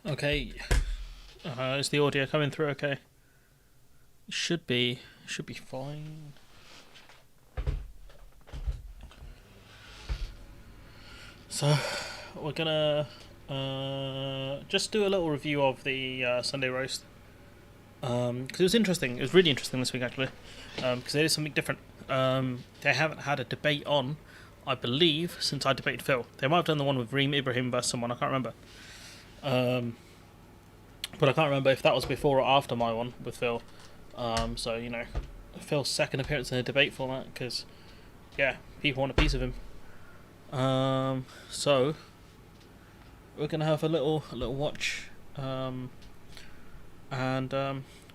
Okay, is the audio coming through? Okay, should be fine. So we're gonna just do a little review of the Sunday roast because it was interesting. It was really interesting this week actually because it is something different. They haven't had a debate on, I believe, since I debated Phil. They might have done the one with Reem Ibrahim versus someone, I can't remember. But I can't remember if that was before or after my one with Phil. So, Phil's second appearance in a debate format because, yeah, people want a piece of him. So, we're going to have a little watch.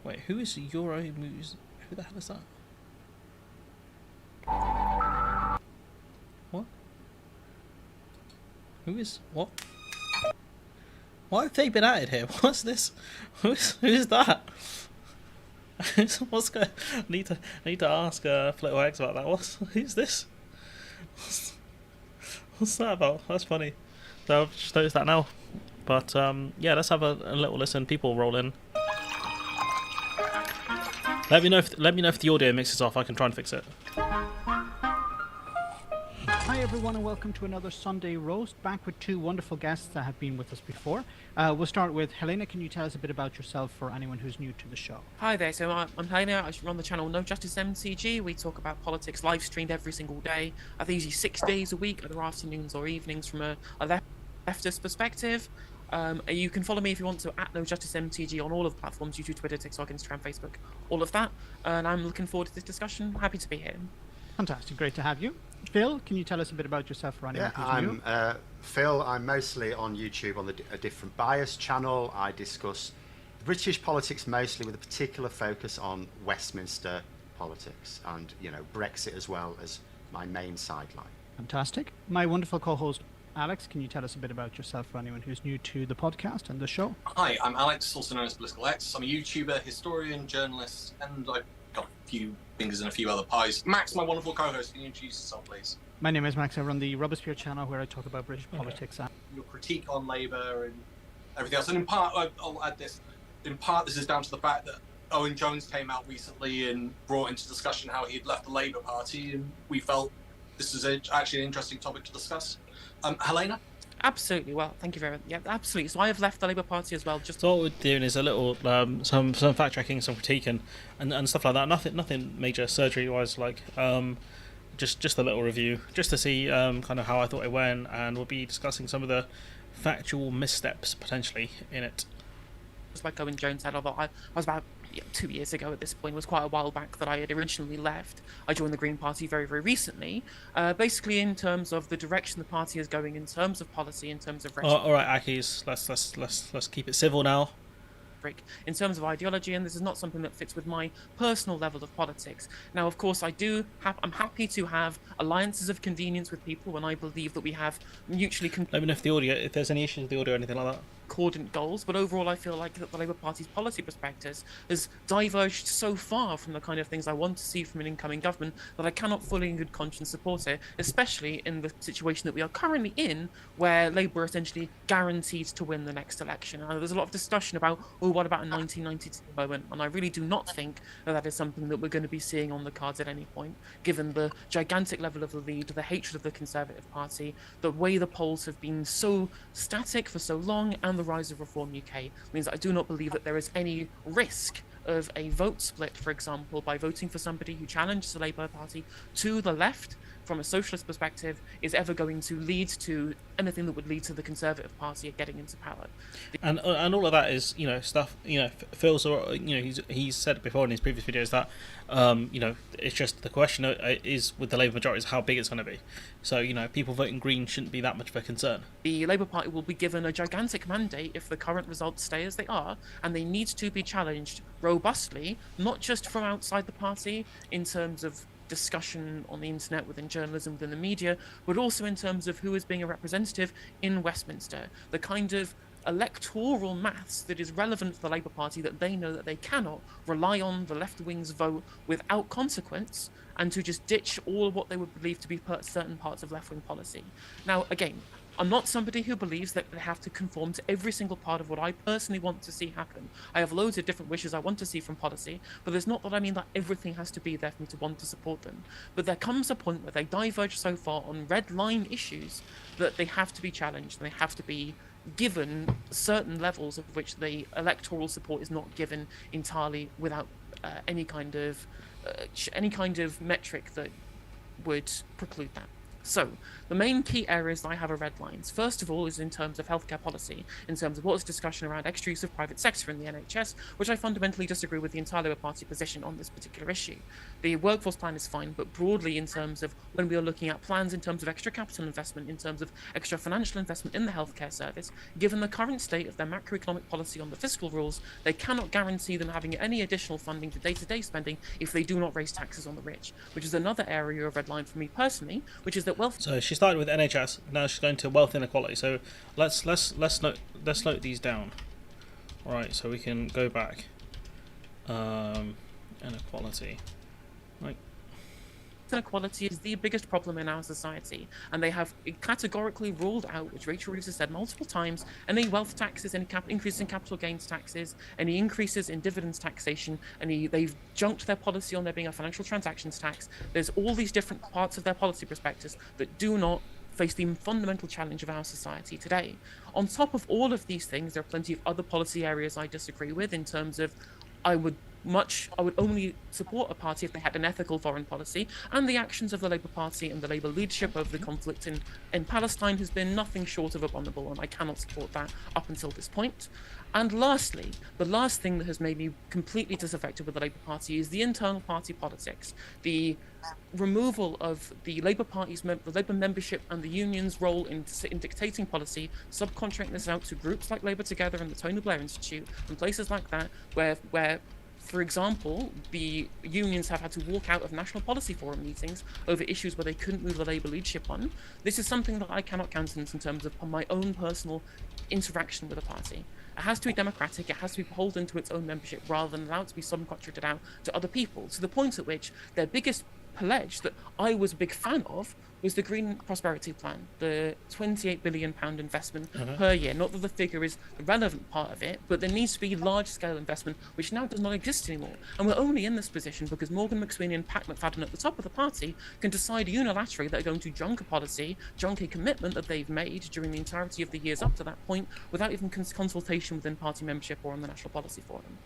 Wait, who is Euro? Who the hell is that? What? Who is... What? Why have they been at it here? What's this? Who's that? What's going? I need to ask Flittle X about that. Who's this? What's that about? That's funny. So I've just noticed that now. But yeah, let's have a little listen. People roll in. Let me know if the audio mixes off. I can try and fix it. Hi everyone and welcome to another Sunday Roast, back with two wonderful guests that have been with us before. We'll start with Helena. Can you tell us a bit about yourself for anyone who's new to the show? Hi there, so I'm Helena. I run the channel No Justice MCG. We talk about politics live streamed every single day. I think usually 6 days a week, either afternoons or evenings from a leftist perspective. You can follow me if you want to at No Justice MCG on all of the platforms: YouTube, Twitter, TikTok, Instagram, Facebook, all of that. And I'm looking forward to this discussion. Happy to be here. Fantastic, great to have you. Phil, can you tell us a bit about yourself for anyone who's new? I'm Phil. I'm mostly on YouTube on a different bias channel. I discuss British politics mostly with a particular focus on Westminster politics and, Brexit as well as my main sideline. Fantastic. My wonderful co-host Alex, can you tell us a bit about yourself for anyone who's new to the podcast and the show? Hi, I'm Alex, also known as Political X. I'm a YouTuber, historian, journalist, and I've got a few fingers in a few other pies. Max, my wonderful co-host, can you introduce yourself, please? My name is Max. I run the Robosphere channel where I talk about British politics. Your critique on Labour and everything else. And in part, I'll add this, in part this is down to the fact that Owen Jones came out recently and brought into discussion how he'd left the Labour Party, and we felt this is actually an interesting topic to discuss. Helena? Absolutely. Well, thank you very much. Yeah, absolutely. So I have left the Labour Party as well. So what we're doing is a little some fact checking, some critique, and stuff like that. Nothing major surgery wise, just a little review, just to see kind of how I thought it went, and we'll be discussing some of the factual missteps potentially in it. Just like Owen Jones said, although I was about 2 years ago at this point, it was quite a while back that I had originally left. I joined the Green Party very, very recently, basically in terms of the direction the party is going, in terms of policy, in terms of rhetoric. All right, Akis, let's keep it civil now. In terms of ideology, and this is not something that fits with my personal level of politics. Now, of course, I'm happy to have alliances of convenience with people when I believe that we have mutually Let me know if there's any issues with the audio or anything like that. Coordinate goals, but overall I feel like that the Labour Party's policy prospectus has diverged so far from the kind of things I want to see from an incoming government that I cannot fully in good conscience support it, especially in the situation that we are currently in, where Labour are essentially guaranteed to win the next election. There's a lot of discussion about, what about a 1992 moment, and I really do not think that is something that we're going to be seeing on the cards at any point, given the gigantic level of the lead, the hatred of the Conservative Party, the way the polls have been so static for so long, and the rise of Reform UK means that I do not believe that there is any risk of a vote split, for example, by voting for somebody who challenges the Labour Party to the left from a socialist perspective is ever going to lead to anything that would lead to the Conservative Party getting into power. And all of that is stuff. Phil's he's said it before in his previous videos that it's just the question is with the Labour majority is how big it's going to be. So people voting Green shouldn't be that much of a concern. The Labour Party will be given a gigantic mandate if the current results stay as they are, and they need to be challenged robustly, not just from outside the party in terms of discussion on the internet, within journalism, within the media, but also in terms of who is being a representative in Westminster. The kind of electoral maths that is relevant for the Labour Party, that they know that they cannot rely on the left wing's vote without consequence, and to just ditch all of what they would believe to be certain parts of left wing policy. Now, again, I'm not somebody who believes that they have to conform to every single part of what I personally want to see happen. I have loads of different wishes I want to see from policy, but there's not that I mean that everything has to be there for me to want to support them. But there comes a point where they diverge so far on red line issues that they have to be challenged, and they have to be given certain levels of which the electoral support is not given entirely without any kind of metric that would preclude that. So, the main key areas that I have are red lines. First of all is in terms of healthcare policy, in terms of what is discussion around extra use of private sector in the NHS, which I fundamentally disagree with the entire Labour Party position on this particular issue. The workforce plan is fine, but broadly in terms of when we are looking at plans in terms of extra capital investment, in terms of extra financial investment in the healthcare service, given the current state of their macroeconomic policy on the fiscal rules, they cannot guarantee them having any additional funding for day-to-day spending if they do not raise taxes on the rich, which is another area of red line for me personally, which is that wealth. So she started with NHS. Now she's going to wealth inequality. So let's note these down. All right. So we can go back. Inequality. Right. Inequality is the biggest problem in our society, and they have categorically ruled out, which Rachel Reeves has said multiple times, any wealth taxes, any increases in capital gains taxes, any increases in dividends taxation, they've junked their policy on there being a financial transactions tax. There's all these different parts of their policy prospectus that do not face the fundamental challenge of our society today. On top of all of these things, there are plenty of other policy areas I disagree with in terms of I would only support a party if they had an ethical foreign policy, and the actions of the Labour Party and the Labour leadership over the conflict in Palestine has been nothing short of abominable, and I cannot support that up until this point. And lastly, the last thing that has made me completely disaffected with the Labour Party is the internal party politics. The removal of the Labour Party's the Labour membership and the union's role in dictating policy, subcontracting this out to groups like Labour Together and the Tony Blair Institute and places like that, where for example, the unions have had to walk out of National Policy Forum meetings over issues where they couldn't move the Labour leadership on. This is something that I cannot countenance in terms of my own personal interaction with the party. It has to be democratic, it has to be beholden to its own membership rather than allowed to be subcontracted out to other people, to the point at which their biggest pledge that I was a big fan of was the Green Prosperity Plan, the £28 billion investment per year. Not that the figure is the relevant part of it, but there needs to be large-scale investment, which now does not exist anymore. And we're only in this position because Morgan McSweeney and Pat McFadden at the top of the party can decide unilaterally that they're going to junk a policy, junk a commitment that they've made during the entirety of the years up to that point, without even consultation within party membership or on the National Policy Forum.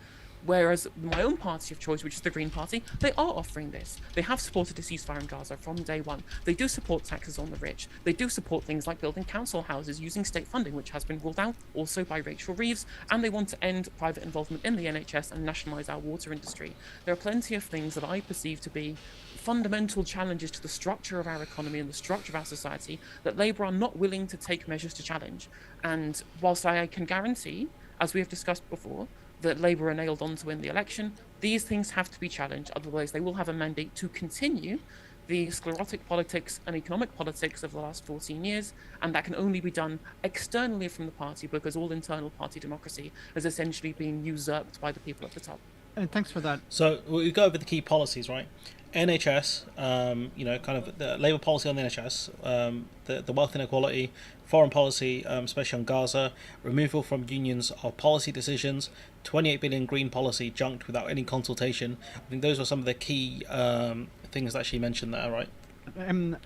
Whereas my own party of choice, which is the Green Party, they are offering this. They have supported a ceasefire in Gaza from day one. They do support taxes on the rich. They do support things like building council houses using state funding, which has been ruled out also by Rachel Reeves, and they want to end private involvement in the NHS and nationalise our water industry. There are plenty of things that I perceive to be fundamental challenges to the structure of our economy and the structure of our society that Labour are not willing to take measures to challenge. And whilst I can guarantee, as we have discussed before, that Labour are nailed on to win the election, these things have to be challenged, otherwise they will have a mandate to continue the sclerotic politics and economic politics of the last 14 years, and that can only be done externally from the party because all internal party democracy has essentially been usurped by the people at the top. And thanks for that. So we go over the key policies, right? NHS, kind of the Labour policy on the NHS, the wealth inequality, foreign policy, especially on Gaza, removal from unions of policy decisions, 28 billion green policy junked without any consultation. I think those were some of the key things that she mentioned there, right?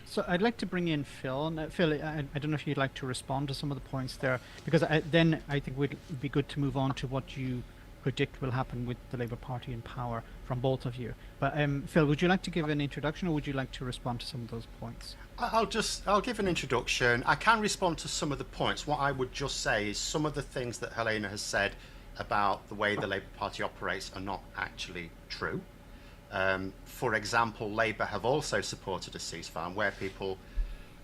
So I'd like to bring in Phil. Phil, I don't know if you'd like to respond to some of the points there, because then I think it would be good to move on to what you predict will happen with the Labour Party in power from both of you. But Phil, would you like to give an introduction, or would you like to respond to some of those points? I'll give an introduction. I can respond to some of the points. What I would just say is some of the things that Helena has said about the way the Labour Party operates are not actually true. For example, Labour have also supported a ceasefire, and where people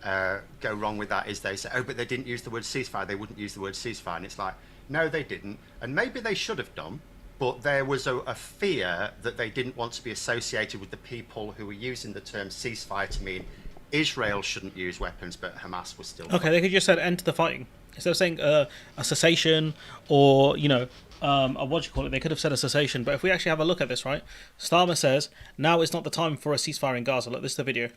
go wrong with that is they say, oh, but they didn't use the word ceasefire, they wouldn't use the word ceasefire, and it's like, no, they didn't, and maybe they should have done, but there was a fear that they didn't want to be associated with the people who were using the term ceasefire to mean Israel shouldn't use weapons, but Hamas was still... Okay, they could just said end to the fighting. Instead of saying a cessation or, what do you call it, they could have said a cessation. But if we actually have a look at this, right, Starmer says, now is not the time for a ceasefire in Gaza. Look, this is the video.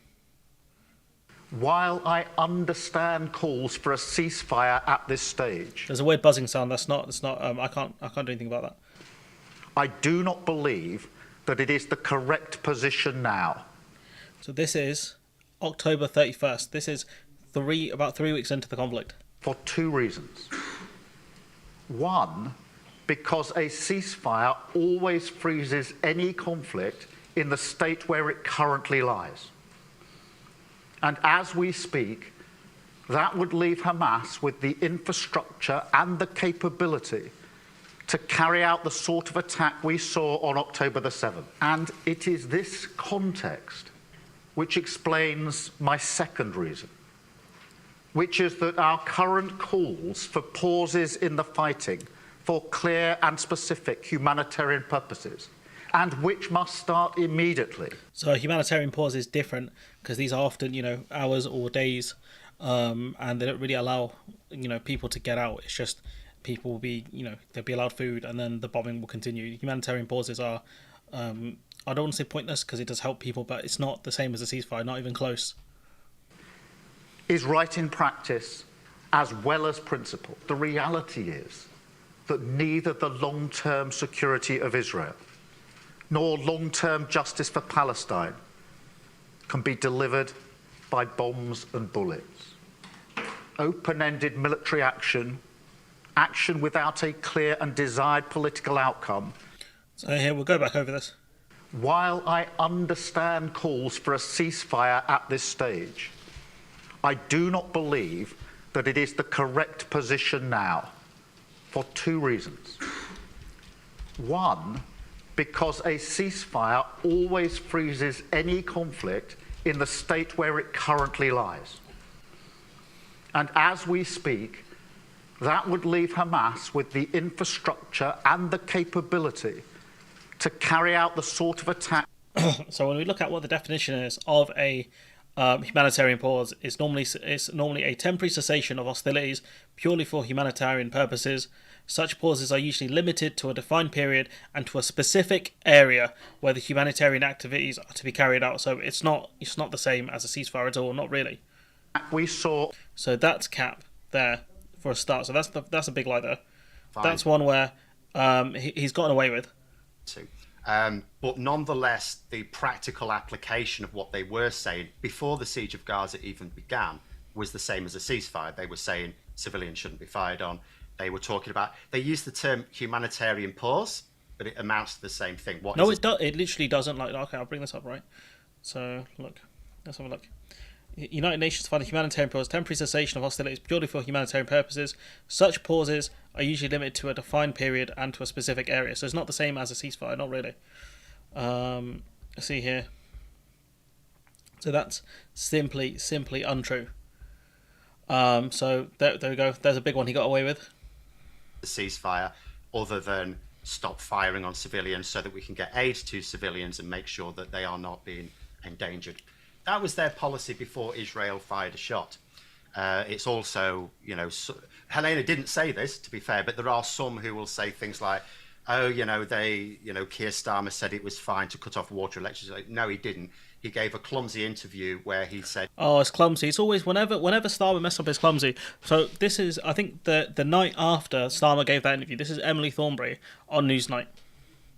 While I understand calls for a ceasefire at this stage, There's a weird buzzing sound. That's not. I can't do anything about that. I do not believe that it is the correct position now. So this is October 31st. This is about 3 weeks into the conflict. For two reasons. One, because a ceasefire always freezes any conflict in the state where it currently lies. And as we speak, that would leave Hamas with the infrastructure and the capability to carry out the sort of attack we saw on October the 7th. And it is this context which explains my second reason, which is that our current calls for pauses in the fighting for clear and specific humanitarian purposes, and which must start immediately. So a humanitarian pause is different because these are often, hours or days, and they don't really allow, people to get out. It's just people will be, they'll be allowed food, and then the bombing will continue. Humanitarian pauses are, I don't want to say pointless because it does help people, but it's not the same as a ceasefire, not even close. Is right in practice as well as principle. The reality is that neither the long-term security of Israel nor long-term justice for Palestine can be delivered by bombs and bullets. Open-ended military action without a clear and desired political outcome. So here, we'll go back over this. While I understand calls for a ceasefire at this stage, I do not believe that it is the correct position now, for two reasons. One, because a ceasefire always freezes any conflict in the state where it currently lies. And as we speak, that would leave Hamas with the infrastructure and the capability to carry out the sort of attack. So when we look at what the definition is of a humanitarian pause, it's normally a temporary cessation of hostilities purely for humanitarian purposes. Such pauses are usually limited to a defined period and to a specific area where the humanitarian activities are to be carried out. So it's not the same as a ceasefire at all, not really. We saw. So that's cap there for a start. So that's a big lie there. Fine. That's one where he's gotten away with. But nonetheless, the practical application of what they were saying before the siege of Gaza even began was the same as a ceasefire. They were saying civilians shouldn't be fired on. They were talking about, they used the term humanitarian pause, but it amounts to the same thing. It literally doesn't. Okay, I'll bring this up, right? So, look, let's have a look. United Nations define a humanitarian pause, temporary cessation of hostilities purely for humanitarian purposes. Such pauses are usually limited to a defined period and to a specific area. So it's not the same as a ceasefire, not really. Let's see here. So that's simply untrue. So there we go. There's a big one he got away with. The ceasefire, other than stop firing on civilians so that we can get aid to civilians and make sure that they are not being endangered. That was their policy before Israel fired a shot. It's also, Helena didn't say this, to be fair, but there are some who will say things like, Keir Starmer said it was fine to cut off water and electricity. No, he didn't. He gave a clumsy interview where he said, "Oh, it's clumsy. It's always whenever Starmer messes up, it's clumsy." So this is, I think, the night after Starmer gave that interview. This is Emily Thornberry on Newsnight.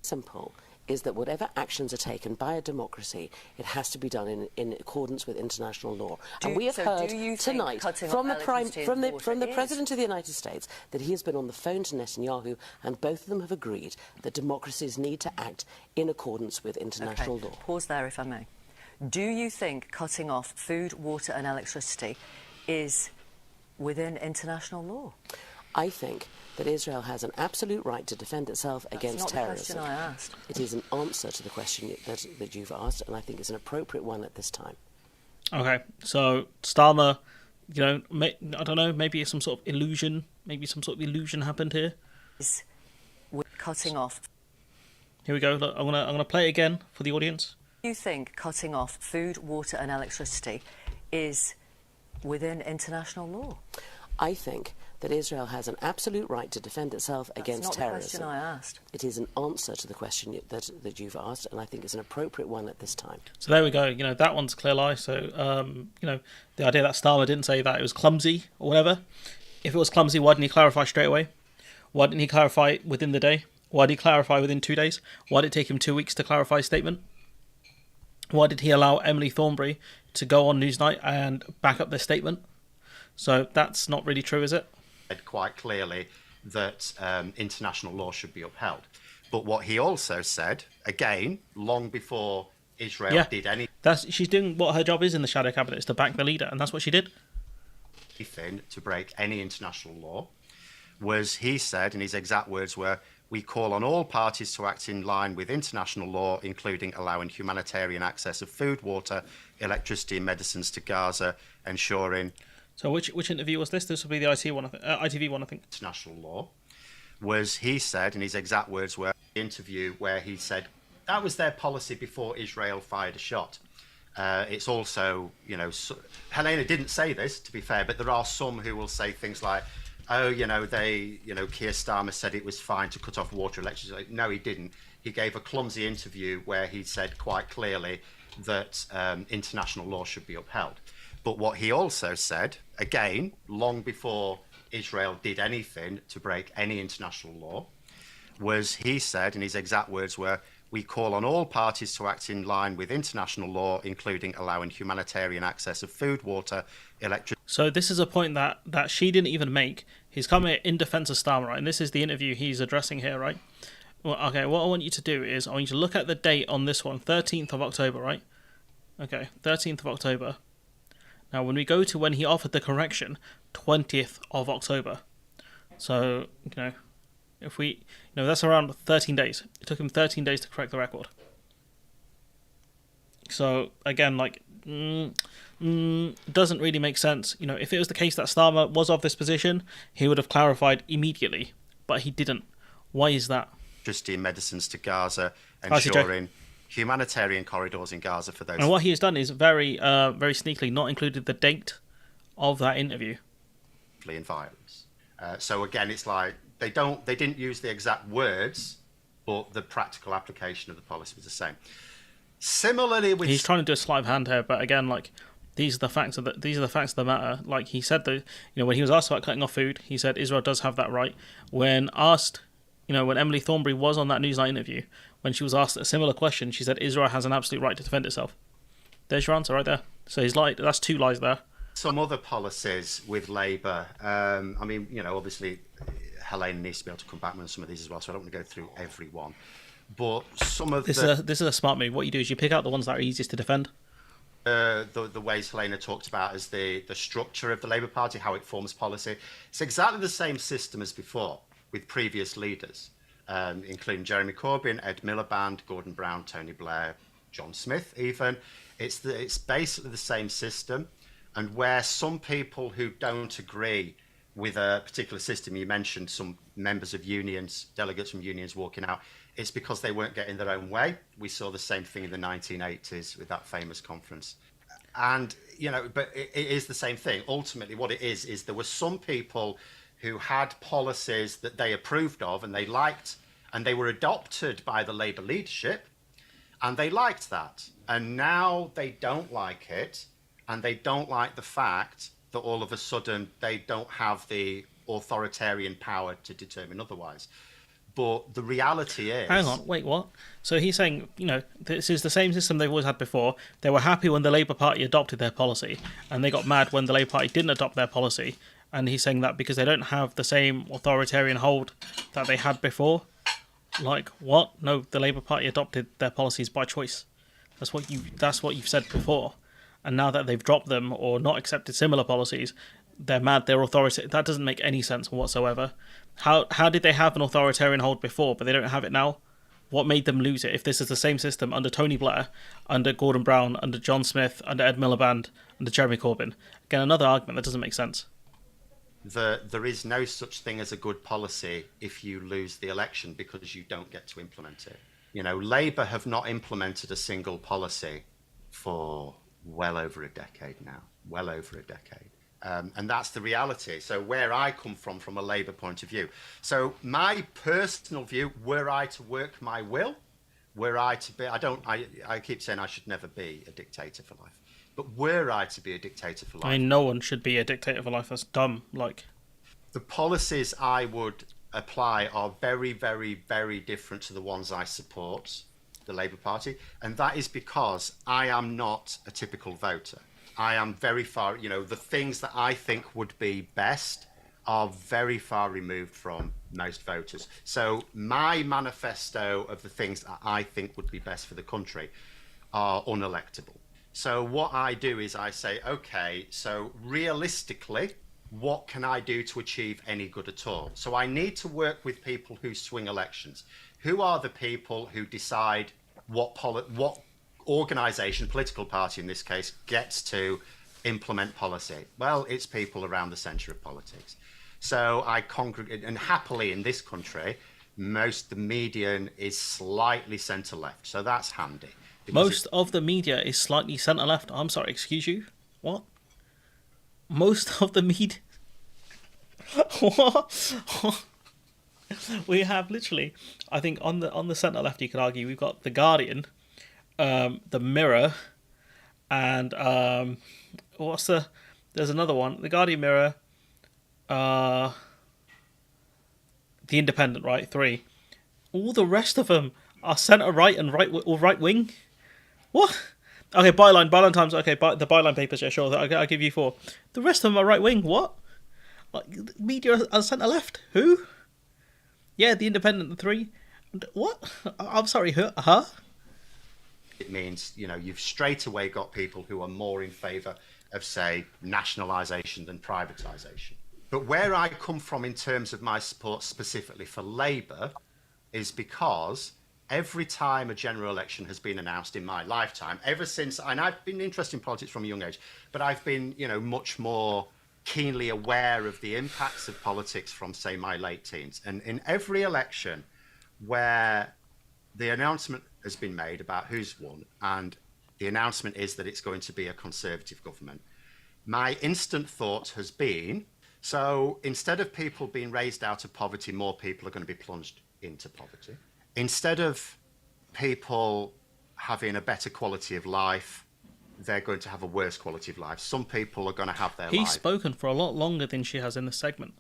Simple is that whatever actions are taken by a democracy, it has to be done in accordance with international law. And we have heard tonight from the President of the United States that he has been on the phone to Netanyahu, and both of them have agreed that democracies need to act in accordance with international law. Pause there, if I may. Do you think cutting off food, water and electricity is within international law? I think that Israel has an absolute right to defend itself against terrorism. That's not the question I asked. It is an answer to the question that you've asked, and I think it's an appropriate one at this time. Okay, so Starmer, I don't know, maybe some sort of illusion, happened here. Is cutting off. Here we go. Look, I'm gonna play it again for the audience. Do you think cutting off food, water and electricity is within international law? I think that Israel has an absolute right to defend itself against terrorism. That's not the question I asked. It is an answer to the question that you've asked, and I think it's an appropriate one at this time. So there we go. That one's a clear lie. So, the idea that Starmer didn't say that it was clumsy or whatever. If it was clumsy, why didn't he clarify straight away? Why didn't he clarify within the day? Why did he clarify within 2 days? Why did it take him 2 weeks to clarify his statement? Why did he allow Emily Thornberry to go on Newsnight and back up their statement? So that's not really true, is it? Quite clearly that international law should be upheld. But what he also said, again, long before Israel did she's doing what her job is in the shadow cabinet, is to back the leader, and that's what she did. anything to break any international law, was he said, and his exact words were, "We call on all parties to act in line with international law, including allowing humanitarian access of food, water, electricity and medicines to Gaza, ensuring..." So which interview was this? This will be the ITV one, I think. International law, was he said, and his exact words were, the interview where he said, that was their policy before Israel fired a shot. It's also, Helena didn't say this, to be fair, but there are some who will say things like, oh, Keir Starmer said it was fine to cut off water, electricity. No, he didn't. He gave a clumsy interview where he said quite clearly that international law should be upheld. But what he also said, again, long before Israel did anything to break any international law, was he said, and his exact words were, "We call on all parties to act in line with international law, including allowing humanitarian access of food, water, electricity." So this is a point that she didn't even make. He's coming in defense of Starmer, right? And this is the interview he's addressing here, right? Well, okay, what I want you to do is I want you to look at the date on this one, 13th of October, right? Okay, 13th of October. Now, when we go to when he offered the correction, 20th of October. So, if we, that's around 13 days. It took him 13 days to correct the record. So, again, doesn't really make sense. If it was the case that Starmer was of this position, he would have clarified immediately, but he didn't. Why is that? Electricity and medicines to Gaza, ensuring humanitarian corridors in Gaza for those. And what he has done is very sneakily not included the date of that interview. In violence. So again, it's like they didn't use the exact words, but the practical application of the policy was the same. Similarly, he's trying to do a sleight of hand here, but again, these are the facts of the matter. Like he said that, when he was asked about cutting off food, he said Israel does have that right. When asked, when Emily Thornberry was on that Newsnight interview, when she was asked a similar question, she said Israel has an absolute right to defend itself. There's your answer right there. So he's lied. That's two lies there. Some other policies with Labour. Obviously, Helena needs to be able to come back on some of these as well, so I don't want to go through every one. But some of this is a smart move. What you do is you pick out the ones that are easiest to defend. The ways Helena talked about as the structure of the Labour Party, how it forms policy. It's exactly the same system as before with previous leaders, including Jeremy Corbyn, Ed Miliband, Gordon Brown, Tony Blair, John Smith even. It's basically the same system. And where some people who don't agree with a particular system, you mentioned some members of unions, delegates from unions walking out, it's because they weren't getting their own way. We saw the same thing in the 1980s with that famous conference. And, but it is the same thing. Ultimately, what it is there were some people who had policies that they approved of and they liked, and they were adopted by the Labour leadership, and they liked that. And now they don't like it. And they don't like the fact that all of a sudden they don't have the authoritarian power to determine otherwise. But the reality is... Hang on, wait, what? So he's saying, this is the same system they've always had before. They were happy when the Labour Party adopted their policy, and they got mad when the Labour Party didn't adopt their policy. And he's saying that because they don't have the same authoritarian hold that they had before. Like, what? No, the Labour Party adopted their policies by choice. That's what you've said before. And now that they've dropped them or not accepted similar policies, they're mad, they're authoritarian. That doesn't make any sense whatsoever. How did they have an authoritarian hold before, but they don't have it now? What made them lose it? If this is the same system under Tony Blair, under Gordon Brown, under John Smith, under Ed Miliband, under Jeremy Corbyn. Again, another argument that doesn't make sense. There is no such thing as a good policy if you lose the election because you don't get to implement it. Labour have not implemented a single policy for well over a decade now, well over a decade. And that's the reality. So where I come from a Labour point of view. So my personal view, were I to work my will, were I to be, I keep saying I should never be a dictator for life, but were I to be a dictator for life. I mean, no one should be a dictator for life. That's dumb. Like, the policies I would apply are very, very, very different to the ones I support, the Labour Party. And that is because I am not a typical voter. I am very far, the things that I think would be best are very far removed from most voters. So my manifesto of the things that I think would be best for the country are unelectable. So what I do is I say, okay, so realistically, what can I do to achieve any good at all? So I need to work with people who swing elections. Who are the people who decide what organisation, political party in this case, gets to implement policy? Well, it's people around the centre of politics. So I congregate, and happily in this country, the median is slightly centre-left. So that's handy. Most of the media is slightly centre-left. I'm sorry, excuse you? What? Most of the media... What? We have literally, I think on the centre-left you could argue, we've got The Guardian, The Mirror, and there's another one, The Guardian, Mirror, The Independent, right? 3. All the rest of them are centre-right and right-wing. What? Okay, Byline Times, okay, the Byline papers, yeah, sure, I'll give you 4. The rest of them are right-wing, what? Like, media are centre-left, who? Yeah, The Independent, 3. What? I'm sorry, huh? It means, you've straight away got people who are more in favour of, say, nationalisation than privatisation. But where I come from in terms of my support specifically for Labour is because every time a general election has been announced in my lifetime, ever since, and I've been interested in politics from a young age, but I've been, much more keenly aware of the impacts of politics from, say, my late teens. And in every election where the announcement has been made about who's won, and the announcement is that it's going to be a Conservative government, my instant thought has been, so instead of people being raised out of poverty, more people are going to be plunged into poverty. Instead of people having a better quality of life, they're going to have a worse quality of life. Some people are going to have their He's life spoken for a lot longer than she has in the segment.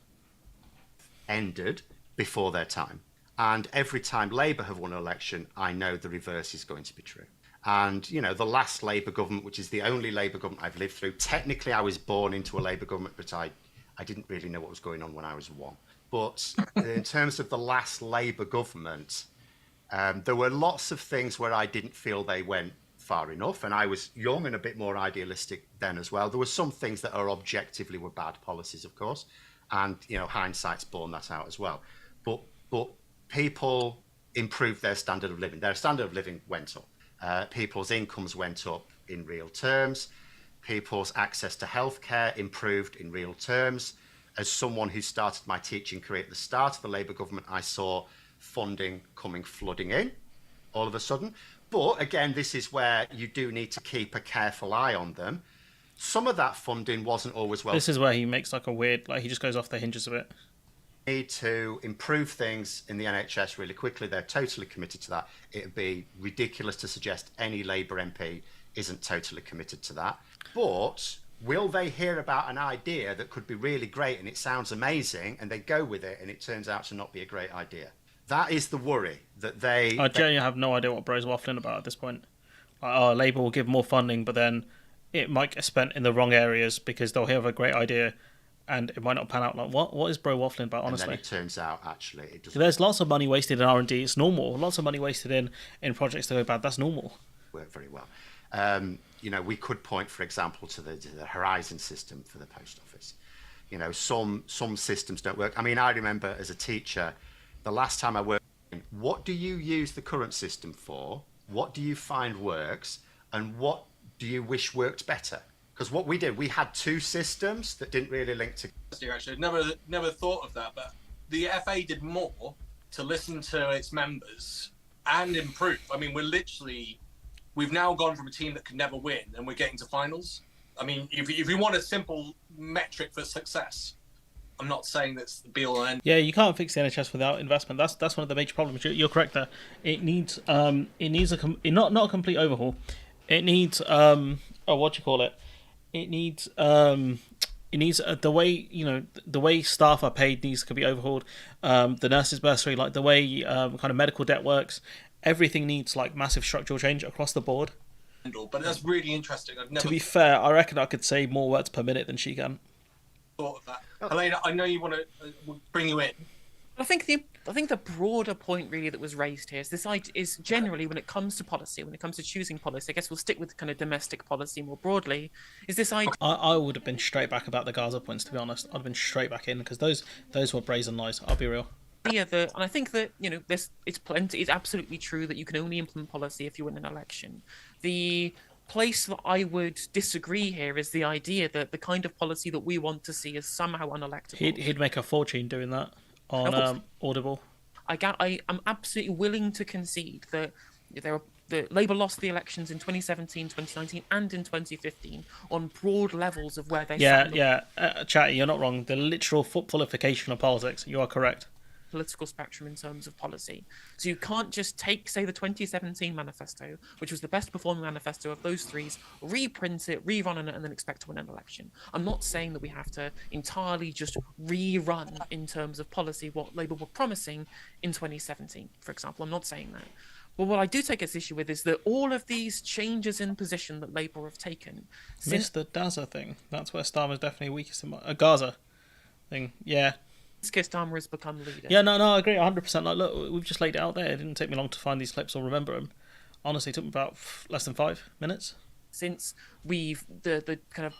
Ended before their time. And every time Labour have won an election, I know the reverse is going to be true. And, the last Labour government, which is the only Labour government I've lived through, technically I was born into a Labour government, but I didn't really know what was going on when I was 1. But in terms of the last Labour government, there were lots of things where I didn't feel they went far enough, and I was young and a bit more idealistic then as well. There were some things that are objectively were bad policies, of course, and hindsight's borne that out as well. But people improved their standard of living. Their standard of living went up. People's incomes went up in real terms. People's access to healthcare improved in real terms. As someone who started my teaching career at the start of the Labour government, I saw funding coming flooding in all of a sudden. But again, this is where you do need to keep a careful eye on them. Some of that funding wasn't always well. This is where he makes like a weird, he just goes off the hinges a bit. Need to improve things in the NHS really quickly. They're totally committed to that. It would be ridiculous to suggest any Labour MP isn't totally committed to that. But will they hear about an idea that could be really great and it sounds amazing and they go with it and it turns out to not be a great idea? That is the worry, that they... I genuinely have no idea what Bro's waffling about at this point. Labour will give more funding, but then it might get spent in the wrong areas because they'll have a great idea and it might not pan out. Like, what is Bro waffling about, honestly? And then it turns out, actually, it doesn't... There's lots of money wasted in R&D, it's normal. Lots of money wasted in projects that go bad, that's normal. Work very well. We could point, for example, to the Horizon system for the post office. Some systems don't work. I mean, I remember as a teacher, the last time I worked, what do you use the current system for? What do you find works? And what do you wish worked better? Because what we did, we had 2 systems that didn't really link together. Actually, never thought of that, but the FA did more to listen to its members and improve. I mean, we've now gone from a team that could never win and we're getting to finals. I mean, if you want a simple metric for success, I'm not saying that's the be-all and end. Yeah, you can't fix the NHS without investment. That's one of the major problems. You're correct there. It needs not a complete overhaul. It needs what do you call it? It needs the way the way staff are paid needs to be overhauled. The nurses bursary, like the way kind of medical debt works, everything needs like massive structural change across the board. But that's really interesting. I've never To be fair, I reckon I could say more words per minute than she can. thought of that. Helena, I know you want to bring you in. I think the broader point really that was raised here is this idea is generally when it comes to policy, when it comes to choosing policy, I guess we'll stick with kind of domestic policy more broadly, is this idea... I would have been straight back about the Gaza points, to be honest. I'd have been straight back in, because those were brazen lies, I'll be real. Yeah, and I think that, it's absolutely true that you can only implement policy if you win an election. The place that I would disagree here is the idea that the kind of policy that we want to see is somehow unelectable. He'd make a fortune doing that on Audible. I'm absolutely willing to concede that Labour lost the elections in 2017, 2019 and in 2015 on broad levels of where they sat. Chatty, you're not wrong. The literal footballification of politics, you are correct. Political spectrum in terms of policy. So you can't just take, say, the 2017 manifesto, which was the best performing manifesto of those three, reprint it, rerun it, and then expect to win an election. I'm not saying that we have to entirely just rerun in terms of policy what Labour were promising in 2017, for example. I'm not saying that. But what I do take this issue with is that all of these changes in position that Labour have taken... Missed the Gaza thing. That's where Starmer's definitely weakest in Gaza thing, yeah. Keir Starmer has become leader. Yeah, no, I agree 100%. Like, look, we've just laid it out there. It didn't take me long to find these clips or remember them. Honestly, it took me about less than 5 minutes. Since we've the kind of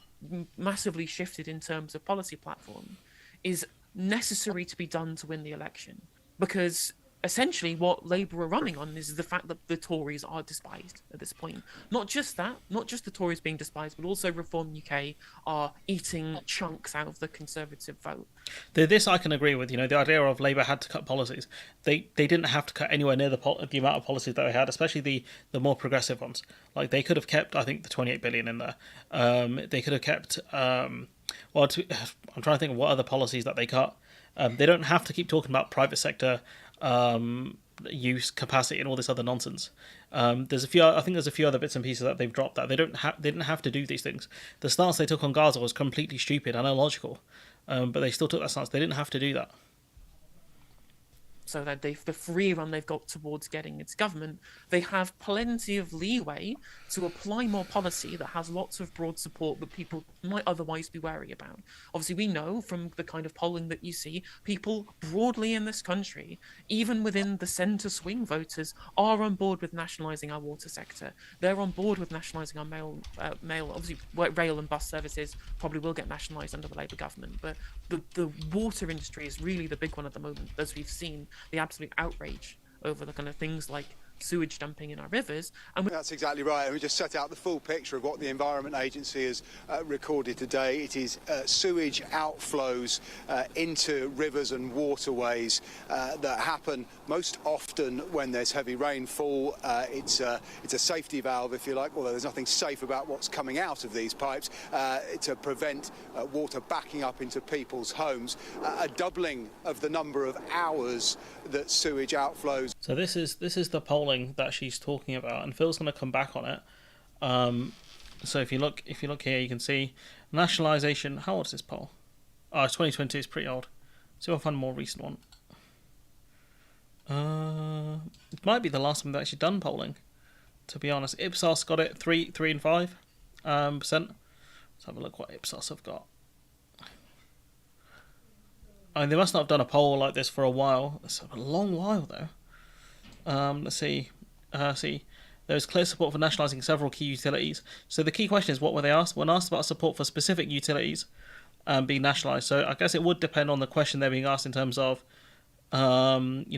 massively shifted in terms of policy platform, is necessary to be done to win the election. Because essentially what Labour are running on is the fact that the Tories are despised at this point. Not just that, not just the Tories being despised, but also Reform UK are eating chunks out of the Conservative vote. This I can agree with. The idea of Labour had to cut policies. They didn't have to cut anywhere near the amount of policies that they had, especially the more progressive ones. Like, they could have kept, I think, the 28 billion in there. They could have kept... I'm trying to think of what other policies that they cut. They don't have to keep talking about private sector use capacity and all this other nonsense. There's a few other bits and pieces that they've dropped that they didn't have to do these things. The stance they took on Gaza was completely stupid and illogical, but they still took that stance. They didn't have to do that. So that the free run they've got towards getting its government, they have plenty of leeway to apply more policy that has lots of broad support that people might otherwise be wary about. Obviously, we know from the kind of polling that you see, people broadly in this country, even within the centre swing voters, are on board with nationalising our water sector. They're on board with nationalising our mail. Obviously, rail and bus services probably will get nationalised under the Labour government, but the water industry is really the big one at the moment, as we've seen the absolute outrage over the kind of things like sewage dumping in our rivers. And that's exactly right. And we just set out the full picture of what the Environment Agency has recorded today. It is sewage outflows into rivers and waterways that happen most often when there's heavy rainfall. It's a safety valve, if you like, although there's nothing safe about what's coming out of these pipes to prevent water backing up into people's homes. A doubling of the number of hours that sewage outflows. So this is the polling that she's talking about, and Phil's going to come back on it. So if you look here, you can see nationalisation. How old is this poll? Oh, it's 2020. It's pretty old. So I'll find a more recent one. It might be the last time they've actually done polling, to be honest. Ipsos got it 3 and 5%. Let's have a look what Ipsos have got. I mean, they must not have done a poll like this for a while. It's a long while though. Let's see. There's clear support for nationalising several key utilities. So the key question is, what were they asked? When asked about support for specific utilities being nationalised. So I guess it would depend on the question they're being asked in terms of, obviously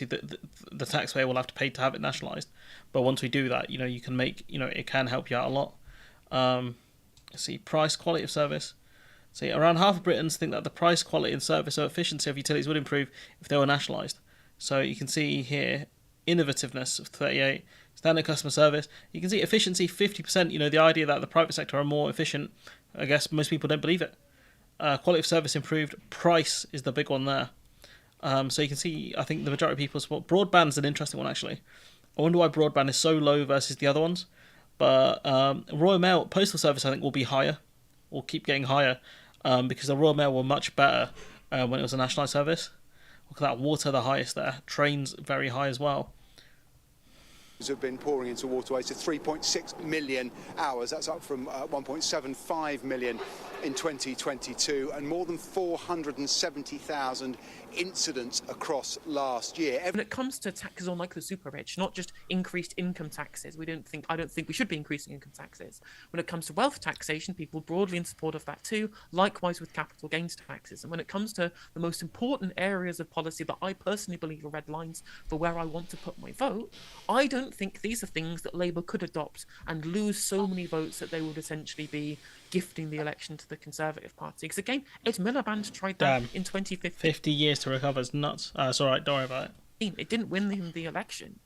the taxpayer will have to pay to have it nationalised. But once we do that, you can make, it can help you out a lot. Let's see, price, quality of service. See, around half of Britons think that the price, quality and service or efficiency of utilities would improve if they were nationalised. So you can see here, innovativeness of 38, standard customer service. You can see efficiency 50%. You know, the idea that the private sector are more efficient, I guess most people don't believe it. Quality of service improved. Price is the big one there. So you can see, I think the majority of people support. Broadband's an interesting one, actually. I wonder why broadband is so low versus the other ones. But Royal Mail Postal Service, I think, will be higher, or keep getting higher, because the Royal Mail were much better when it was a nationalised service. Look at that, water the highest there. Trains very high as well. Have been pouring into waterways to 3.6 million hours. That's up from 1.75 million in 2022, and more than 470,000 incidents across last year. When it comes to taxes on like the super rich, not just increased income taxes, I don't think we should be increasing income taxes. When it comes to wealth taxation, people broadly in support of that too, likewise with capital gains taxes. And when it comes to the most important areas of policy that I personally believe are red lines for where I want to put my vote, I don't think these are things that Labour could adopt and lose so many votes that they would essentially be gifting the election to the Conservative Party. Because again, Ed Miliband tried that in 2015. 50 years to recover is nuts. It's all right, don't worry about it. It didn't win him the election.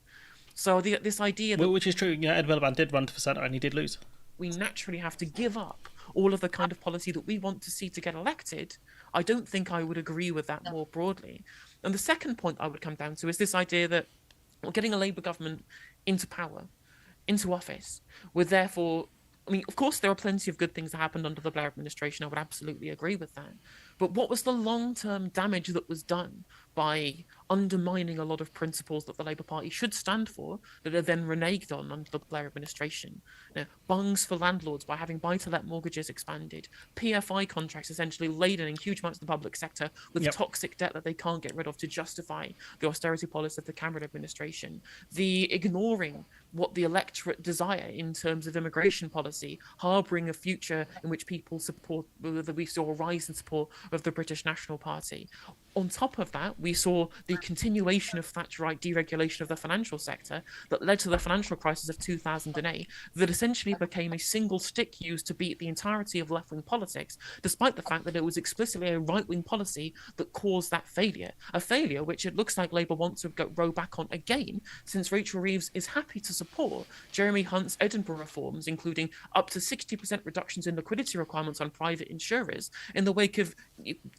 So this idea that... Which is true, you know, Ed Miliband did run for centre and he did lose. We naturally have to give up all of the kind of policy that we want to see to get elected. I don't think I would agree with that more broadly. And the second point I would come down to is this idea that getting a Labour government into power, into office, would therefore... I mean, of course, there are plenty of good things that happened under the Blair administration. I would absolutely agree with that. But what was the long-term damage that was done by undermining a lot of principles that the Labour Party should stand for that are then reneged on under the Blair administration? You know, bungs for landlords by having buy-to-let mortgages expanded, PFI contracts essentially laden in huge amounts of the public sector with toxic debt that they can't get rid of to justify the austerity policy of the Cameron administration, the ignoring what the electorate desire in terms of immigration policy, harbouring a future in which people support, that we saw a rise in support of the British National Party. On top of that, we saw the continuation of Thatcherite deregulation of the financial sector that led to the financial crisis of 2008, that essentially became a single stick used to beat the entirety of left-wing politics, despite the fact that it was explicitly a right-wing policy that caused that failure. A failure which it looks like Labour wants to row back on again, since Rachel Reeves is happy to support Jeremy Hunt's Edinburgh reforms, including up to 60% reductions in liquidity requirements on private insurers in the wake of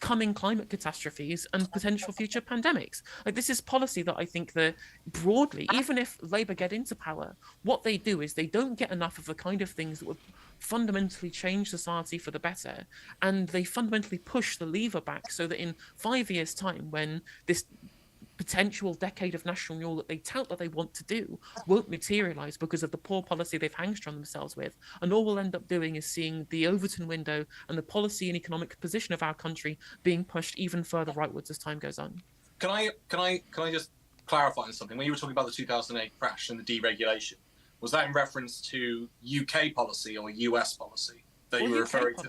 coming climate catastrophes and potential future pandemics. Like, this is policy that I think that broadly, even if Labour get into power, what they do is they don't get enough of the kind of things that would fundamentally change society for the better, and they fundamentally push the lever back so that in 5 years' time, when this potential decade of national renewal that they tout that they want to do won't materialise because of the poor policy they've hamstrung themselves with, and all we'll end up doing is seeing the Overton window and the policy and economic position of our country being pushed even further rightwards as time goes on. Can I just clarify on something? When you were talking about the 2008 crash and the deregulation, was that in reference to UK policy or US policy that you were referring to?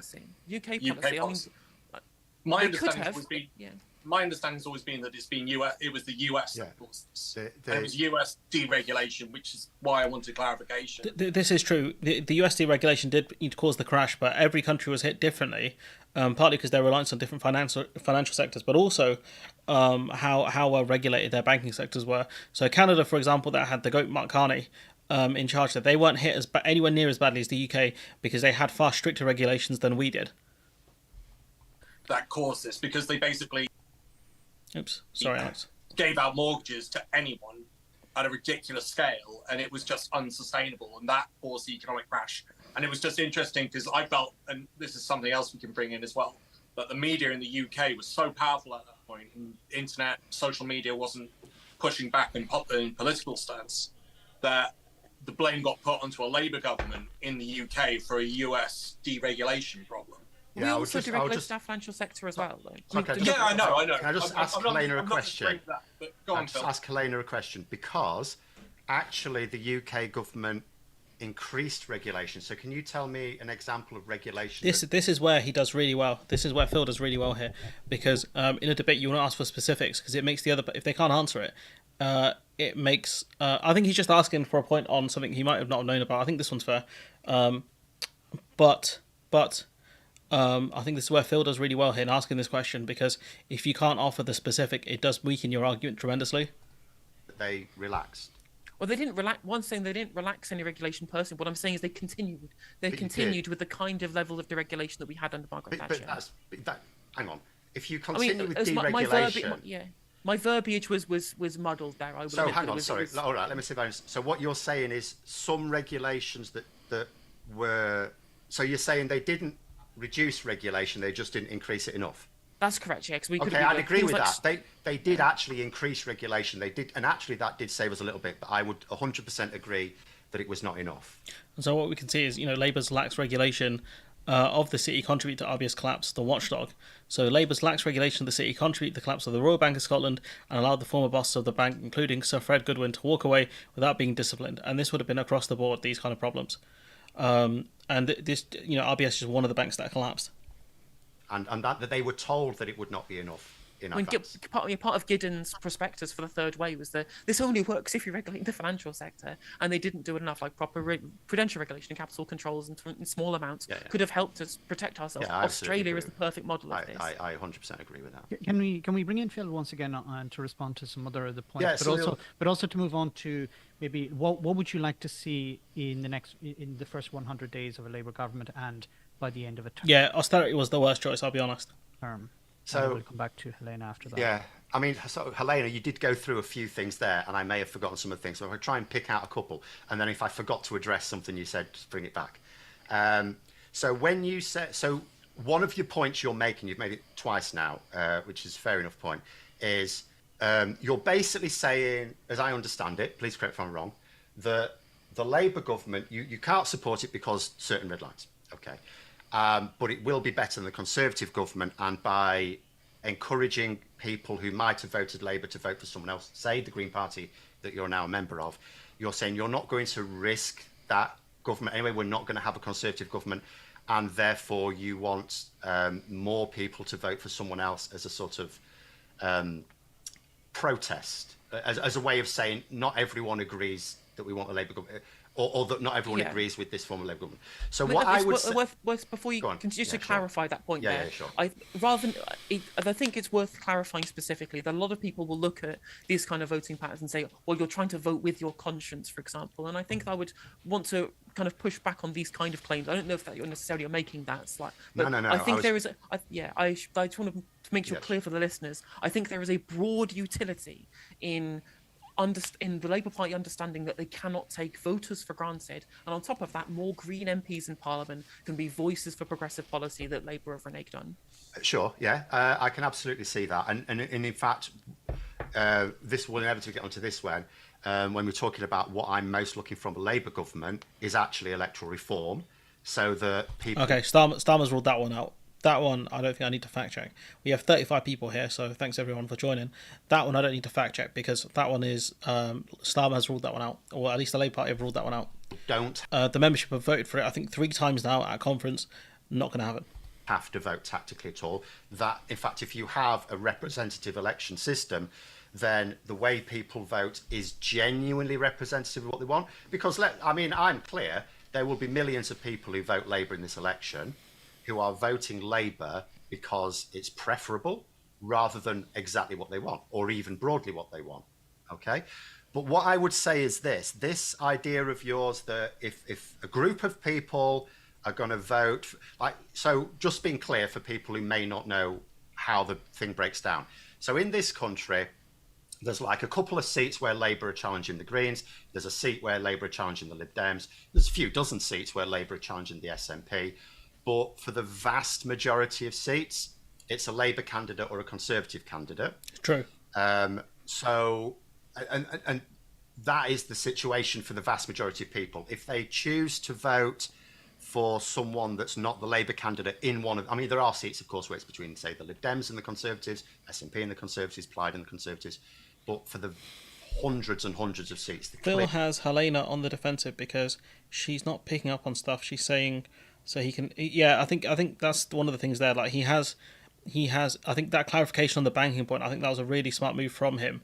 UK policy. I mean, my understanding has always been that it's been US. It was the US that caused this. And it was US deregulation, which is why I wanted clarification. This is true. The US deregulation did cause the crash, but every country was hit differently. Partly because they're reliant on different financial sectors, but also how well regulated their banking sectors were. So Canada, for example, that had the goat Mark Carney in charge, that they weren't hit anywhere near as badly as the UK because they had far stricter regulations than we did. That caused this because they basically Alex. Gave out mortgages to anyone at a ridiculous scale, and it was just unsustainable, and that caused the economic crash. And it was just interesting because I felt, and this is something else we can bring in as well, that the media in the UK was so powerful at that point, and internet, social media wasn't pushing back in political stance, that the blame got put onto a Labour government in the UK for a US deregulation problem. We also deregulated our financial sector as well, though. I know. Can I just ask Helena a question? Go on, Phil. Ask Helena a question, because actually the UK government increased regulation. So can you tell me an example of regulation? This is where he does really well. This is where Phil does really well here, because in a debate you want to ask for specifics, because it makes the other, if they can't answer it, it makes. I think he's just asking for a point on something he might have not known about. I think this one's fair, but. I think this is where Phil does really well here in asking this question, because if you can't offer the specific, it does weaken your argument tremendously. They relaxed. Well, they didn't relax. One saying they didn't relax any regulation personally. What I'm saying is they continued. They continued with the kind of level of deregulation that we had under Margaret Thatcher. Hang on. If you continue with deregulation, my verbiage was muddled there. So hang on, sorry. All right, let me see if I understand. So what you're saying is some regulations that were. So you're saying they didn't reduce regulation; they just didn't increase it enough. That's correct, yeah. I'd agree with that. They did actually increase regulation. They did, and actually that did save us a little bit. But I would 100% agree that it was not enough. And so what we can see is, Labour's lax regulation of the city contribute to RBS collapse, the watchdog. So Labour's lax regulation of the city contribute to the collapse of the Royal Bank of Scotland and allowed the former bosses of the bank, including Sir Fred Goodwin, to walk away without being disciplined. And this would have been across the board, these kind of problems. And this, RBS is one of the banks that collapsed. And that they were told that it would not be enough in advance. Part of Giddens' prospectus for the Third Way was that this only works if you regulate the financial sector, and they didn't do it enough. Like proper prudential regulation and capital controls in small amounts could have helped us protect ourselves. Australia is the perfect model of this. I 100% agree with that. Can we bring in Phil once again to respond to some other of the points, but also to move on to maybe what would you like to see in the first 100 days of a Labour government and by the end of a term? Yeah, austerity was the worst choice, I'll be honest. So we'll come back to Helena after that. Yeah, I mean, so Helena, you did go through a few things there, and I may have forgotten some of the things. So I'll try and pick out a couple, and then if I forgot to address something you said, just bring it back. So when you said, so one of your points you're making, you've made it twice now, which is a fair enough point, is you're basically saying, as I understand it, please correct if I'm wrong, that the Labour government, you can't support it because certain red lines, okay? But it will be better than the Conservative government, and by encouraging people who might have voted Labour to vote for someone else, say the Green Party that you're now a member of, you're saying you're not going to risk that government anyway. We're not going to have a Conservative government, and therefore you want more people to vote for someone else as a sort of protest, as a way of saying not everyone agrees that we want a Labour government. Or that not everyone agrees with this form of Labour government. So what I would say... Before you continue to clarify that point there, sure. I think it's worth clarifying specifically that a lot of people will look at these kind of voting patterns and say, well, you're trying to vote with your conscience, for example. And I think I would want to kind of push back on these kind of claims. I don't know if that you're necessarily making that slight... But no. I think there is... I just want to make sure clear for the listeners. I think there is a broad utility in the Labour Party understanding that they cannot take voters for granted, and on top of that, more Green MPs in Parliament can be voices for progressive policy that Labour have reneged on. Sure, yeah, I can absolutely see that, and in fact, this will inevitably get onto this one. When we're talking about what I'm most looking from a Labour government is actually electoral reform, so that people. Okay, Starmer's ruled that one out. That one, I don't think I need to fact check. We have 35 people here, so thanks everyone for joining. That one I don't need to fact check because that one is Starmer has ruled that one out, or at least the Labour Party have ruled that one out. The membership have voted for it, I think 3 times now at a conference. Not going to have it. Have to vote tactically at all. That, in fact, if you have a representative election system, then the way people vote is genuinely representative of what they want. Because, I'm clear, there will be millions of people who vote Labour in this election who are voting Labour because it's preferable rather than exactly what they want, or even broadly what they want, okay? But what I would say is this idea of yours that if a group of people are going to vote, so just being clear for people who may not know how the thing breaks down. So in this country, there's like a couple of seats where Labour are challenging the Greens. There's a seat where Labour are challenging the Lib Dems. There's a few dozen seats where Labour are challenging the SNP. But for the vast majority of seats, it's a Labour candidate or a Conservative candidate. True. So that is the situation for the vast majority of people. If they choose to vote for someone that's not the Labour candidate in one of... there are seats, of course, where it's between, say, the Lib Dems and the Conservatives, SNP and the Conservatives, Plaid and the Conservatives. But for the hundreds and hundreds of seats... Phil has Helena on the defensive because she's not picking up on stuff. She's saying... So he can, yeah. I think that's one of the things there. Like he has. I think that clarification on the banking point. I think that was a really smart move from him,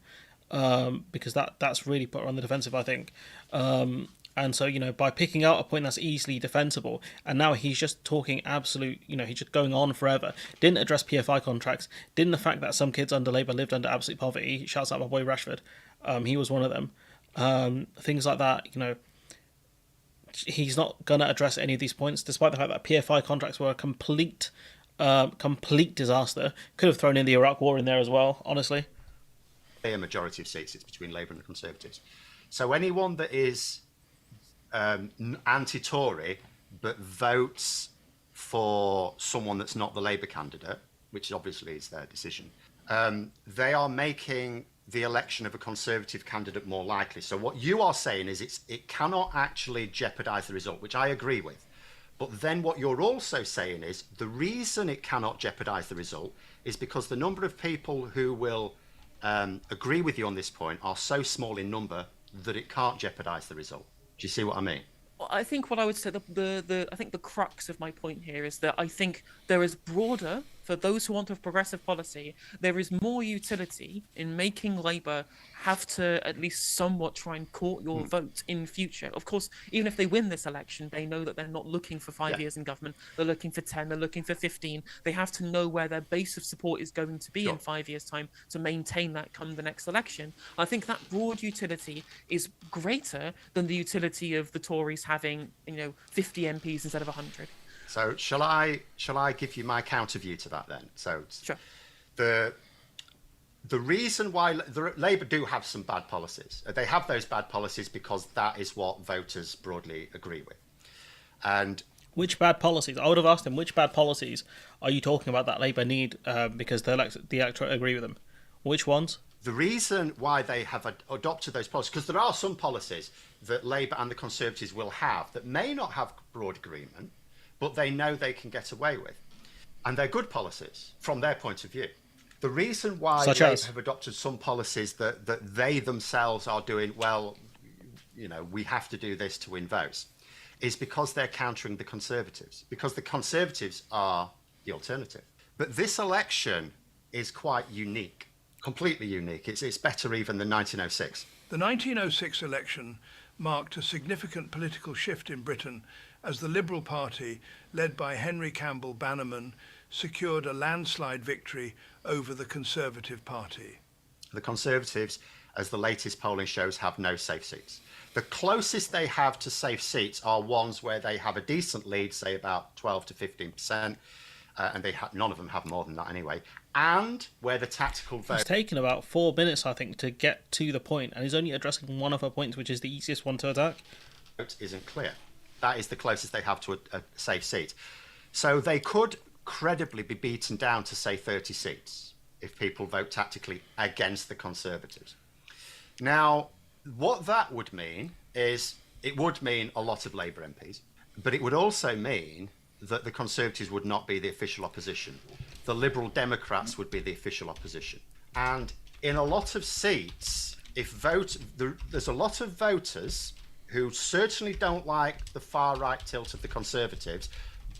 because that's really put her on the defensive. I think, and so by picking out a point that's easily defensible, and now he's just talking absolute. He's just going on forever. Didn't address PFI contracts. Didn't the fact that some kids under Labour lived under absolute poverty. Shouts out my boy Rashford. He was one of them. things like that. He's not going to address any of these points, despite the fact that PFI contracts were a complete disaster. Could have thrown in the Iraq War in there as well, honestly. A majority of seats, it's between Labour and the Conservatives. So anyone that is anti-Tory but votes for someone that's not the Labour candidate, which obviously is their decision, they are making the election of a Conservative candidate more likely. So what you are saying is it cannot actually jeopardise the result, which I agree with. But then what you're also saying is the reason it cannot jeopardise the result is because the number of people who will agree with you on this point are so small in number that it can't jeopardise the result. Do you see what I mean? Well, I think what I would say, I think the crux of my point here is that I think there is broader, for those who want a progressive policy, there is more utility in making Labour have to at least somewhat try and court your vote in future. Of course, even if they win this election, they know that they're not looking for 5 years in government. They're looking for 10, they're looking for 15. They have to know where their base of support is going to be in 5 years' time to maintain that come the next election. I think that broad utility is greater than the utility of the Tories having, 50 MPs instead of 100. So shall I give you my counter view to that then? So sure. The reason why Labour do have some bad policies, they have those bad policies because that is what voters broadly agree with. And which bad policies? I would have asked them, which bad policies are you talking about that Labour need because the electorate agree with them? Which ones? The reason why they have adopted those policies, because there are some policies that Labour and the Conservatives will have that may not have broad agreement, but they know they can get away with. And they're good policies from their point of view. The reason why Labour have adopted some policies that they themselves are doing, well, we have to do this to win votes, is because they're countering the Conservatives, because the Conservatives are the alternative. But this election is quite unique, completely unique. It's better even than 1906. The 1906 election marked a significant political shift in Britain as the Liberal Party, led by Henry Campbell Bannerman, secured a landslide victory over the Conservative Party. The Conservatives, as the latest polling shows, have no safe seats. The closest they have to safe seats are ones where they have a decent lead, say about 12 to 15%, and none of them have more than that anyway, and where the tactical vote... It's taken about 4 minutes, I think, to get to the point, and he's only addressing one of her points, which is the easiest one to attack. ...isn't clear. That is the closest they have to a safe seat. So they could credibly be beaten down to, say, 30 seats if people vote tactically against the Conservatives. Now, what that would mean is it would mean a lot of Labour MPs, but it would also mean that the Conservatives would not be the official opposition. The Liberal Democrats would be the official opposition. And in a lot of seats, there's a lot of voters who certainly don't like the far-right tilt of the Conservatives,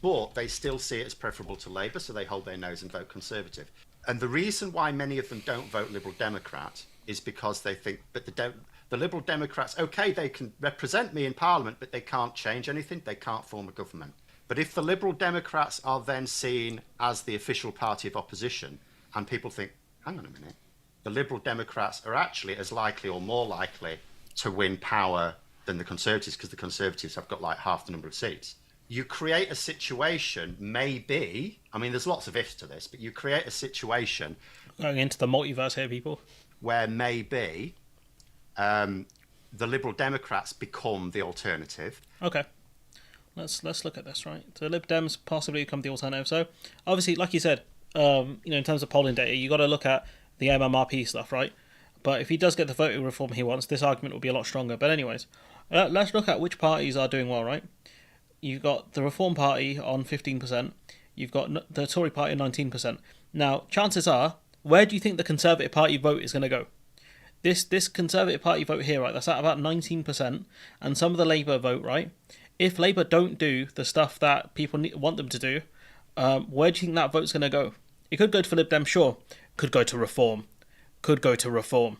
but they still see it as preferable to Labour, so they hold their nose and vote Conservative. And the reason why many of them don't vote Liberal Democrat is because they think, but the Liberal Democrats, OK, they can represent me in Parliament, but they can't change anything, they can't form a government. But if the Liberal Democrats are then seen as the official party of opposition, and people think, hang on a minute, the Liberal Democrats are actually as likely or more likely to win power than the Conservatives, because the Conservatives have got like half the number of seats. You create a situation, maybe, I mean, there's lots of ifs to this, but you create a situation... Going into the multiverse here, people. ...where maybe the Liberal Democrats become the alternative. Okay. Let's look at this, right? So Lib Dems possibly become the alternative. So, obviously, like you said, in terms of polling data, you got to look at the MMRP stuff, right? But if he does get the voting reform he wants, this argument will be a lot stronger. But anyways, let's look at which parties are doing well, right? You've got the Reform Party on 15%. You've got the Tory Party on 19%. Now, chances are, where do you think the Conservative Party vote is going to go? This Conservative Party vote here, right, that's at about 19%. And some of the Labour vote, right? If Labour don't do the stuff that people want them to do, where do you think that vote's going to go? It could go to Lib Dem, sure. Could go to Reform. Could go to Reform.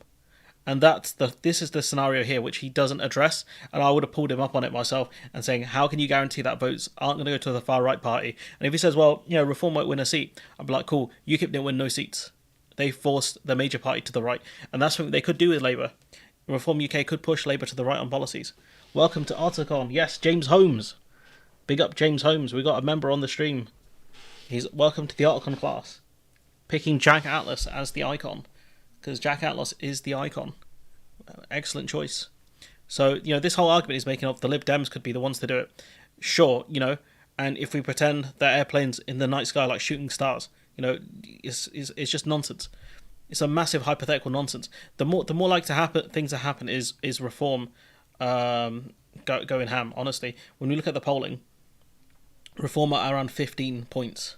And this is the scenario here which he doesn't address, and I would have pulled him up on it myself and saying, how can you guarantee that votes aren't going to go to the far right party? And if he says, well, Reform won't win a seat, I'd be like, cool, UKIP didn't win no seats. They forced the major party to the right, and that's something they could do with Labour. Reform UK could push Labour to the right on policies. Welcome to Articon. Yes, James Holmes. Big up James Holmes. We got a member on the stream. He's welcome to the Articon class. Picking Jack Atlas as the icon. Because Jack Atlas is the icon. Excellent choice. So, this whole argument is making up the Lib Dems could be the ones to do it. Sure, and if we pretend that airplanes in the night sky like shooting stars, it's just nonsense. It's a massive hypothetical nonsense. The more like things to happen is reform going ham, honestly. When we look at the polling, reform are around 15 points.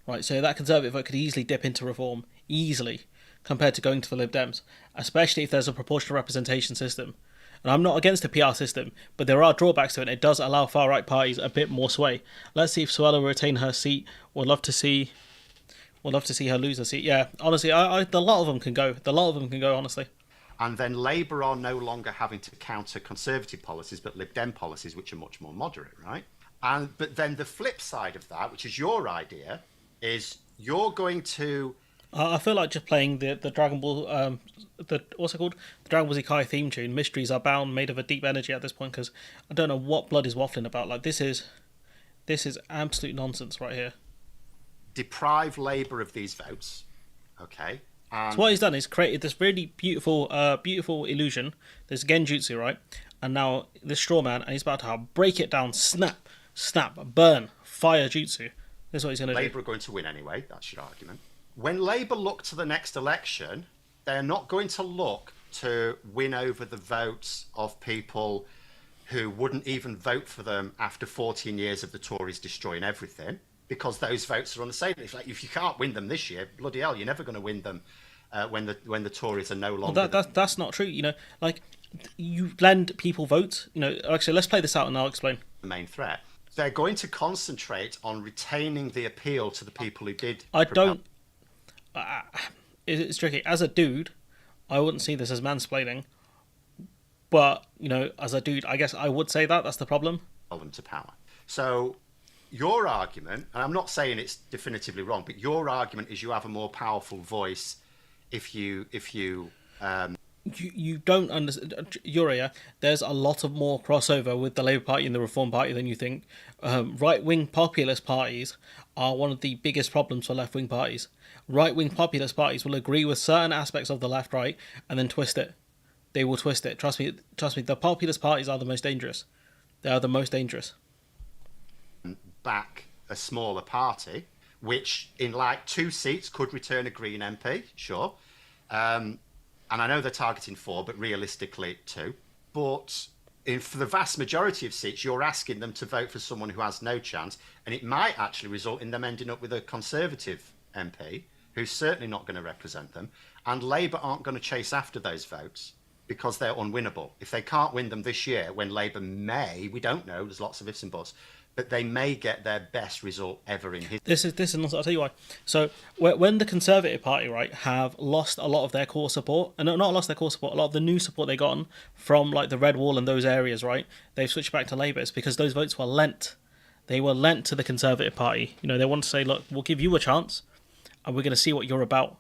Right, so that Conservative vote could easily dip into reform, easily, compared to going to the Lib Dems, especially if there's a proportional representation system. And I'm not against a PR system, but there are drawbacks to it. It does allow far-right parties a bit more sway. Let's see if Suella will retain her seat. We'd love to see her lose her seat. Yeah, honestly, a lot of them can go. Honestly. And then Labour are no longer having to counter Conservative policies, but Lib Dem policies, which are much more moderate, right? But then the flip side of that, which is your idea, is you're going to... I feel like just playing the Dragon Ball, what's it called? The Dragon Ball Z Kai theme tune, Mysteries Are Bound, made of a deep energy at this point, because I don't know what Blood is waffling about. Like, this is absolute nonsense right here. Deprive Labour of these votes, okay? So what he's done is created this really beautiful illusion, this genjutsu, right? And now this straw man, and he's about to break it down, snap, burn, fire jutsu. This is what he's going to do. Labour are going to win anyway, that's your argument. When Labour look to the next election, they're not going to look to win over the votes of people who wouldn't even vote for them after 14 years of the Tories destroying everything, because those votes are on the same. It's like, if you can't win them this year, bloody hell, you're never going to win them when the Tories are no longer... Well, that's not true, like, you lend people votes, actually, let's play this out and I'll explain. The main threat. They're going to concentrate on retaining the appeal to the people who did... It's tricky. As a dude, I wouldn't see this as mansplaining. But, as a dude, I guess I would say that's the problem. Them to power. So, your argument, and I'm not saying it's definitively wrong, but your argument is you have a more powerful voice if you You don't understand, Uriah. There's a lot of more crossover with the Labour Party and the Reform Party than you think. Right-wing populist parties are one of the biggest problems for left-wing parties. Right-wing populist parties will agree with certain aspects of the left-right and then twist it. They will twist it. Trust me. The populist parties are the most dangerous. They are the most dangerous. Back a smaller party, which in like 2 seats could return a Green MP, sure. And I know they're targeting 4, but realistically 2. But for the vast majority of seats, you're asking them to vote for someone who has no chance, and it might actually result in them ending up with a Conservative MP who's certainly not going to represent them. And Labour aren't going to chase after those votes because they're unwinnable. If they can't win them this year, when Labour may, we don't know, there's lots of ifs and buts, but they may get their best result ever in history. This is I'll tell you why. So when the Conservative Party, right, have lost a lot of their core support, and not lost their core support, a lot of the new support they got from like the Red Wall and those areas, right, they've switched back to Labour. It's because those votes were lent. They were lent to the Conservative Party. They want to say, look, we'll give you a chance, and we're going to see what you're about,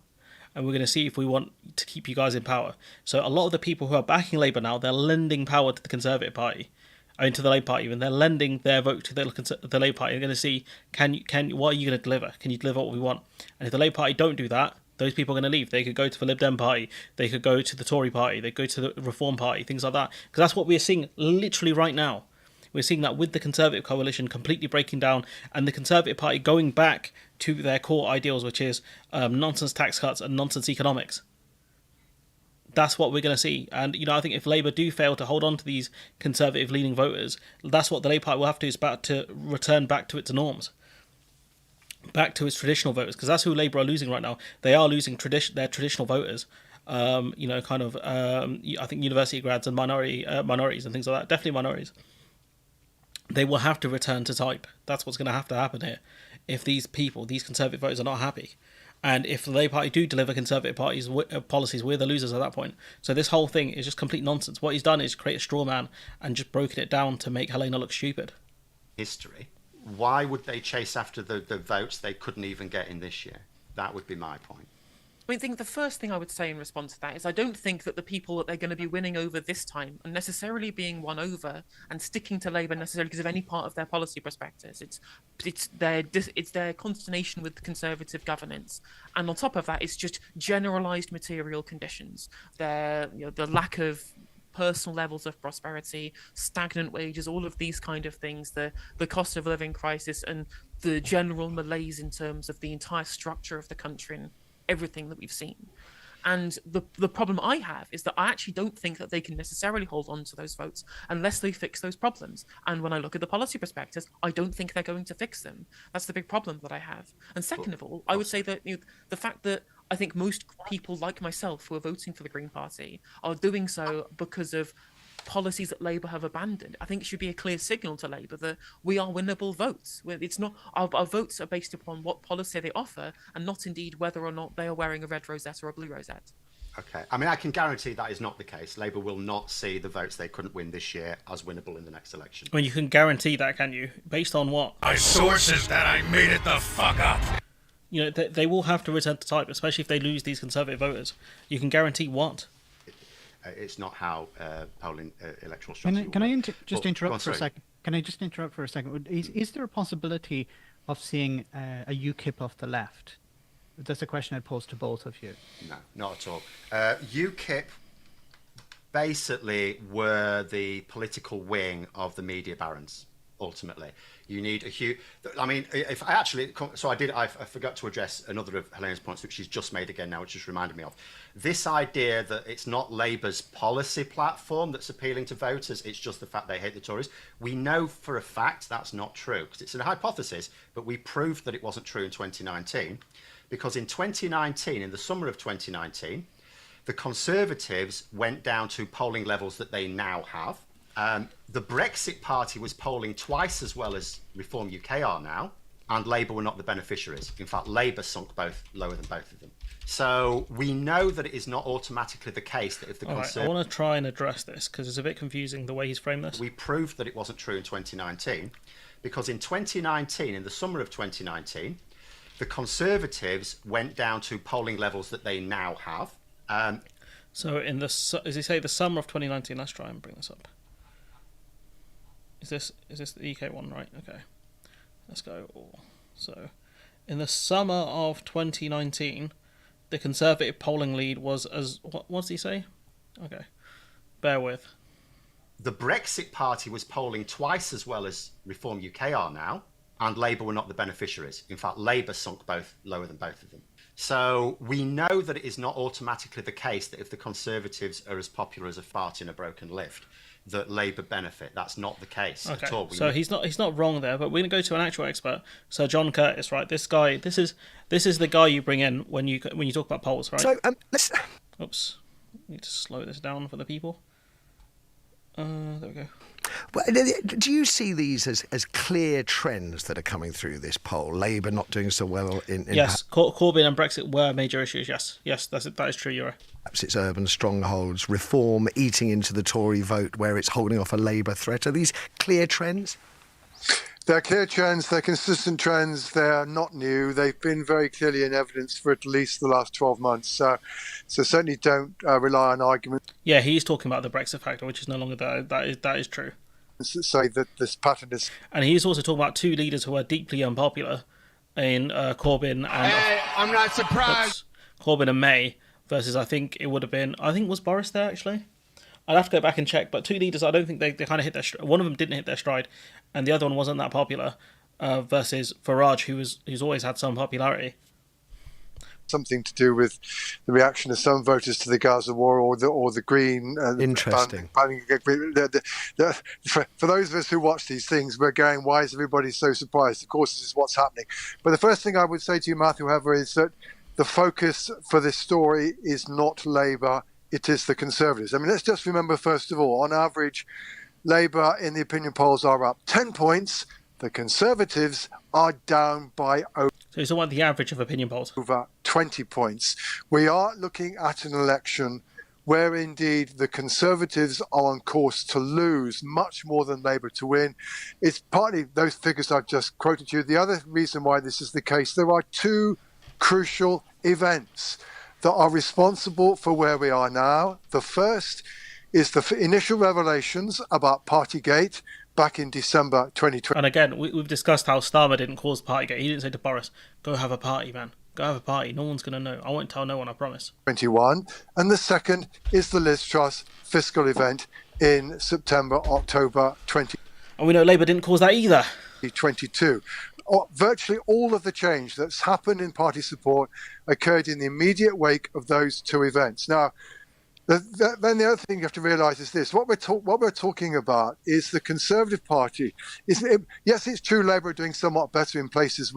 and we're going to see if we want to keep you guys in power. So a lot of the people who are backing Labour now, they're lending power to the Conservative Party. Into the Labour Party, and they're lending their vote to the Labour Party. They're going to see, what are you going to deliver? Can you deliver what we want? And if the Labour Party don't do that, those people are going to leave. They could go to the Lib Dem Party, they could go to the Tory Party, they could go to the Reform Party, things like that. Because that's what we're seeing literally right now. We're seeing that with the Conservative coalition completely breaking down, and the Conservative Party going back to their core ideals, which is nonsense tax cuts and nonsense economics. That's what we're going to see. And, I think if Labour do fail to hold on to these Conservative-leaning voters, that's what the Labour Party will have to do, is about to return back to its norms, back to its traditional voters, because that's who Labour are losing right now. They are losing their traditional voters, I think university grads and minorities and things like that, definitely minorities. They will have to return to type. That's what's going to happen here if these Conservative voters are not happy. And if the Labour Party do deliver Conservative Party's policies, we're the losers at that point. So this whole thing is just complete nonsense. What he's done is create a straw man and just broken it down to make Helena look stupid. History. Why would they chase after the votes they couldn't even get in this year? That would be my point. I think the first thing I would say in response to that is I don't think that the people that they're going to be winning over this time are necessarily being won over and sticking to Labour necessarily because of any part of their policy prospectus. It's their consternation with Conservative governance, and on top of that, it's just generalised material conditions. The lack of personal levels of prosperity, stagnant wages, all of these kind of things, the cost of living crisis, and the general malaise in terms of the entire structure of the country and everything that we've seen. And the problem I have is that I actually don't think that they can necessarily hold on to those votes unless they fix those problems. And when I look at the policy prospectus, I don't think they're going to fix them. That's the big problem that I have. And second of all, I would say that the fact that I think most people like myself who are voting for the Green Party are doing so because of policies that Labour have abandoned. I think it should be a clear signal to Labour that we are winnable votes. It's not our votes are based upon what policy they offer and not indeed whether or not they are wearing a red rosette or a blue rosette. Okay. I mean, I can guarantee that is not the case. Labour will not see the votes they couldn't win this year as winnable in the next election. Well, you can guarantee that, can you? Based on what? My sources that I made it the fuck up. You know, they will have to return to type, especially if they lose these Conservative voters. You can guarantee what? It's not how polling electoral strategy. Can I interrupt for a second? Can I just interrupt for a second? Is there a possibility of seeing a UKIP of the left? That's a question I'd pose to both of you. No, not at all. UKIP basically were the political wing of the media barons. Ultimately, you need a huge. I mean, if I actually, so I forgot to address another of Helena's points, which she's just made again now, which just reminded me of this idea that it's not Labour's policy platform that's appealing to voters; it's just the fact they hate the Tories. We know for a fact that's not true because it's a hypothesis, but we proved that it wasn't true in 2019, because in 2019, in the summer of 2019, the Conservatives went down to polling levels that they now have. The Brexit Party was polling twice as well as Reform UK are now, and Labour were not the beneficiaries. In fact, Labour sunk both lower than both of them. So we know that it is not automatically the case that if the Conservatives... I want to try and address this because it's a bit confusing the way he's framed this. We proved that it wasn't true in 2019 because in 2019, in the summer of 2019, the Conservatives went down to polling levels that they now have. So in the, as you say, the summer of 2019, let's try and bring this up. Is this the UK one, right? Okay. Let's go. So, in the summer of 2019, the Conservative polling lead was as... What does he say? Okay. Bear with. The Brexit Party was polling twice as well as Reform UK are now, and Labour were not the beneficiaries. In fact, Labour sunk both lower than both of them. So we know that it is not automatically the case that if the Conservatives are as popular as a fart in a broken lift, that Labour benefit. That's not the case at all. So he's not wrong there, but we're going to go to an actual expert. So John Curtis, right? This guy, this is the guy you bring in when you talk about polls, right? So let's. Oops, need to slow this down for the people. There we go. Well, do you see these as clear trends that are coming through this poll? Labour not doing so well in yes, Corbyn and Brexit were major issues. Yes, that is true. You're right. Perhaps it's urban strongholds, reform eating into the Tory vote where it's holding off a Labour threat. Are these clear trends? They're clear trends, they're consistent trends, they're not new. They've been very clearly in evidence for at least the last 12 months. So certainly don't rely on arguments. Yeah, he's talking about the Brexit factor, which is no longer there. That is true. Say that this pattern is... And he's also talking about two leaders who are deeply unpopular in Corbyn and... I'm not surprised. Corbyn and May versus I think was Boris there actually? I'd have to go back and check, but two leaders, I don't think they kind of hit their stride. One of them didn't hit their stride, and the other one wasn't that popular, versus Farage, who's always had some popularity. Something to do with the reaction of some voters to the Gaza war or the Green. Interesting. For those of us who watch these things, we're going, why is everybody so surprised? Of course, this is what's happening. But the first thing I would say to you, Matthew, however, is that the focus for this story is not Labour, it is the Conservatives. I mean, let's just remember, first of all, on average, Labour in the opinion polls are up 10 points. The Conservatives are down by So it's about the average of opinion polls. Over 20 points. We are looking at an election where indeed the Conservatives are on course to lose much more than Labour to win. It's partly those figures I've just quoted you. The other reason why this is the case, there are two crucial events. that are responsible for where we are now. The first is the initial revelations about Partygate back in December 2020. And again, we've discussed how Starmer didn't cause Partygate. He didn't say to Boris, go have a party, man. Go have a party. No one's going to know. I won't tell no one, I promise. 21. And the second is the Liz Truss fiscal event in September, October 2022. And we know Labour didn't cause that either. Virtually all of the change that's happened in party support occurred in the immediate wake of those two events. Now, then the other thing you have to realise is this: what we're talking about is the Conservative Party. Yes, it's true Labour are doing somewhat better in places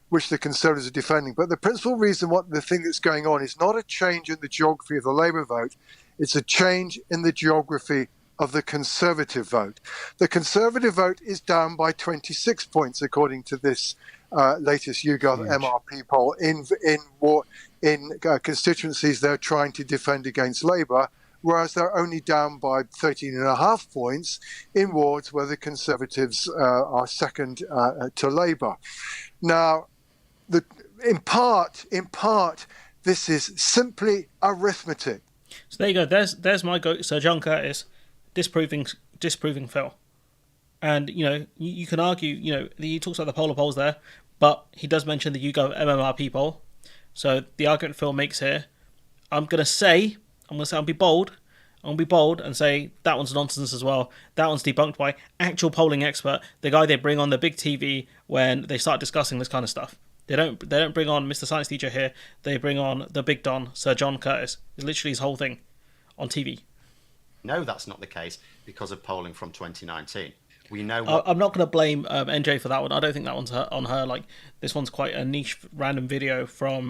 which the Conservatives are defending, but the principal reason the thing that's going on is not a change in the geography of the Labour vote; it's a change in the geography of the Conservative vote. The Conservative vote is down by 26 points, according to this latest YouGov MRP poll in constituencies they're trying to defend against Labour, whereas they're only down by 13.5 points in wards where the Conservatives are second to Labour. Now, in part, this is simply arithmetic. So there you go. There's my go. Sir John Curtis disproving Phil. And, you can argue, he talks about the polar polls there, but he does mention the YouGov MMRP poll. So the argument Phil makes here, I'm going to say I'll be bold and say that one's nonsense as well. That one's debunked by actual polling expert, the guy they bring on the big TV when they start discussing this kind of stuff. They don't bring on Mr. Science Teacher here. They bring on the big Don, Sir John Curtis. It's literally his whole thing on TV. No, that's not the case because of polling from 2019. We know. I'm not going to blame NJ for that one. I don't think that one's on her. Like, this one's quite a niche, random video from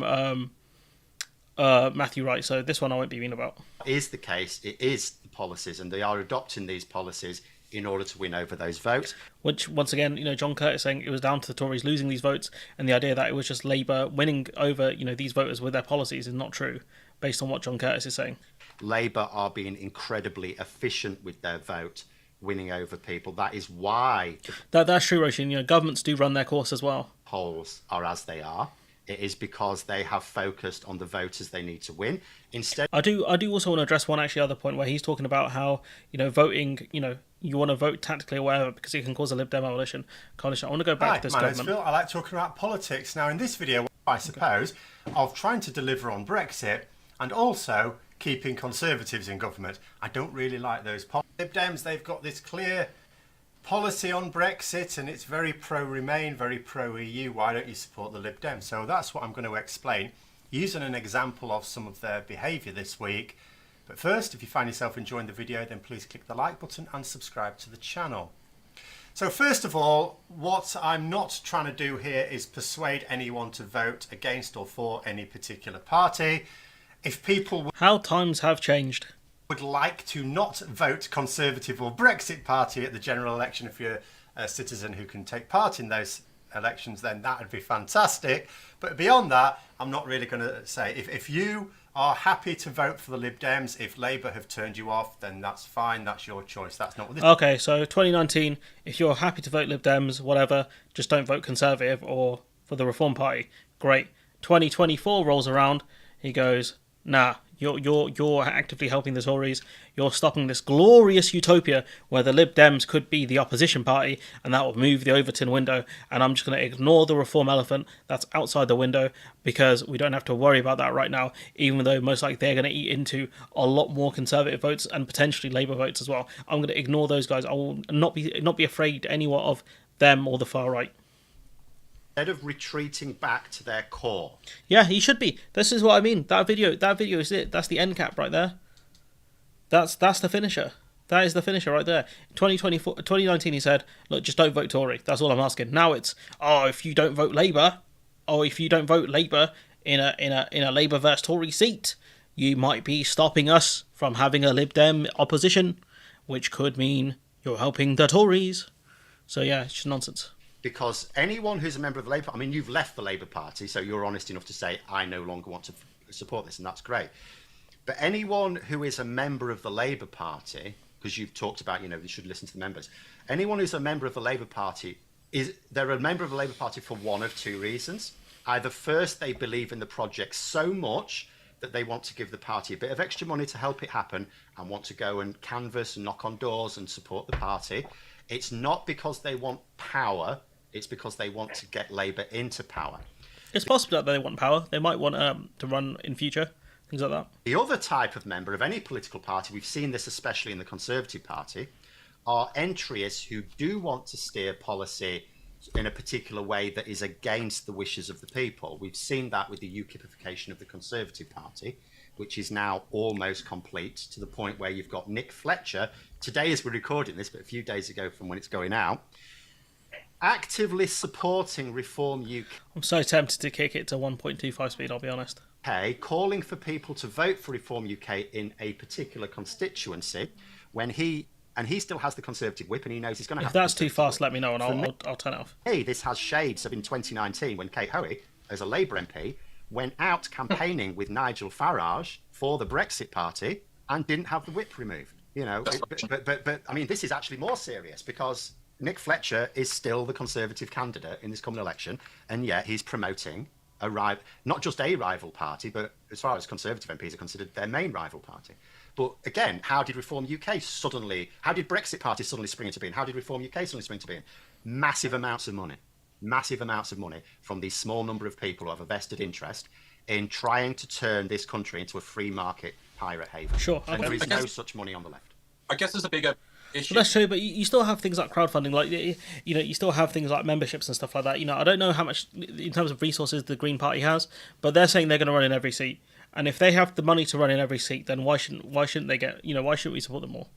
Matthew Wright. So this one I won't be mean about. Is the case? It is the policies, and they are adopting these policies in order to win over those votes. Which, once again, John Curtis saying it was down to the Tories losing these votes, and the idea that it was just Labour winning over these voters with their policies is not true, based on what John Curtis is saying. Labour are being incredibly efficient with their vote, winning over people. That is why that's true, Roshan. Governments do run their course as well. Polls are as they are. It is because they have focused on the voters they need to win. Instead, I do also want to address one other point where he's talking about how voting, you want to vote tactically or whatever because it can cause a Lib Dem coalition. I want to go back to this government. My name's Phil. I like talking about politics. Now, in this video, I suppose, of trying to deliver on Brexit and also keeping Conservatives in government. I don't really like those Lib Dems. They've got this clear policy on Brexit and it's very pro-Remain, very pro-EU. Why don't you support the Lib Dems? So that's what I'm going to explain, using an example of some of their behaviour this week. But first, if you find yourself enjoying the video, then please click the like button and subscribe to the channel. So first of all, what I'm not trying to do here is persuade anyone to vote against or for any particular party. If people how times have changed would like to not vote Conservative or Brexit Party at the general election, if you're a citizen who can take part in those elections, then that would be fantastic. But beyond that, I'm not really going to say. If you are happy to vote for the Lib Dems, if Labour have turned you off, then that's fine. That's your choice. That's not what this. Okay, so 2019, if you're happy to vote Lib Dems, whatever, just don't vote Conservative or for the Reform Party. Great. 2024 rolls around. He goes, nah, you're actively helping the Tories. You're stopping this glorious utopia where the Lib Dems could be the opposition party, and that will move the Overton window. And I'm just going to ignore the Reform elephant that's outside the window because we don't have to worry about that right now, even though most likely they're going to eat into a lot more Conservative votes and potentially Labour votes as well. I'm going to ignore those guys. I will not be afraid anymore of them or the far right. Instead of retreating back to their core. Yeah, he should be. This is what I mean. That video is it. That's the end cap right there. That's the finisher. That is the finisher right there. 2019 he said, look, just don't vote Tory. That's all I'm asking. Now it's, if you don't vote Labour, in a Labour versus Tory seat, you might be stopping us from having a Lib Dem opposition, which could mean you're helping the Tories. So yeah, it's just nonsense. Because anyone who's a member of the Labour, you've left the Labour Party, so you're honest enough to say, I no longer want to support this, and that's great. But anyone who is a member of the Labour Party, because you've talked about, they should listen to the members. Anyone who's a member of the Labour Party, they're a member of the Labour Party for one of two reasons. Either first, they believe in the project so much that they want to give the party a bit of extra money to help it happen and want to go and canvass and knock on doors and support the party. It's not because they want power, it's because they want to get Labour into power. It's possible that they want power. They might want to run in future, things like that. The other type of member of any political party, we've seen this especially in the Conservative Party, are entryists who do want to steer policy in a particular way that is against the wishes of the people. We've seen that with the UKipification of the Conservative Party, which is now almost complete, to the point where you've got Nick Fletcher, today as we're recording this, but a few days ago from when it's going out, actively supporting Reform UK. I'm so tempted to kick it to 1.25 speed, I'll be honest. Calling for people to vote for Reform UK in a particular constituency, when he still has the Conservative whip and he knows he's going to have... If that's too fast, let me know and I'll turn it off. Hey, this has shades of in 2019 when Kate Hoey, as a Labour MP, went out campaigning with Nigel Farage for the Brexit Party and didn't have the whip removed. You know, but I mean, this is actually more serious because Nick Fletcher is still the Conservative candidate in this coming election, and yet he's promoting not just a rival party, but as far as Conservative MPs are considered, their main rival party. But again, how did Reform UK how did Brexit Party suddenly spring into being? How did Reform UK suddenly spring into being? Massive amounts of money from these small number of people who have a vested interest in trying to turn this country into a free market pirate haven. Sure. Okay. And there is no such money on the left. I guess there's a bigger issue. Well, that's true, but you still have things like crowdfunding, like, you know, you still have things like memberships and stuff like that. You know, I don't know how much in terms of resources the Green Party has, but they're saying they're going to run in every seat. And if they have the money to run in every seat, then why shouldn't they get? You know, why shouldn't we support them more?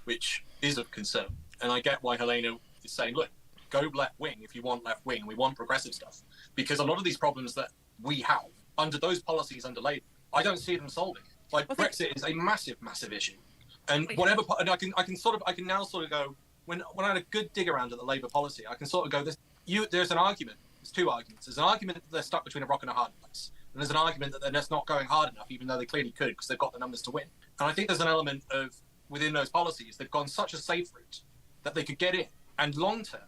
Which is of concern, and I get why Helena is saying, look, go left wing if you want left wing. We want progressive stuff, because a lot of these problems that we have under those policies under Labour, I don't see them solving. Like Brexit is a massive issue, and whatever. And I can now sort of go when I had a good dig around at the Labour policy, I can sort of go there's an argument. There's two arguments. There's an argument that they're stuck between a rock and a hard place. And there's an argument that they're just not going hard enough, even though they clearly could, because they've got the numbers to win. And I think there's an element of, within those policies, they've gone such a safe route that they could get in. And long term,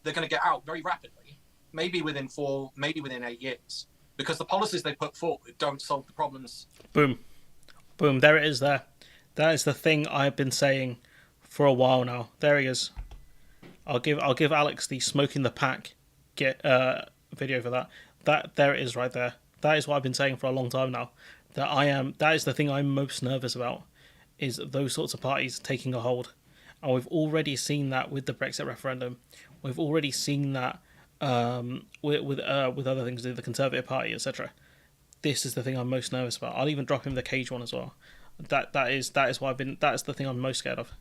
they're going to get out very rapidly, maybe within 4, maybe within 8 years, because the policies they put forward don't solve the problems. Boom. Boom. There it is there. That is the thing I've been saying for a while now. There he is. I'll give Alex the smoking the pack video for that. There it is right there. That is what I've been saying for a long time now. That is the thing I'm most nervous about, is those sorts of parties taking a hold. And we've already seen that with the Brexit referendum. We've already seen that with other things, the Conservative Party, etc. This is the thing I'm most nervous about. I'll even drop him the Cage one as well. That is the thing I'm most scared of.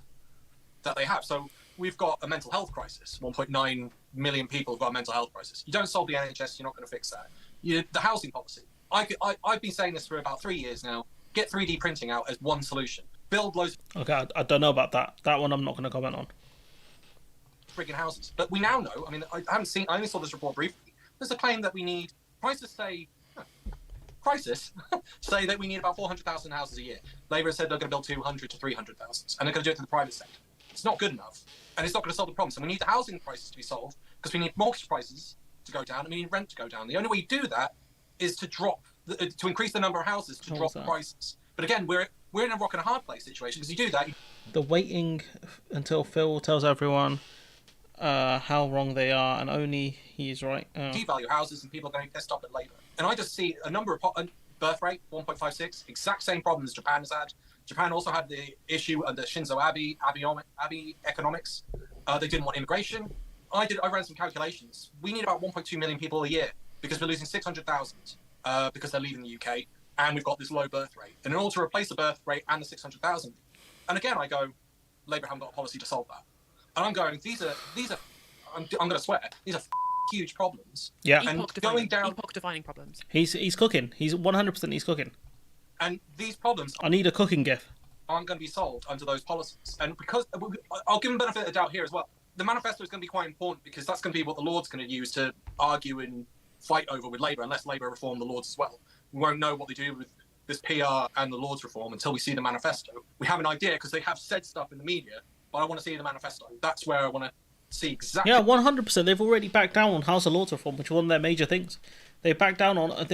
That they have. So we've got a mental health crisis. 1.9 million people have got a mental health crisis. You don't solve the NHS, you're not going to fix that. The housing policy. I've been saying this for about 3 years now. Get 3D printing out as one solution. Build loads. Okay, I don't know about that. That one I'm not going to comment on. Friggin' houses. But we now know. I mean, I only saw this report briefly. There's a claim that we need. Crisis say that we need about 400,000 houses a year. Labour said they're going to build 200 to 300,000, and they're going to do it to the private sector. It's not good enough, and it's not going to solve the problem. So we need the housing prices to be solved, because we need mortgage prices to go down, and we need rent to go down. The only way you do that is to increase the number of houses, to drop the prices. But again, we're in a rock and a hard place situation, because you do that. The waiting until Phil tells everyone how wrong they are, and only he's right. Devalue houses, and people are going to get stopped at Labour. And I just see a number of birth rate 1.56, exact same problems Japan has had. Japan also had the issue under Shinzo Abe economics. They didn't want immigration. I ran some calculations. We need about 1.2 million people a year, because we're losing 600,000 because they're leaving the UK, and we've got this low birth rate. And in order to replace the birth rate and the 600,000, and again I go, Labour haven't got a policy to solve that. And I'm going, these are I'm going to swear, these are huge problems. Yeah. And going down, epoch-defining problems. He's cooking. He's 100%. He's cooking. And these problems, I need a cooking gif, aren't going to be solved under those policies. And because I'll give them benefit of the doubt here as well. The manifesto is going to be quite important, because that's going to be what the Lord's going to use to argue and fight over with Labour, unless Labour reform the Lords as well. We won't know what they do with this PR and the Lords reform until we see the manifesto. We have an idea, because they have said stuff in the media, but I want to see the manifesto. That's where I want to see exactly. Yeah, 100%. They've already backed down on House of Lords reform, which is one of their major things. They backed down on a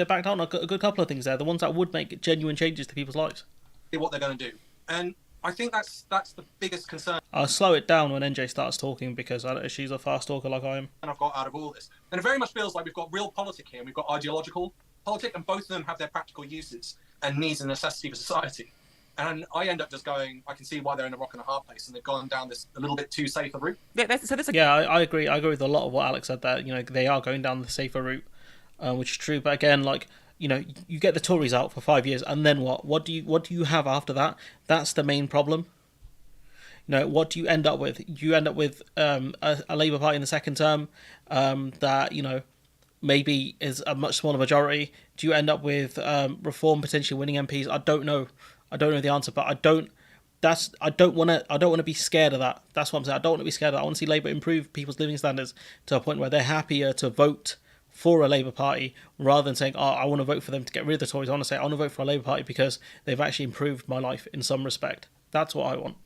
good couple of things there. The ones that would make genuine changes to people's lives. What they're going to do, and I think that's the biggest concern. I'll slow it down when NJ starts talking because she's a fast talker like I am. And I've got out of all this, and it very much feels like we've got real politic here, and we've got ideological politic, and both of them have their practical uses and needs and necessity for society. And I end up just going, I can see why they're in a rock and a hard place, and they've gone down this a little bit too safe a route. Yeah, I agree. I agree with a lot of what Alex said there. You know, they are going down the safer route, which is true. But again, like, you know, you get the Tories out for 5 years, and then what? What do you have after that? That's the main problem. You know, what do you end up with? You end up with a Labour Party in the second term that, you know, maybe is a much smaller majority. Do you end up with Reform potentially winning MPs? I don't know. I don't know the answer, but I don't want to be scared of that. That's what I'm saying. I don't want to be scared of that. I want to see Labour improve people's living standards to a point where they're happier to vote for a Labour Party rather than saying, I want to vote for them to get rid of the Tories. I want to say, I want to vote for a Labour Party because they've actually improved my life in some respect. That's what I want.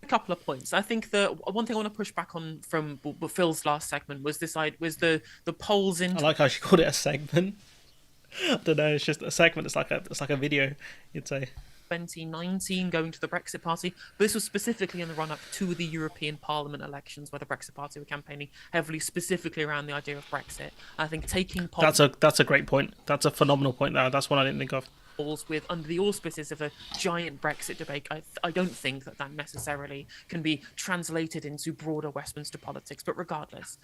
A couple of points. I think the one thing I want to push back on from Phil's last segment was the polls in. I like how she called it a segment. I don't know. It's just a segment. It's like a video, you'd say. 2019 going to the Brexit Party. But this was specifically in the run-up to the European Parliament elections where the Brexit Party were campaigning heavily specifically around the idea of Brexit. I think taking polls... That's a great point. That's a phenomenal point there. That's one I didn't think of. With under the auspices of a giant Brexit debate, I don't think that necessarily can be translated into broader Westminster politics. But regardless,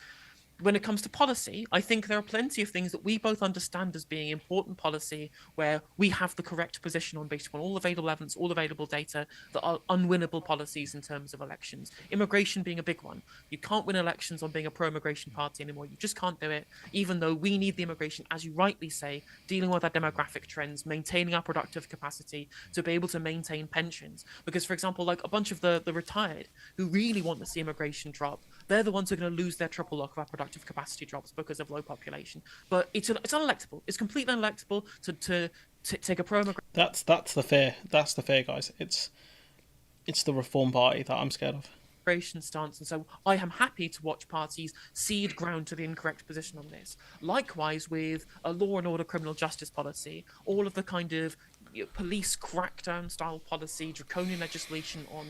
when it comes to policy, I think there are plenty of things that we both understand as being important policy where we have the correct position on based upon all available evidence, all available data that are unwinnable policies in terms of elections. Immigration being a big one. You can't win elections on being a pro-immigration party anymore. You just can't do it, even though we need the immigration, as you rightly say, dealing with our demographic trends, maintaining our productive capacity to be able to maintain pensions. Because, for example, like a bunch of the retired who really want to see immigration drop, they're the ones who are going to lose their triple lock of our productive capacity drops because of low population. But it's unelectable. It's completely unelectable to take a pro-immigration. That's the fear. That's the fear, guys. It's the Reform Party that I'm scared of. Stance, and so I am happy to watch parties cede ground to the incorrect position on this. Likewise, with a law and order criminal justice policy, all of the kind of police crackdown style policy, draconian legislation on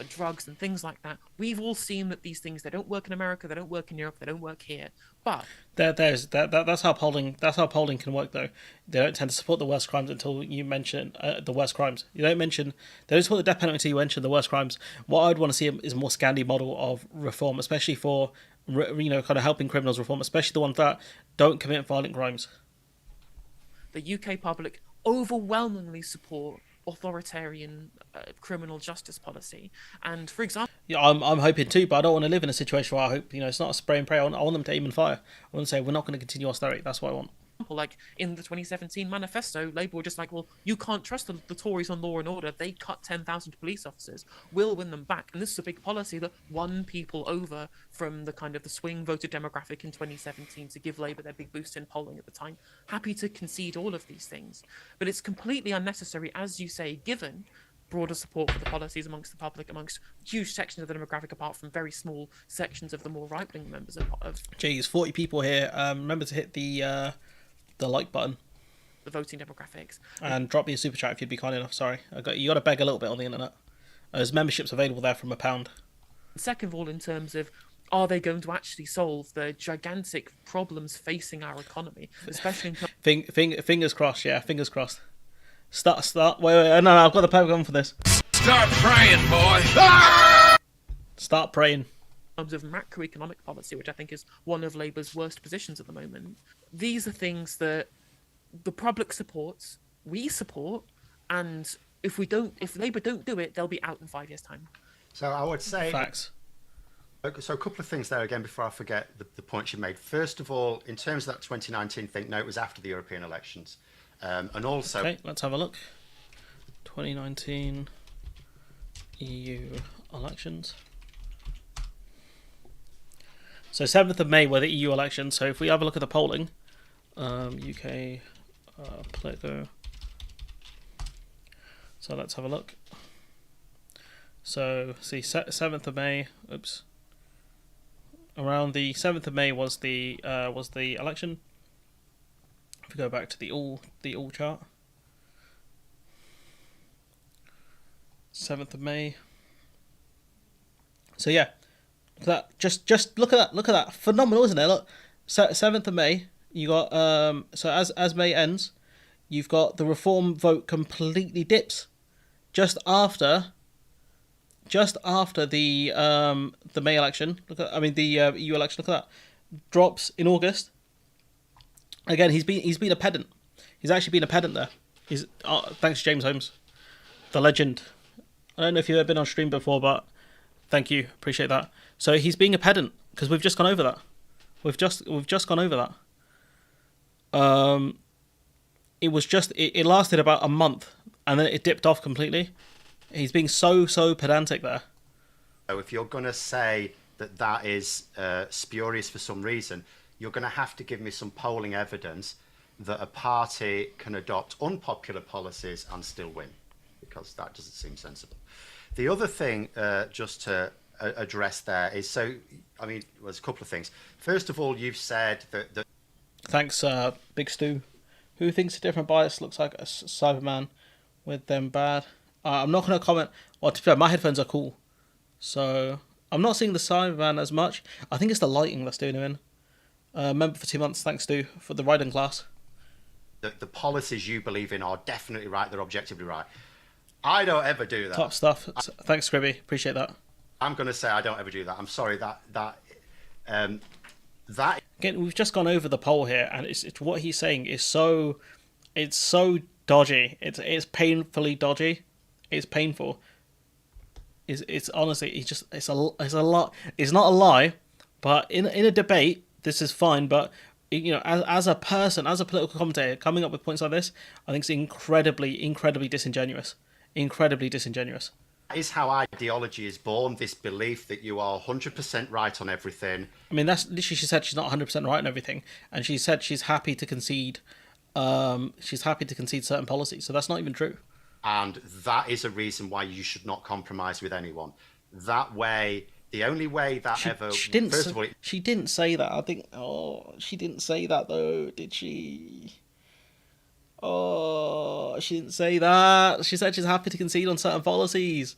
drugs and things like that. We've all seen that these things, they don't work in America, they don't work in Europe, they don't work here. But that's how polling can work though. They don't tend to support the worst crimes until you mention the worst crimes. They don't support the death penalty until you mention the worst crimes. What I'd want to see is a more Scandi model of reform, especially for kind of helping criminals reform, especially the ones that don't commit violent crimes. The UK public overwhelmingly support authoritarian criminal justice policy, and for example, yeah, I'm hoping too, but I don't want to live in a situation where I hope it's not a spray and pray. I want them to aim and fire. I want to say we're not going to continue austerity. That's what I want. Like in the 2017 manifesto, Labour were just like, well, you can't trust the Tories on law and order. They cut 10,000 police officers. We'll win them back. And this is a big policy that won people over from the kind of the swing voter demographic in 2017 to give Labour their big boost in polling at the time. Happy to concede all of these things. But it's completely unnecessary, as you say, given broader support for the policies amongst the public, amongst huge sections of the demographic, apart from very small sections of the more right-wing members of... Geez, 40 people here. Remember to hit the like button, the voting demographics, and drop me a super chat if you'd be kind enough. Sorry, you got to beg a little bit on the internet. There's memberships available there from £1. Second of all, in terms of, are they going to actually solve the gigantic problems facing our economy, especially in fingers crossed. Yeah, fingers crossed. Start. Wait. No, I've got the power on for this. Start praying, boy. Start praying. In terms of macroeconomic policy, which I think is one of Labour's worst positions at the moment. These are things that the public supports, we support, and if Labour don't do it, they'll be out in 5 years' time. So I would say facts. So a couple of things there again before I forget the points you made. First of all, in terms of that 2019 thing, no, it was after the European elections, and also. Okay, let's have a look. 2019 EU elections. So 7th of May were the EU elections. So if we have a look at the polling, UK Politico. So let's have a look. So see, 7th of May. Oops. Around the 7th of May was the election. If we go back to the all chart, 7th of May. So yeah, look at that. Just look at that. Phenomenal, isn't it? Look, 7th of May. You got so as May ends, you've got the reform vote completely dips just after the May election. The EU election. Look at that, drops in August. Again, he's been a pedant. He's actually been a pedant there. He's thanks to James Holmes, the legend. I don't know if you've ever been on stream before, but thank you, appreciate that. So he's being a pedant because we've just gone over that. We've just gone over that. It lasted about a month and then it dipped off completely. He's being so pedantic there. So if you're going to say that is spurious for some reason, you're going to have to give me some polling evidence that a party can adopt unpopular policies and still win, because that doesn't seem sensible. The other thing, just to address there, is there's a couple of things. First of all, you've said that. Thanks, Big Stu. Who thinks a different bias looks like a Cyberman with them bad? I'm not going to comment. Well, to be fair, my headphones are cool, so I'm not seeing the Cyberman as much. I think it's the lighting that's doing him in. Member for 2 months. Thanks, Stu, for the riding class. The policies you believe in are definitely right. They're objectively right. I don't ever do that. Top stuff. Thanks, Scribby. Appreciate that. I'm going to say I don't ever do that. I'm sorry that. Again, we've just gone over the poll here, and it's what he's saying is so dodgy. It's painfully dodgy. It's painful. It's honestly, it's a lot. It's not a lie, but in a debate, this is fine. But as a person, as a political commentator, coming up with points like this, I think it's incredibly disingenuous. Incredibly disingenuous. That is how ideology is born, this belief that you are 100% right on everything. I mean, that's literally, she said she's not 100% right on everything, and she said she's happy to concede. She's happy to concede certain policies, so that's not even true. And that is a reason why you should not compromise with anyone. That way, the only way that she didn't say that. I think. Oh, she didn't say that though, did she? Oh, she didn't say that. She said she's happy to concede on certain policies.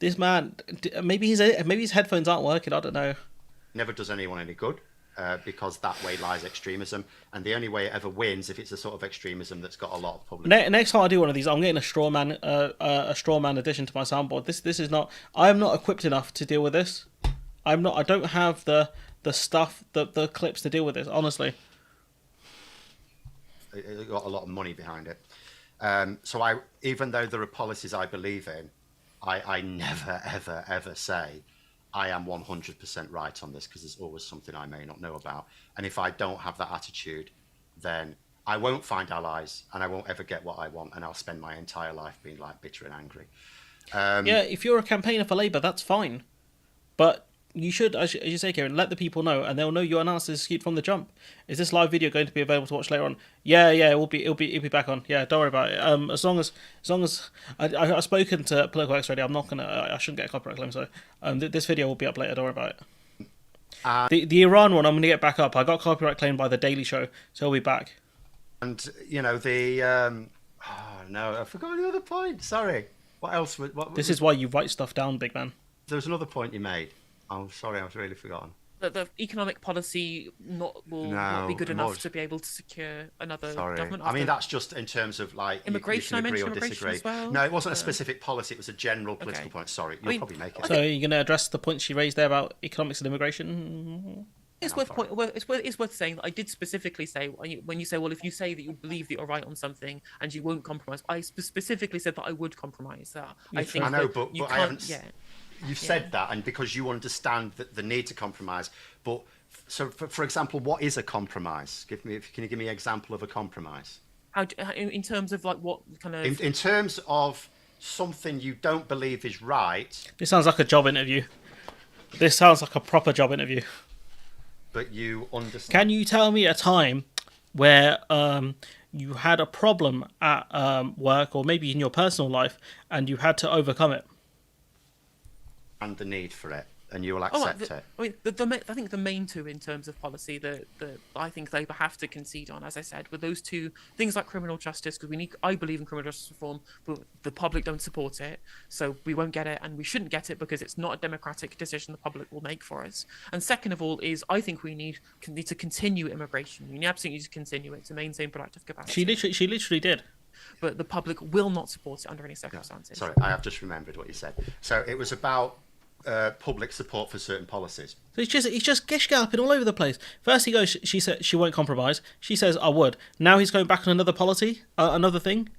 This man, maybe his headphones aren't working. I don't know. Never does anyone any good, because that way lies extremism, and the only way it ever wins if it's a sort of extremism that's got a lot of public. Next time I do one of these, I'm getting a straw man addition to my soundboard. This is not. I am not equipped enough to deal with this. I don't have the stuff, the clips to deal with this. Honestly. It got a lot of money behind it. So even though there are policies I believe in, I never, ever say I am 100% right on this, because there's always something I may not know about. And if I don't have that attitude, then I won't find allies and I won't ever get what I want, and I'll spend my entire life being like bitter and angry. If you're a campaigner for Labour, that's fine. But you should, as you say, Kieran, let the people know, and they'll know your analysis is skewed from the jump. Is this live video going to be available to watch later on? Yeah, it'll be back on. Yeah, don't worry about it. As long as I've spoken to Political X already, I shouldn't get a copyright claim. So this video will be up later. Don't worry about it. The Iran one, I'm going to get back up. I got copyright claimed by the Daily Show, so it'll be back. And no, I forgot the other point. Sorry. What else? This is why you write stuff down, big man. There was another point you made. I'm sorry, I've really forgotten. The economic policy will be good enough to be able to secure another government. I mean, that's just in terms of like immigration. You can agree I or mentioned disagree. as well. No, it wasn't a specific policy. It was a general political point. Sorry, you'll probably make it. So you're going to address the points she raised there about economics and immigration? It's worth saying that I did specifically say, when you say, well, if you say that you believe that you're right on something and you won't compromise, I specifically said that I would compromise. That I know, but I haven't. Yeah. You've said that, and because you understand the need to compromise. But so, for example, what is a compromise? Can you give me an example of a compromise? In terms of like what kind of? In terms of something you don't believe is right. This sounds like a job interview. This sounds like a proper job interview. But you understand. Can you tell me a time where you had a problem at work, or maybe in your personal life, and you had to overcome it? And the need for it. and you will accept it. I mean, I think the main two in terms of policy that I think Labour have to concede on, as I said, were those two things like criminal justice, because I believe in criminal justice reform, but the public don't support it, so we won't get it, and we shouldn't get it because it's not a democratic decision the public will make for us. And second of all is I think we need to continue immigration. We absolutely need to continue it to maintain productive capacity. She literally did. But the public will not support it under any circumstances. Sorry, I have just remembered what you said. So it was about public support for certain policies. So he's just gish galloping all over the place. First he goes, she said she won't compromise. She says I would. Now he's going back on another policy, another thing.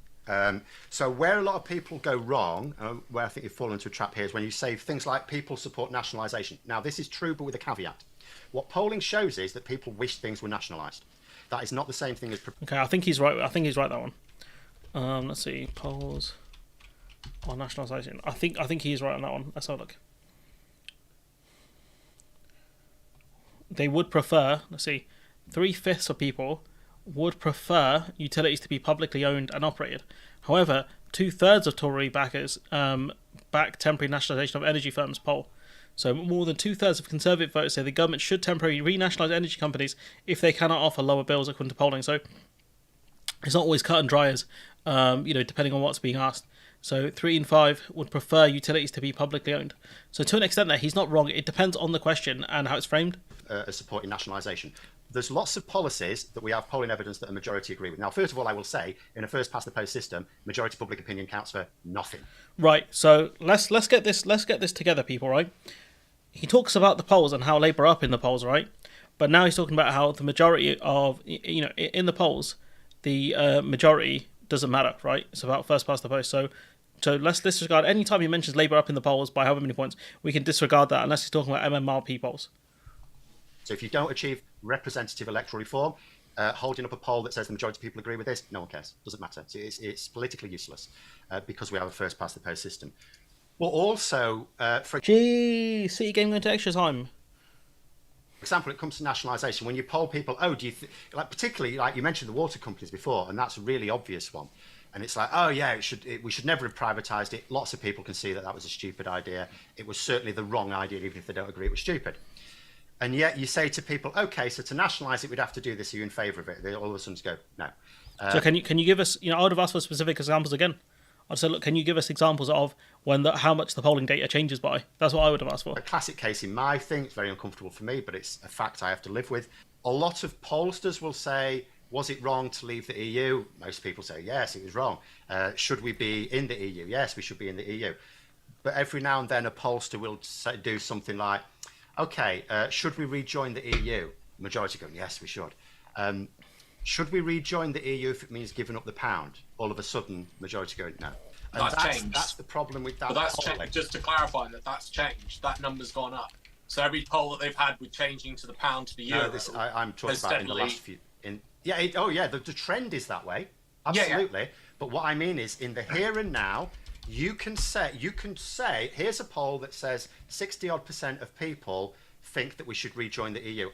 So where a lot of people go wrong, where I think you've fallen into a trap here, is when you say things like people support nationalisation. Now this is true, but with a caveat. What polling shows is that people wish things were nationalised. That is not the same thing as. Okay, I think he's right. That one. Let's see, polls on nationalisation. I think he's right on that one. Let's have a look. They would prefer, let's see, 3/5 of people would prefer utilities to be publicly owned and operated. However, 2/3 of Tory backers back temporary nationalisation of energy firms poll. So more than 2/3 of Conservative voters say the government should temporarily renationalise energy companies if they cannot offer lower bills according to polling. So it's not always cut and dry as, depending on what's being asked. So 3 in 5 would prefer utilities to be publicly owned. So to an extent there, he's not wrong. It depends on the question and how it's framed. Supporting nationalisation. There's lots of policies that we have polling evidence that a majority agree with. Now, first of all, I will say, in a first-past-the-post system, majority public opinion counts for nothing. Right. So let's get this together, people. Right. He talks about the polls and how Labour are up in the polls, right? But now he's talking about how the majority of in the polls, the majority doesn't matter, right? It's about first past the post. So let's disregard any time he mentions Labour up in the polls by however many points. We can disregard that unless he's talking about MMRP polls. So if you don't achieve representative electoral reform, holding up a poll that says the majority of people agree with this, no one cares. Doesn't matter. It's politically useless because we have a first past the post system. But also, City game going to extra time. For example, it comes to nationalisation. When you poll people, do you particularly like you mentioned the water companies before, and that's a really obvious one. And it's like, we should never have privatised it. Lots of people can see that was a stupid idea. It was certainly the wrong idea, even if they don't agree it was stupid. And yet you say to people, okay, so to nationalise it, we'd have to do this. Are you in favour of it? They all of a sudden go, no. So can you give us? I would have asked for specific examples again. I'd say, look, can you give us examples of how much the polling data changes by? That's what I would have asked for. A classic case in my thing. It's very uncomfortable for me, but it's a fact I have to live with. A lot of pollsters will say, was it wrong to leave the EU? Most people say, yes, it was wrong. Should we be in the EU? Yes, we should be in the EU. But every now and then a pollster will do something like, okay, should we rejoin the EU? Majority go, yes, we should. Should we rejoin the EU if it means giving up the pound? All of a sudden, majority go, no. And that's changed. That's the problem with that. But that's changed. Just to clarify that's changed. That number's gone up. So every poll that they've had with changing to the pound to the euro. No, I'm talking about in the last few. The trend is that way. Absolutely. Yeah. But what I mean is, in the here and now, you can say, here's a poll that says 60% of people think that we should rejoin the EU.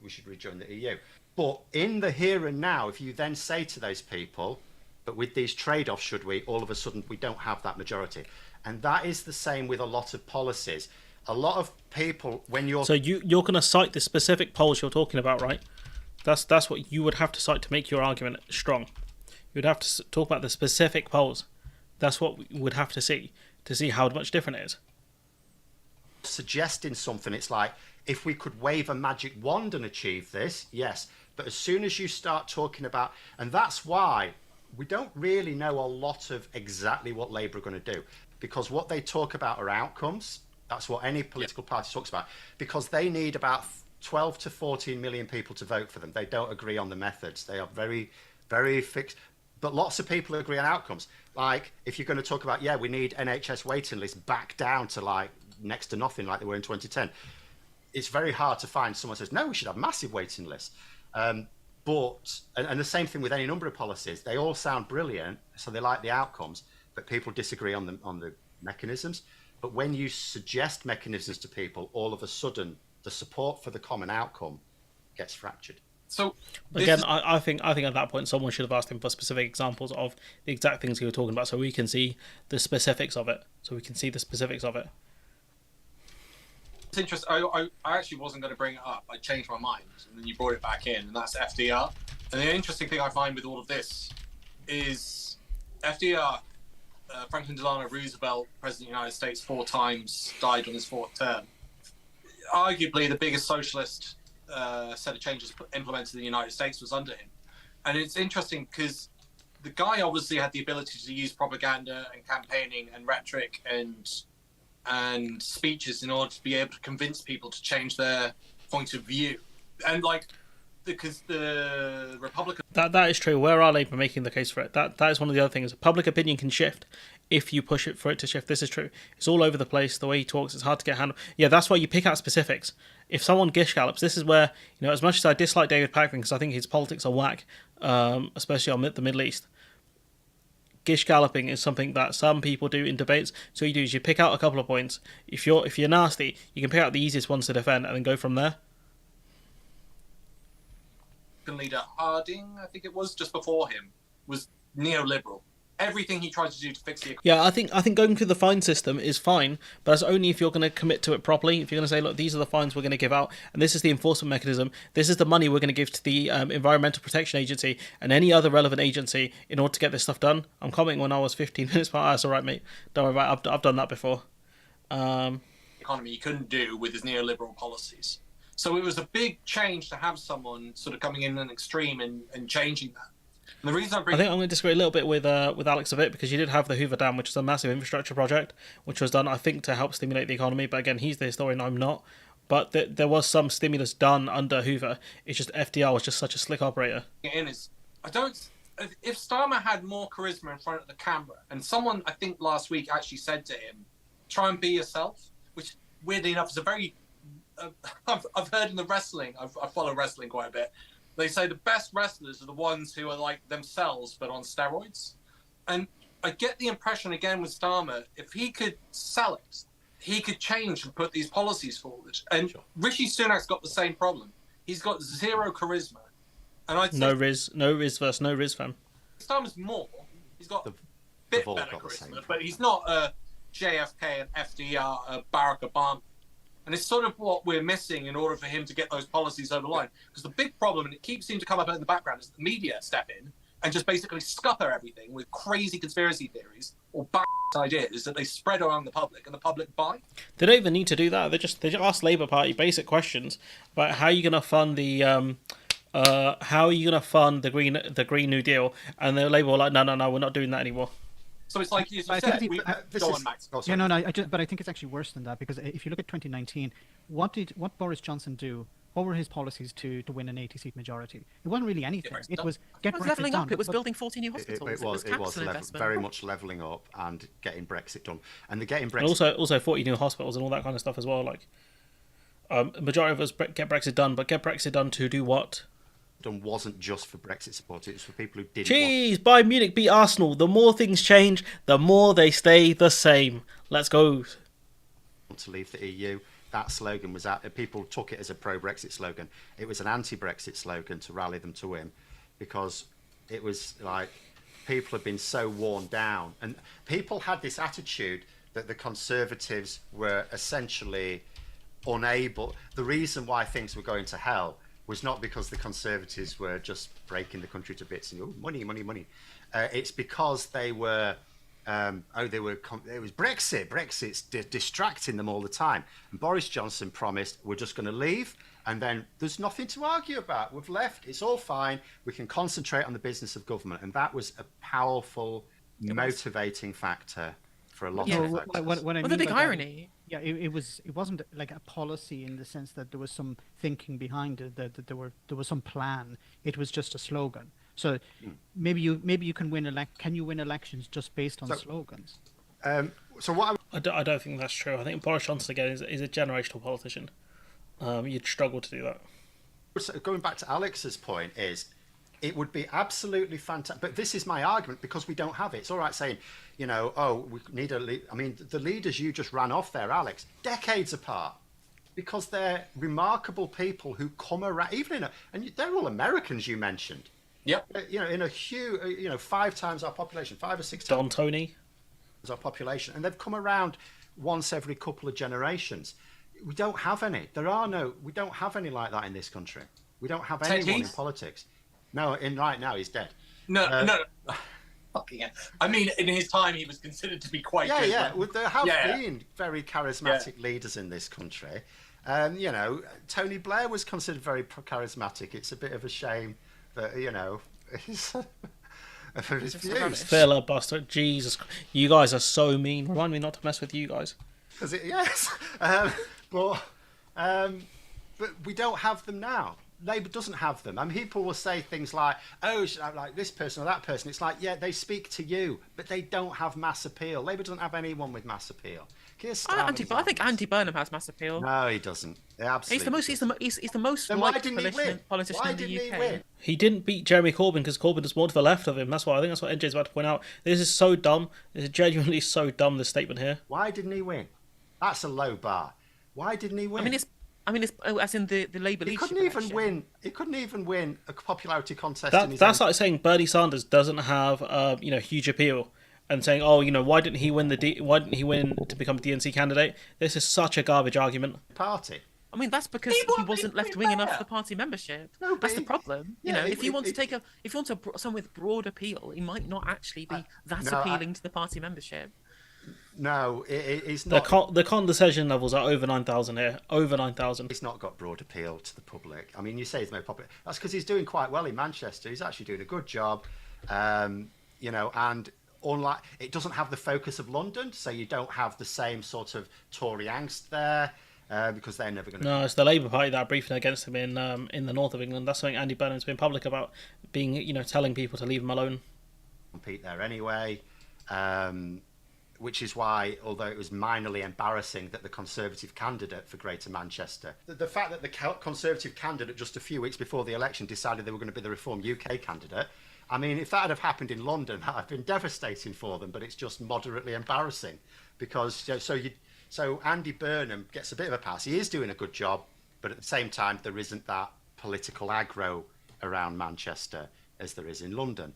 We should rejoin the EU. But in the here and now, if you then say to those people, but with these trade-offs, should we, all of a sudden we don't have that majority. And that is the same with a lot of policies. A lot of people, when you're... So you're going to cite the specific polls you're talking about, right? That's what you would have to cite to make your argument strong. You would have to talk about the specific polls. That's what we would have to see how much different it is. Suggesting something, it's like, if we could wave a magic wand and achieve this, yes. But as soon as you start talking about... And that's why we don't really know a lot of exactly what Labour are going to do. Because what they talk about are outcomes. That's what any political party talks about. Because they need about 12 to 14 million people to vote for them. They don't agree on the methods. They are very, very fixed. But lots of people agree on outcomes. Like, if you're going to talk about, we need NHS waiting lists back down to like next to nothing like they were in 2010. It's very hard to find someone who says, no, we should have massive waiting lists. But the same thing with any number of policies. They all sound brilliant, so they like the outcomes, but people disagree on the mechanisms. But when you suggest mechanisms to people, all of a sudden the support for the common outcome gets fractured. So again, I think at that point someone should have asked him for specific examples of the exact things he was talking about, so we can see the specifics of it. It's interesting. I actually wasn't going to bring it up. I changed my mind, and then you brought it back in, and that's FDR. And the interesting thing I find with all of this is FDR, Franklin Delano Roosevelt, President of the United States 4 times, died on his 4th term. Arguably the biggest socialist set of changes implemented in the United States was under him. And it's interesting because the guy obviously had the ability to use propaganda and campaigning and rhetoric and speeches in order to be able to convince people to change their point of view. And because the Republican... That is true. Where are Labour making the case for it? That is one of the other things. Public opinion can shift if you push it for it to shift. This is true. It's all over the place. The way he talks, it's hard to get handled. Yeah, that's why you pick out specifics. If someone gish gallops, this is where, as much as I dislike David Packman because I think his politics are whack, especially on the Middle East, gish galloping is something that some people do in debates. So what you do is you pick out a couple of points. If you're nasty, you can pick out the easiest ones to defend and then go from there. Leader Harding, I think it was, just before him, was neoliberal. Everything he tried to do to fix the economy. Yeah, I think going through the fine system is fine, but that's only if you're going to commit to it properly. If you're going to say, look, these are the fines we're going to give out, and this is the enforcement mechanism, this is the money we're going to give to the Environmental Protection Agency and any other relevant agency in order to get this stuff done. I'm commenting when I was 15 minutes behind. That's all right, mate. Don't worry about it. I've done that before. Economy he couldn't do with his neoliberal policies. So it was a big change to have someone sort of coming in an extreme and changing that. And the reason I think I'm going to disagree a little bit with Alex a bit, because you did have the Hoover Dam, which is a massive infrastructure project, which was done, I think, to help stimulate the economy. But again, he's the historian, I'm not. But there was some stimulus done under Hoover. It's just FDR was just such a slick operator. If Starmer had more charisma in front of the camera, and someone I think last week actually said to him, "Try and be yourself," which weirdly enough is a very I've heard in the wrestling, I follow wrestling quite a bit, they say the best wrestlers are the ones who are like themselves but on steroids. And I get the impression again with Starmer, if he could sell it, he could change and put these policies forward. And Rishi Sunak's got the same problem. He's got zero charisma. And I'd say no Riz versus no Riz fan. Starmer's more. He's got a bit better charisma, but he's not a JFK and FDR, Barack Obama. And it's sort of what we're missing in order for him to get those policies over the line. Because the big problem, and it keeps seeming to come up in the background, is the media step in and just basically scupper everything with crazy conspiracy theories or ideas that they spread around the public, and the public buy. They don't even need to do that. They just ask Labour Party basic questions about how you're going to fund the Green New Deal, and the Labour were like, no, we're not doing that anymore. So it's like you said. Max. But I think it's actually worse than that, because if you look at 2019, what Boris Johnson do? What were his policies to win an 80-seat majority? It wasn't really anything. It was levelling up. It was building 40 new hospitals. It was very much levelling up and getting Brexit done. And also 40 new hospitals and all that kind of stuff as well. Like, majority of us get Brexit done, but get Brexit done to do what? Done wasn't just for Brexit support, it was for people who didn't Bayern Munich beat Arsenal. The more things change, the more they stay the same. Let's go. Want to leave the EU. That slogan was out. People took it as a pro-Brexit slogan. It was an anti-Brexit slogan to rally them to him, because it was like people had been so worn down, and people had this attitude that the Conservatives were essentially unable. The reason why things were going to hell was not because the Conservatives were just breaking the country to bits and money. It's because they were. It was Brexit. Brexit's distracting them all the time. And Boris Johnson promised, we're just going to leave, and then there's nothing to argue about. We've left. It's all fine. We can concentrate on the business of government, and that was a powerful, motivating factor for a lot of folks. The big irony. Yeah, it wasn't like a policy in the sense that there was some thinking behind it, that there was some plan. It was just a slogan. So maybe you can win can you win elections just based on slogans? I don't think that's true. I think Boris Johnson again is a generational politician. You'd struggle to do that. So going back to Alex's point, it would be absolutely fantastic. But this is my argument, because we don't have it. It's all right saying, we need the leaders you just ran off there, Alex, decades apart, because they're remarkable people who come around, and they're all Americans you mentioned. Yep. In a huge, 5 times our population, 5 or 6 times. Don Tony. Our population, and they've come around once every couple of generations. We don't have any. We don't have any like that in this country. We don't have anyone in politics. No, right now he's dead. No. Fucking hell. I mean, in his time, he was considered to be quite good. Yeah. Well, there have been very charismatic leaders in this country. You know, Tony Blair was considered very charismatic. It's a bit of a shame that, you know, he's... Filibuster, Jesus, you guys are so mean. Remind me not to mess with you guys. But we don't have them now. Labour doesn't have them. I mean, people will say things like, "Oh, should I like this person or that person?" It's like, yeah, they speak to you, but they don't have mass appeal. Labour doesn't have anyone with mass appeal. I think Andy Burnham has mass appeal. No, he doesn't. Absolutely. He's the most liked politician in the UK. He didn't beat Jeremy Corbyn because Corbyn is more to the left of him. I think that's what NJ's about to point out. This is so dumb. This is genuinely so dumb, this statement here. Why didn't he win? That's a low bar. Why didn't he win? I mean, it's as in the Labour leadership. He couldn't even win a popularity contest. That's like saying Bernie Sanders doesn't have huge appeal, and saying, oh, you know, why didn't he win to become a DNC candidate? This is such a garbage argument. Party. I mean, that's because he wasn't left wing enough for the party membership. No, that's the problem. You know, if you want someone with broad appeal, he might not actually be appealing to the party membership. No, it's not. The condescension levels are over 9,000 here. Over 9,000. He's not got broad appeal to the public. I mean, you say he's no popular. That's because he's doing quite well in Manchester. He's actually doing a good job. You know, and unlike, it doesn't have the focus of London, so you don't have the same sort of Tory angst there. Because they're never going to... No, it's the Labour Party that are briefing against him in the north of England. That's something Andy Burnham's been public about, telling people to leave him alone. Compete there anyway. Which is why, although it was minorly embarrassing that the Conservative candidate for Greater Manchester, the fact that the Conservative candidate just a few weeks before the election decided they were going to be the Reform UK candidate, I mean, if that had have happened in London, that would have been devastating for them, but it's just moderately embarrassing because, so Andy Burnham gets a bit of a pass. He is doing a good job, but at the same time, there isn't that political aggro around Manchester as there is in London.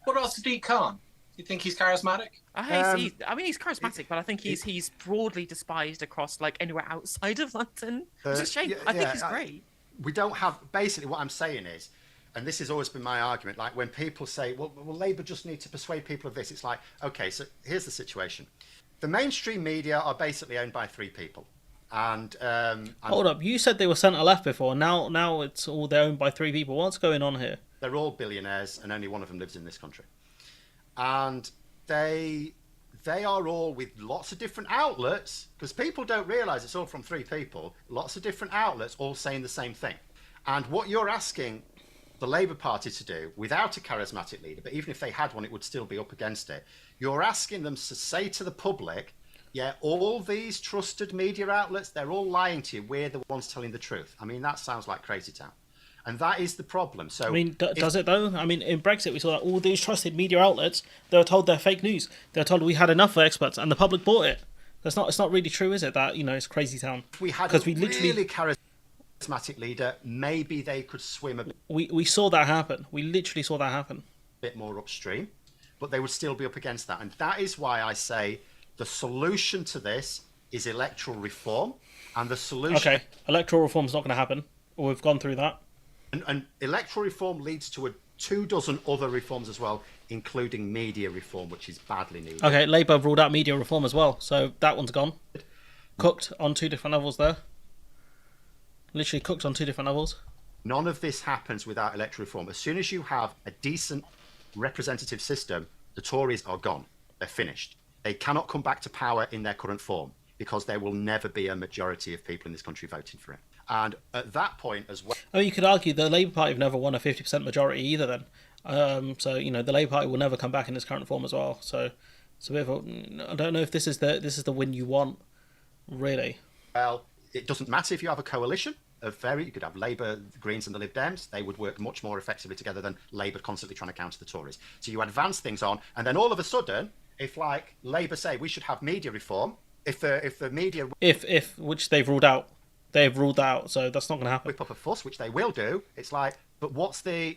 What about Sadiq Khan? You think he's charismatic? He's charismatic, but I think he's broadly despised across anywhere outside of London. It's a shame. I think he's great. We don't have... Basically, what I'm saying is, and this has always been my argument, like when people say, well, Labour just need to persuade people of this, it's like, okay, so here's the situation. The mainstream media are basically owned by three people. And hold up, you said they were centre-left before. Now it's all they're owned by three people. What's going on here? They're all billionaires, and only one of them lives in this country. And they are all with lots of different outlets, because people don't realise it's all from three people, lots of different outlets all saying the same thing. And what you're asking the Labour Party to do, without a charismatic leader, but even if they had one, it would still be up against it, you're asking them to say to the public, yeah, all these trusted media outlets, they're all lying to you, we're the ones telling the truth. I mean, that sounds like crazy town. And that is the problem. So, I mean, does it though? I mean, in Brexit, we saw that all these trusted media outlets, they were told they're fake news. They were told we had enough for experts, and the public bought it. It's not really true, is it? That it's crazy town. If we had a really charismatic leader, maybe they could swim a bit. We saw that happen. We literally saw that happen. A bit more upstream, but they would still be up against that, and that is why I say the solution to this is electoral reform, and the solution. Okay, electoral reform's not going to happen. We've gone through that. And electoral reform leads to 24 other reforms as well, including media reform, which is badly needed. Okay, Labour have ruled out media reform as well, so that one's gone. Cooked on two different levels there. Literally cooked on two different levels. None of this happens without electoral reform. As soon as you have a decent representative system, the Tories are gone. They're finished. They cannot come back to power in their current form because there will never be a majority of people in this country voting for it. And at that point as well... Oh, you could argue the Labour Party have never won a 50% majority either then. So, the Labour Party will never come back in its current form as well. So it's a bit of a... I don't know if this is the win you want, really. Well, it doesn't matter if you have a coalition of you could have Labour, the Greens and the Lib Dems. They would work much more effectively together than Labour constantly trying to counter the Tories. So you advance things on, and then all of a sudden, if Labour say we should have media reform, if the media... Which they've ruled out. They've ruled out, so that's not going to happen. Whip up a fuss, which they will do. It's like, but what's the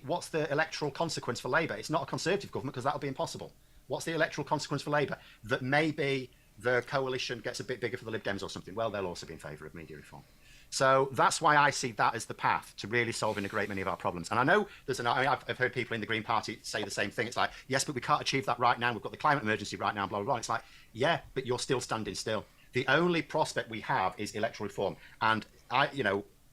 electoral consequence for Labour? It's not a Conservative government because that'll be impossible. What's the electoral consequence for Labour? That maybe the coalition gets a bit bigger for the Lib Dems or something, well, they'll also be in favour of media reform. So that's why I see that as the path to really solving a great many of our problems. And I know I've heard people in the Green Party say the same thing. It's like, yes, but we can't achieve that right now. We've got the climate emergency right now, blah, blah, blah. It's like, yeah, but you're still standing still. The only prospect we have is electoral reform. And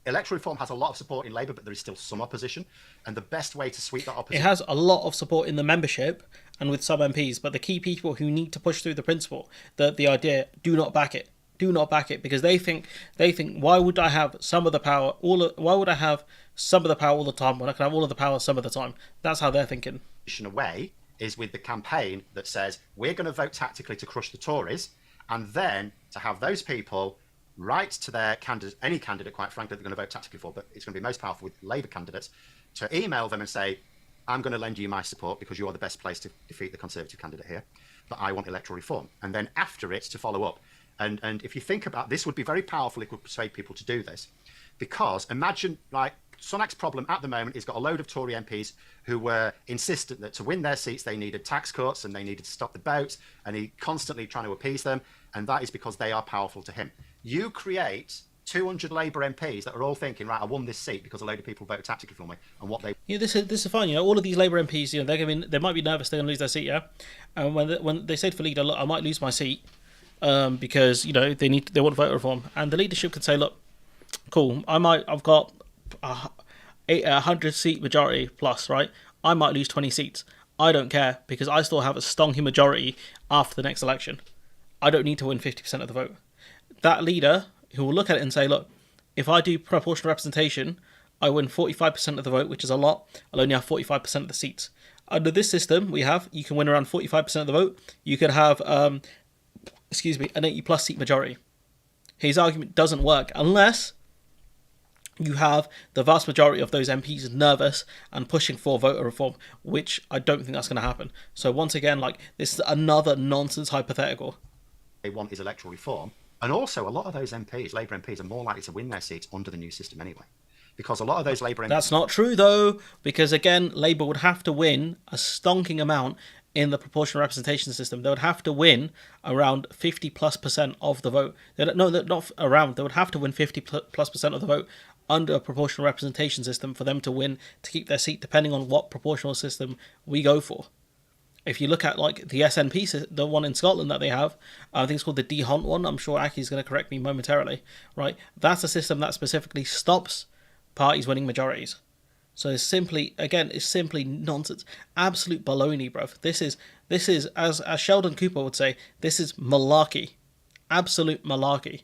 electoral reform has a lot of support in Labour, but there is still some opposition. And the best way to sweep that opposition... It has a lot of support in the membership and with some MPs, but the key people who need to push through the principle, the idea, do not back it. Do not back it, because they think, why would I have some of the power? Why would I have some of the power all the time when I can have all of the power some of the time? That's how they're thinking. ...away is with the campaign that says, we're going to vote tactically to crush the Tories, and then to have those people write to their candidate, any candidate, quite frankly, they're going to vote tactically for, but it's going to be most powerful with Labour candidates, to email them and say, I'm going to lend you my support because you are the best place to defeat the Conservative candidate here, but I want electoral reform. And then after it, to follow up. And if you think about this, would be very powerful if we could persuade people to do this. Because imagine, like, Sunak's problem at the moment is got a load of Tory MPs who were insistent that to win their seats they needed tax cuts and they needed to stop the boats, and he constantly trying to appease them, and that is because they are powerful to him. You create 200 Labour MPs that are all thinking, right, I won this seat because a load of people voted tactically for me, and what they... Yeah, this is fine. All of these Labour MPs, they might be nervous they're going to lose their seat, yeah? And when they said for leader, look, I might lose my seat because, they want voter reform. And the leadership could say, look, cool, I've got a 100-seat majority plus, right? I might lose 20 seats. I don't care, because I still have a stonking majority after the next election. I don't need to win 50% of the vote. That leader who will look at it and say, look, if I do proportional representation, I win 45% of the vote, which is a lot. I'll only have 45% of the seats. Under this system you can win around 45% of the vote. You could have, an 80-plus seat majority. His argument doesn't work unless you have the vast majority of those MPs nervous and pushing for voter reform, which I don't think that's going to happen. So once again, this is another nonsense hypothetical. They want is electoral reform. And also, a lot of those MPs, Labour MPs, are more likely to win their seats under the new system anyway. Because a lot of those Labour MPs... That's not true, though, because, again, Labour would have to win a stonking amount in the proportional representation system. They would have to win around 50+% of the vote. Not around. They would have to win 50+% of the vote under a proportional representation system for them to win, to keep their seat, depending on what proportional system we go for. If you look at the SNP, the one in Scotland that they have, I think it's called the D-Hunt one. I'm sure Aki's going to correct me momentarily, right? That's a system that specifically stops parties winning majorities. So it's simply nonsense, absolute baloney, bruv. This is as Sheldon Cooper would say, this is malarkey, absolute malarkey.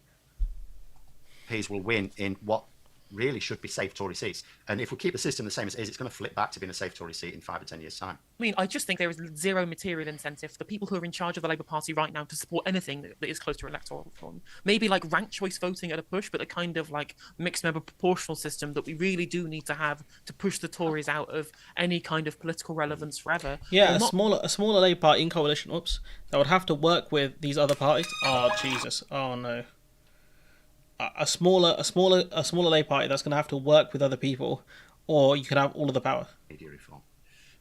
MPs will win in what really should be safe Tory seats. And if we keep the system the same as it is, it's going to flip back to being a safe Tory seat in 5 or 10 years' time. I mean, I just think there is zero material incentive for the people who are in charge of the Labour Party right now to support anything that is close to electoral reform. Maybe ranked choice voting at a push, but a kind of mixed member proportional system that we really do need to have to push the Tories out of any kind of political relevance forever. Yeah, a smaller Labour Party in coalition, that would have to work with these other parties. Oh, Jesus. Oh, no. A smaller Labour Party that's going to have to work with other people, or you could have all of the power. Media reform.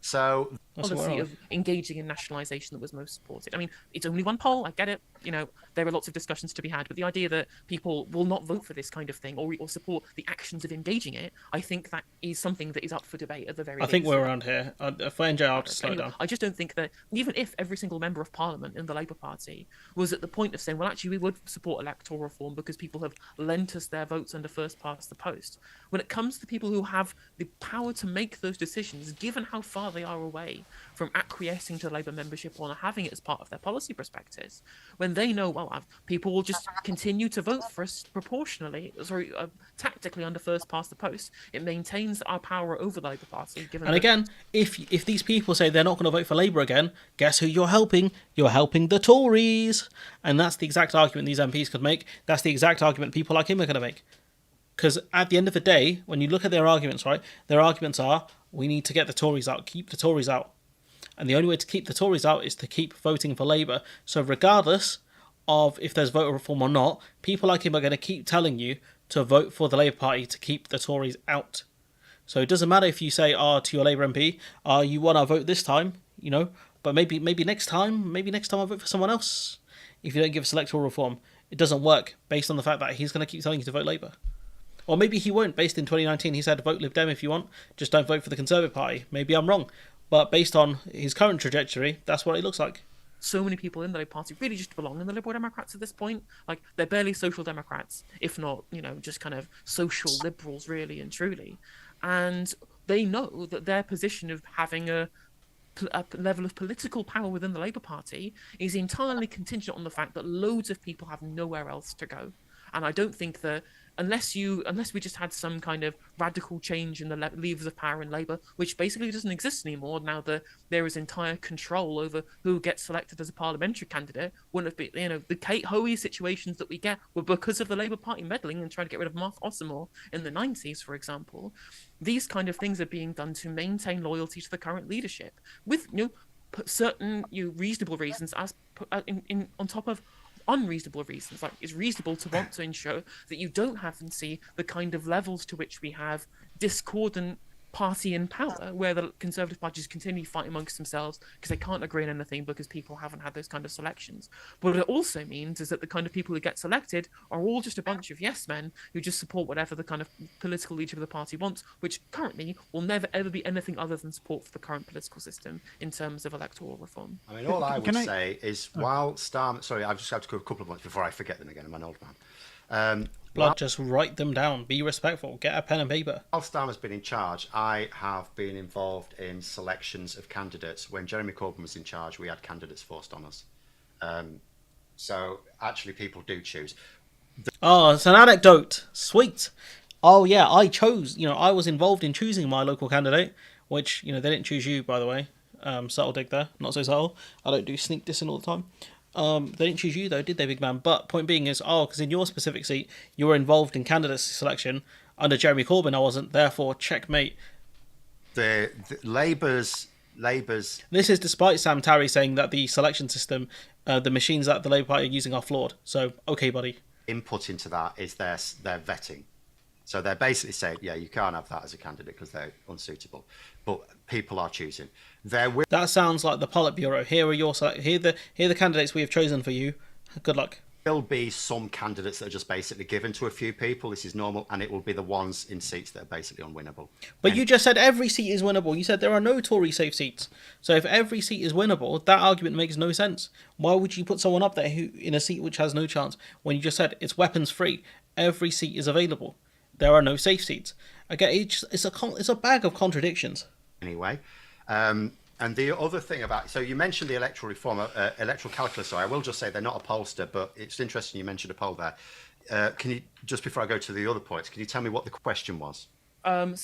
So policy of engaging in nationalisation that was most supported. I mean, it's only one poll. I get it. There are lots of discussions to be had, but the idea that people will not vote for this kind of thing or support the actions of engaging it, I think that is something that is up for debate at the very least. I think we're around here. For NJ, I'll have to slow down. I just don't think that even if every single member of Parliament in the Labour Party was at the point of saying, well, actually, we would support electoral reform because people have lent us their votes under first past the post. When it comes to people who have the power to make those decisions, given how far they are away from acquiescing to Labour membership or having it as part of their policy prospectus, when they know, well, people will just continue to vote for us tactically under first past the post, it maintains our power over the Labour Party. And again, if these people say they're not going to vote for Labour again, guess who you're helping? You're helping the Tories. And that's the exact argument these MPs could make. That's the exact argument people like him are going to make. Because at the end of the day, when you look at their arguments, right, their arguments are, we need to get the Tories out, keep the Tories out. And the only way to keep the Tories out is to keep voting for Labour. So regardless of if there's voter reform or not, people like him are going to keep telling you to vote for the Labour Party to keep the Tories out. So it doesn't matter if you say to your Labour MP, you want to vote this time, but maybe next time I vote for someone else. if you don't give us electoral reform, it doesn't work based on the fact that he's going to keep telling you to vote Labour. Or maybe he won't. Based in 2019, he said vote Lib Dem if you want, just don't vote for the Conservative Party. Maybe I'm wrong. But based on his current trajectory, that's what it looks like. So many people in the Labour Party really just belong in the Liberal Democrats at this point. Like, they're barely social democrats, if not, just kind of social liberals, really and truly. And they know that their position of having a level of political power within the Labour Party is entirely contingent on the fact that loads of people have nowhere else to go. And I don't think that unless we just had some kind of radical change in the levers of power in Labour, which basically doesn't exist anymore now that there is entire control over who gets selected as a parliamentary candidate, wouldn't have been, the Kate Hoey situations that we get were because of the Labour Party meddling and trying to get rid of Mark Ossamore in the 90s, for example. These kind of things are being done to maintain loyalty to the current leadership with certain reasonable reasons on top of unreasonable reasons. Like, it's reasonable to want to ensure that you don't have and see the kind of levels to which we have discordant party in power, where the Conservative parties continue fighting amongst themselves because they can't agree on anything because people haven't had those kind of selections. But what it also means is that the kind of people who get selected are all just a bunch of yes men who just support whatever the kind of political leader of the party wants, which currently will never ever be anything other than support for the current political system in terms of electoral reform. I mean, all I would say is while Starmer... Sorry, I've just got to go a couple of points before I forget them again. I'm an old man. Blood, just write them down. Be respectful. Get a pen and paper. While Starmer's been in charge, I have been involved in selections of candidates. When Jeremy Corbyn was in charge, we had candidates forced on us. So actually, people do choose. Oh, it's an anecdote. Sweet. Oh yeah, I chose. I was involved in choosing my local candidate, which they didn't choose you, by the way. Subtle dig there. Not so subtle. I don't do sneak dissing all the time. They didn't choose you though, did they, big man? But point being is, because in your specific seat, you were involved in candidate selection. Under Jeremy Corbyn, I wasn't. Therefore, checkmate. The Labour's... This is despite Sam Tarry saying that the selection system, the machines that the Labour Party are using are flawed. So, okay, buddy. Input into that is their vetting. So they're basically saying, yeah, you can't have that as a candidate because they're unsuitable. But people are choosing. That sounds like the Politburo. Here are the candidates we have chosen for you. Good luck. There'll be some candidates that are just basically given to a few people. This is normal, and it will be the ones in seats that are basically unwinnable. But you just said every seat is winnable. You said there are no Tory safe seats. So if every seat is winnable, that argument makes no sense. Why would you put someone up there who in a seat which has no chance when you just said it's weapons free? Every seat is available. There are no safe seats. Again, it's a bag of contradictions. Anyway. And the other thing about... So you mentioned the electoral reform, electoral calculus. So I will just say they're not a pollster, but it's interesting you mentioned a poll there. Can you, just before I go to the other points, can you tell me what the question was? I'm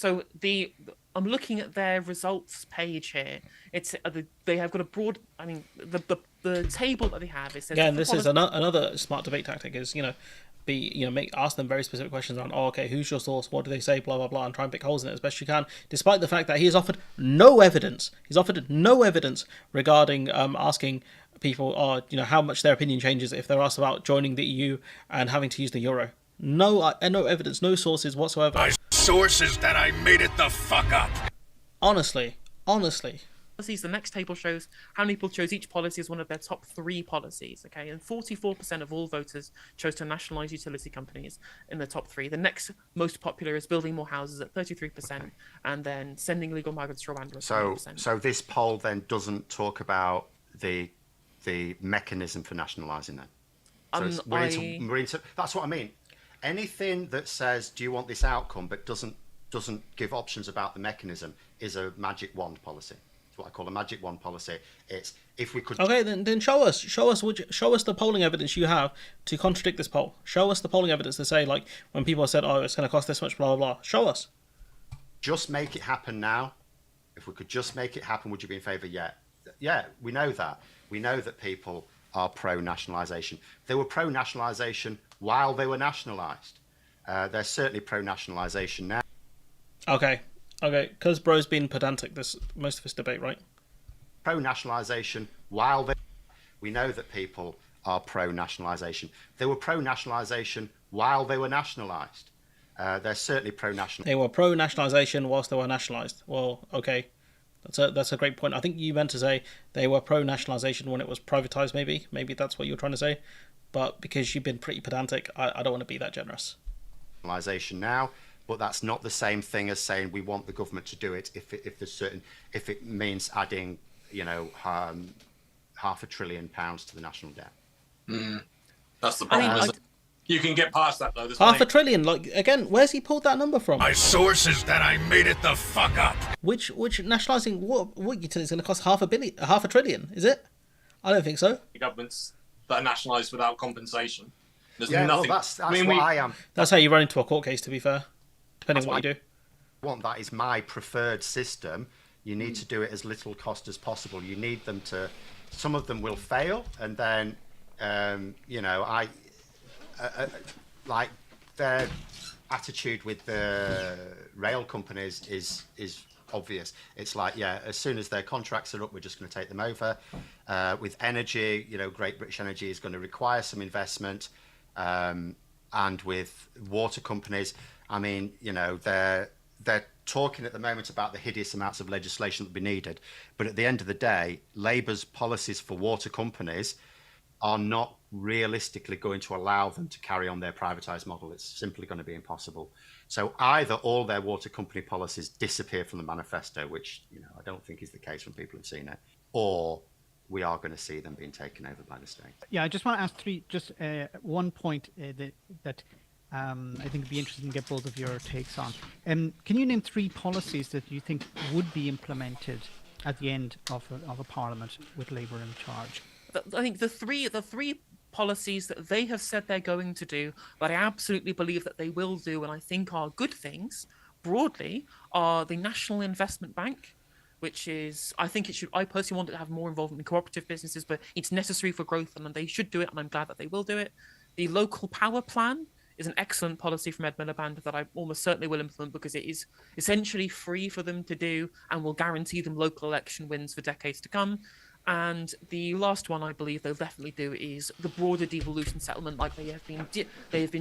looking at their results page here. It's they have got a broad... I mean, the table that they have... It says and this is another smart debate tactic is, ask them very specific questions on, who's your source, what do they say, blah blah blah, and try and pick holes in it as best you can, despite the fact that he has offered no evidence. He's offered no evidence regarding asking people, how much their opinion changes if they're asked about joining the EU and having to use the euro. No evidence, no sources whatsoever. My source is that I made it the fuck up. Honestly. Policies. The next table shows how many people chose each policy as one of their top 3 policies. Okay, and 44% of all voters chose to nationalise utility companies in the top 3. The next most popular is building more houses at 33%, and then sending illegal migrants to Rwanda at 20%. So this poll then doesn't talk about the mechanism for nationalising them. So we're into that's what I mean. Anything that says, "Do you want this outcome?" but doesn't give options about the mechanism is a magic wand policy. What I call a magic wand policy. It's if we could. Okay, then show us the polling evidence you have to contradict this poll. Show us the polling evidence to say, like, when people said, "Oh, it's going to cost this much," blah blah blah. Show us. Just make it happen now. If we could just make it happen, would you be in favour? Yeah, we know that. We know that people are pro-nationalisation. They were pro-nationalisation while they were nationalised. They're certainly pro-nationalisation now. Okay, because bro's been pedantic most of this debate, right? Pro-nationalisation while we know that people are pro-nationalisation. They were pro-nationalisation while they were nationalised. They're certainly pro-national. They were pro-nationalisation whilst they were nationalised. Well, okay. That's a great point. I think you meant to say they were pro-nationalisation when it was privatised, maybe. Maybe that's what you were trying to say. But because you've been pretty pedantic, I don't want to be that generous. Nationalisation now, but that's not the same thing as saying we want the government to do it if it means adding, £500 billion to the national debt. That's the problem. You can get past that though. £500 billion. Like again, where's he pulled that number from? My source is that I made it the fuck up. Which nationalising what utility is going to cost £500 billion? Is it? I don't think so. Governments that are nationalised without compensation. There's Yeah, nothing. well, that's what I am. That's how you run into a court case. To be fair, depending on what you do. That is my preferred system. You need to do it as little cost as possible. You need them to. Some of them will fail, and then like their attitude with the rail companies is obvious. It's like, as soon as their contracts are up, we're just going to take them over. With energy, Great British Energy is going to require some investment, and with water companies, I mean, they're talking at the moment about the hideous amounts of legislation that will be needed, but at the end of the day, Labour's policies for water companies are not realistically going to allow them to carry on their privatised model. It's simply going to be impossible. So either all their water company policies disappear from the manifesto, which I don't think is the case when people have seen it, or we are going to see them being taken over by the state. Yeah, I just want to ask one point that I think would be interesting to get both of your takes on. Can you name 3 policies that you think would be implemented at the end of a parliament with Labour in charge? I think the three policies that they have said they're going to do, but I absolutely believe that they will do, and I think are good things broadly, are the National Investment Bank, which is, I personally want it to have more involvement in cooperative businesses, but it's necessary for growth, and they should do it, and I'm glad that they will do it. The Local Power Plan is an excellent policy from Ed Miliband that I almost certainly will implement, because it is essentially free for them to do and will guarantee them local election wins for decades to come. And the last one I believe they'll definitely do is the broader devolution settlement, like they have been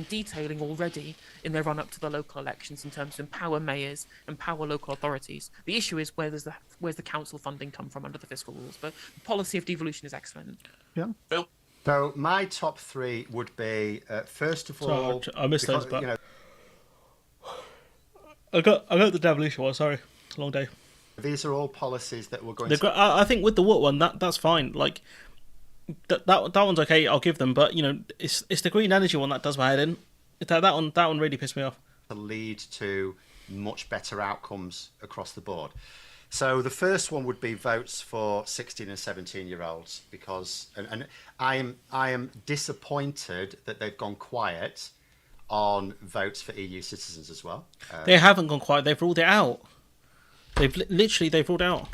detailing already in their run up to the local elections, in terms of empower mayors, empower local authorities. The issue is where's the council funding come from under the fiscal rules, but the policy of devolution is excellent. Yeah, Phil. So my top 3 would be first of all. I missed those, but I got the devolution one. Sorry, it's a long day. These are all policies that we're going to... I think with the water one, that's fine. Like, that one's okay, I'll give them. But, it's the green energy one that does my head in. That one really pissed me off. To lead to much better outcomes across the board. So the first one would be votes for 16 and 17-year-olds, because... And I am disappointed that they've gone quiet on votes for EU citizens as well. They haven't gone quiet. They've ruled it out. They've ruled out.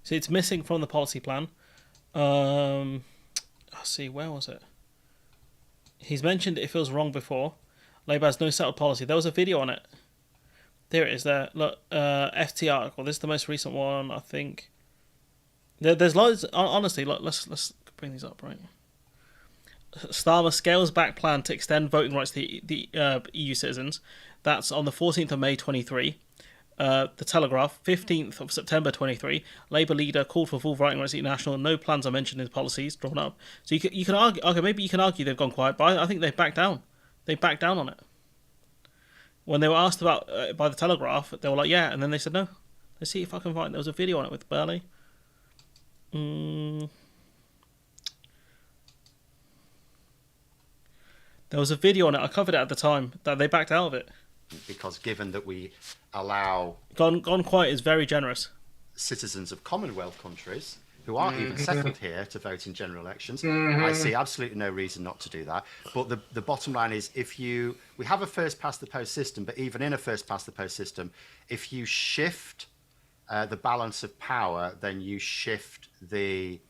So it's missing from the policy plan. I'll see, where was it? He's mentioned it feels wrong before. Labour has no settled policy. There was a video on it. There it is there. Look, FT article. This is the most recent one, I think. There's loads. Honestly, look, let's bring these up, right? Starmer scales back plan to extend voting rights to the EU citizens. That's on the 14th of May 23. The Telegraph, 15th of September 23. Labour leader called for full voting rights at national. No plans are mentioned in his policies drawn up. So you can argue. Okay, maybe you can argue they've gone quiet, but I think they've backed down. They backed down on it. When they were asked about by the Telegraph, they were like, "Yeah," and then they said no. Let's see if I can find. There was a video on it with Burley. There was a video on it. I covered it at the time that they backed out of it. Because given that we allow... Gone quiet is very generous. Citizens of Commonwealth countries who aren't even settled here to vote in general elections. I see absolutely no reason not to do that. But the bottom line is, we have a first-past-the-post system, but even in a first-past-the-post system, if you shift the balance of power, then you shift the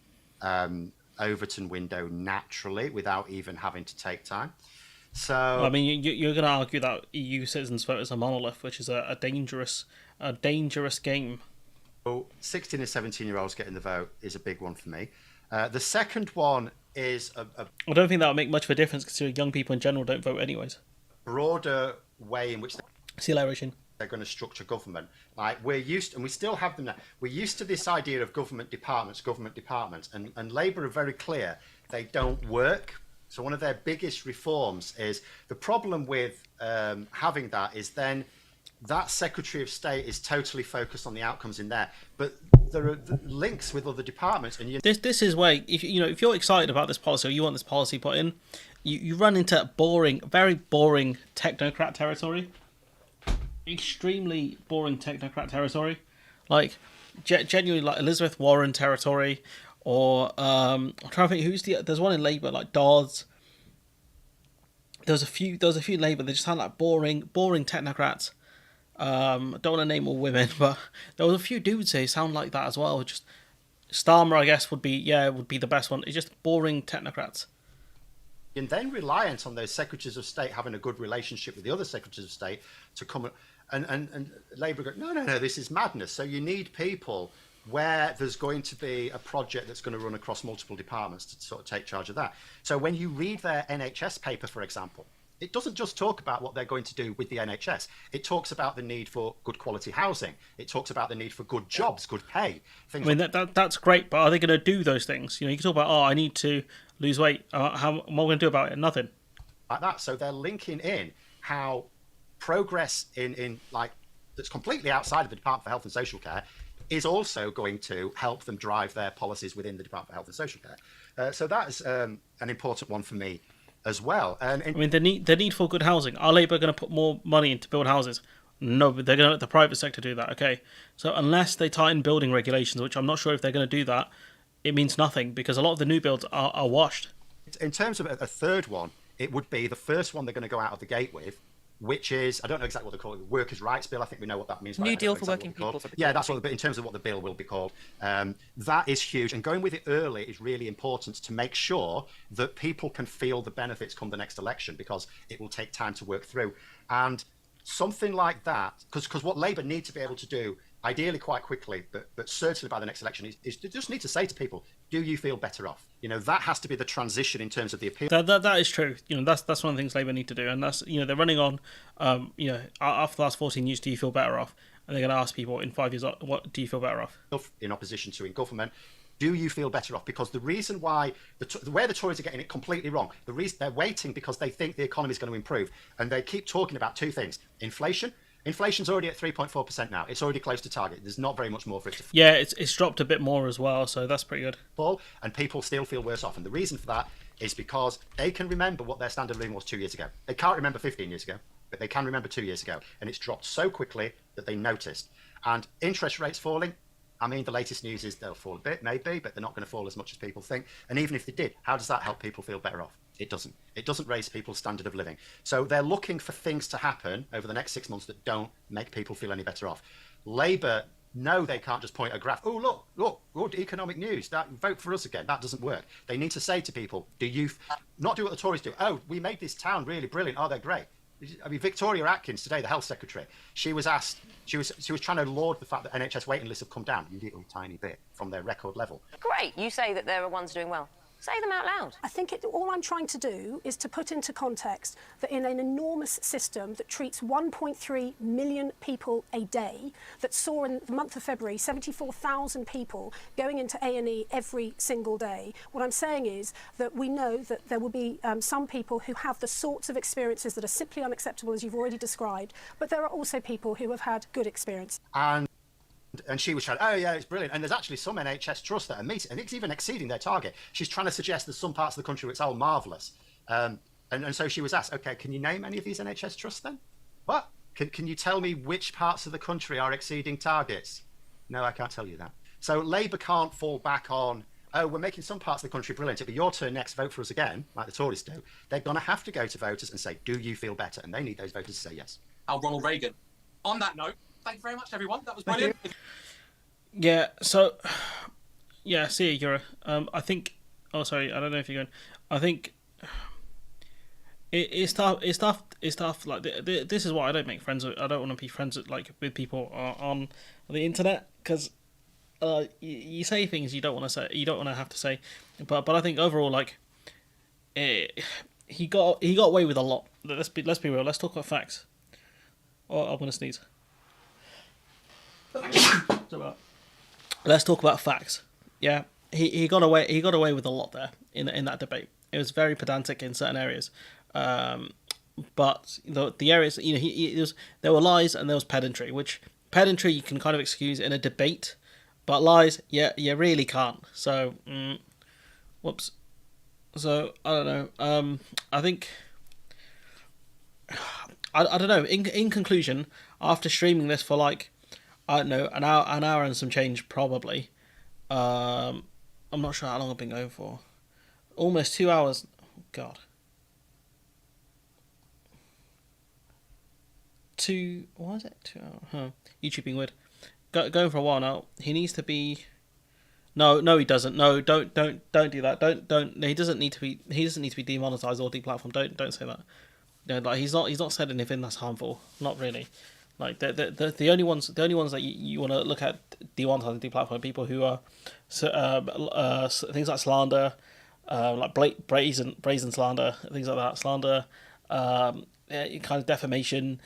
Overton window naturally without even having to take time. So I mean, you're going to argue that EU citizens vote as a monolith, which is a dangerous game. So 16 and 17-year-olds getting the vote is a big one for me. The second one is I don't think that would make much of a difference, because young people in general don't vote anyways. broader way in which See you later, Ocean. they're going to structure government. Like we're used, and we still have them now. We're used to this idea of government departments, and Labour are very clear they don't work. So one of their biggest reforms is the problem with having that is then that Secretary of State is totally focused on the outcomes in there, but there are links with other departments, and this is where if you're excited about this policy or you want this policy put in, you run into very boring technocrat territory. Extremely boring technocrat territory, like genuinely like Elizabeth Warren territory, or I'm trying to think there's one in Labour like Dodds. There was a few Labour. They just sound like boring technocrats. I don't want to name all women, but there was a few dudes who sound like that as well. Just Starmer, I guess, would be the best one. It's just boring technocrats. And then reliant on those secretaries of state having a good relationship with the other secretaries of state to come and Labour go, no, this is madness. So you need people where there's going to be a project that's going to run across multiple departments to sort of take charge of that. So when you read their NHS paper, for example, it doesn't just talk about what they're going to do with the NHS. It talks about the need for good quality housing. It talks about the need for good jobs, good pay. That's great, but are they going to do those things? You can talk about, I need to lose weight. What am I going to do about it? Nothing. Like that. So they're linking in how progress in like that's completely outside of the Department for Health and Social Care is also going to help them drive their policies within the Department for Health and Social Care. So that is an important one for me as well. The need for good housing. Are Labour going to put more money in to build houses? No, but they're going to let the private sector do that. Okay, so unless they tighten building regulations, which I'm not sure if they're going to do that, it means nothing because a lot of the new builds are washed. In terms of a third one, it would be the first one they're going to go out of the gate with, which is, I don't know exactly what they call it, the Workers' Rights Bill. I think we know what that means. New Deal for Working People. Yeah, that's what. But in terms of what the bill will be called, that is huge. And going with it early is really important to make sure that people can feel the benefits come the next election, because it will take time to work through. And something like that, because what Labour need to be able to do, ideally quite quickly, but certainly by the next election, is to just need to say to people, do you feel better off? That has to be the transition in terms of the appeal. That is true. That's one of the things Labour need to do, and that's they're running on. After the last 14 years, do you feel better off? And they're going to ask people in 5 years, what do you feel better off? In opposition to in government, do you feel better off? Because the reason why where the Tories are getting it completely wrong, the reason they're waiting because they think the economy is going to improve, and they keep talking about two things: inflation. Inflation's already at 3.4% now. It's already close to target. There's not very much more for it to fall. Yeah, it's dropped a bit more as well, so that's pretty good. And people still feel worse off. And the reason for that is because they can remember what their standard of living was 2 years ago. They can't remember 15 years ago, but they can remember 2 years ago. And it's dropped so quickly that they noticed. And interest rates falling, the latest news is they'll fall a bit, maybe, but they're not going to fall as much as people think. And even if they did, how does that help people feel better off? It doesn't. It doesn't raise people's standard of living. So they're looking for things to happen over the next 6 months that don't make people feel any better off. Labour, no, they can't just point a graph. Oh, look, good economic news. Vote for us again. That doesn't work. They need to say to people, not do what the Tories do. Oh, we made this town really brilliant. Oh, they're great. Victoria Atkins today, the health secretary, she was asked, she was trying to laud the fact that NHS waiting lists have come down a little tiny bit from their record level. Great, you say that there are ones doing well. Say them out loud. I think all I'm trying to do is to put into context that in an enormous system that treats 1.3 million people a day, that saw in the month of February 74,000 people going into A&E every single day, what I'm saying is that we know that there will be some people who have the sorts of experiences that are simply unacceptable, as you've already described, but there are also people who have had good experience. And she was trying, oh yeah, it's brilliant. And there's actually some NHS trusts that are meeting, and it's even exceeding their target. She's trying to suggest there's some parts of the country where it's all marvellous. And so she was asked, okay, can you name any of these NHS trusts then? What? Can you tell me which parts of the country are exceeding targets? No, I can't tell you that. So Labour can't fall back on, oh, we're making some parts of the country brilliant. It'll be your turn next, vote for us again, like the Tories do. They're going to have to go to voters and say, do you feel better? And they need those voters to say yes. Ronald Reagan. On that note, thank you very much, everyone. That was brilliant. Yeah, so, yeah, see you, Yura. I think, oh, sorry, I don't know if you're going, I think it's tough, like, this is why I don't make friends with, I don't want to be friends with people on the internet, because you say things you don't want to say, you don't want to have to say, but I think overall, like, he got away with a lot. Let's be real. Let's talk about facts. Oh, I'm gonna sneeze. Let's talk about facts. Yeah, he got away with a lot there in that debate. It was very pedantic in certain areas, but the areas there were lies and there was pedantry. Which pedantry you can kind of excuse in a debate, but lies, yeah, you really can't. So, whoops. So I don't know. I think I don't know. In conclusion, after streaming this for like, I don't know, an hour and some change probably. I'm not sure how long I've been going for. Almost 2 hours. Oh, God. What is it? 2 hours. Huh. YouTube being weird. Going for a while now. He needs to be. No, he doesn't. No, don't do that. Don't. No, he doesn't need to be. He doesn't need to be demonetized or deplatformed. Don't say that. No, like he's not said anything that's harmful. Not really. Like the only ones that you want to look at demonetizing, deplatforming people who are things like slander, like brazen slander, things like that. Slander, kind of defamation,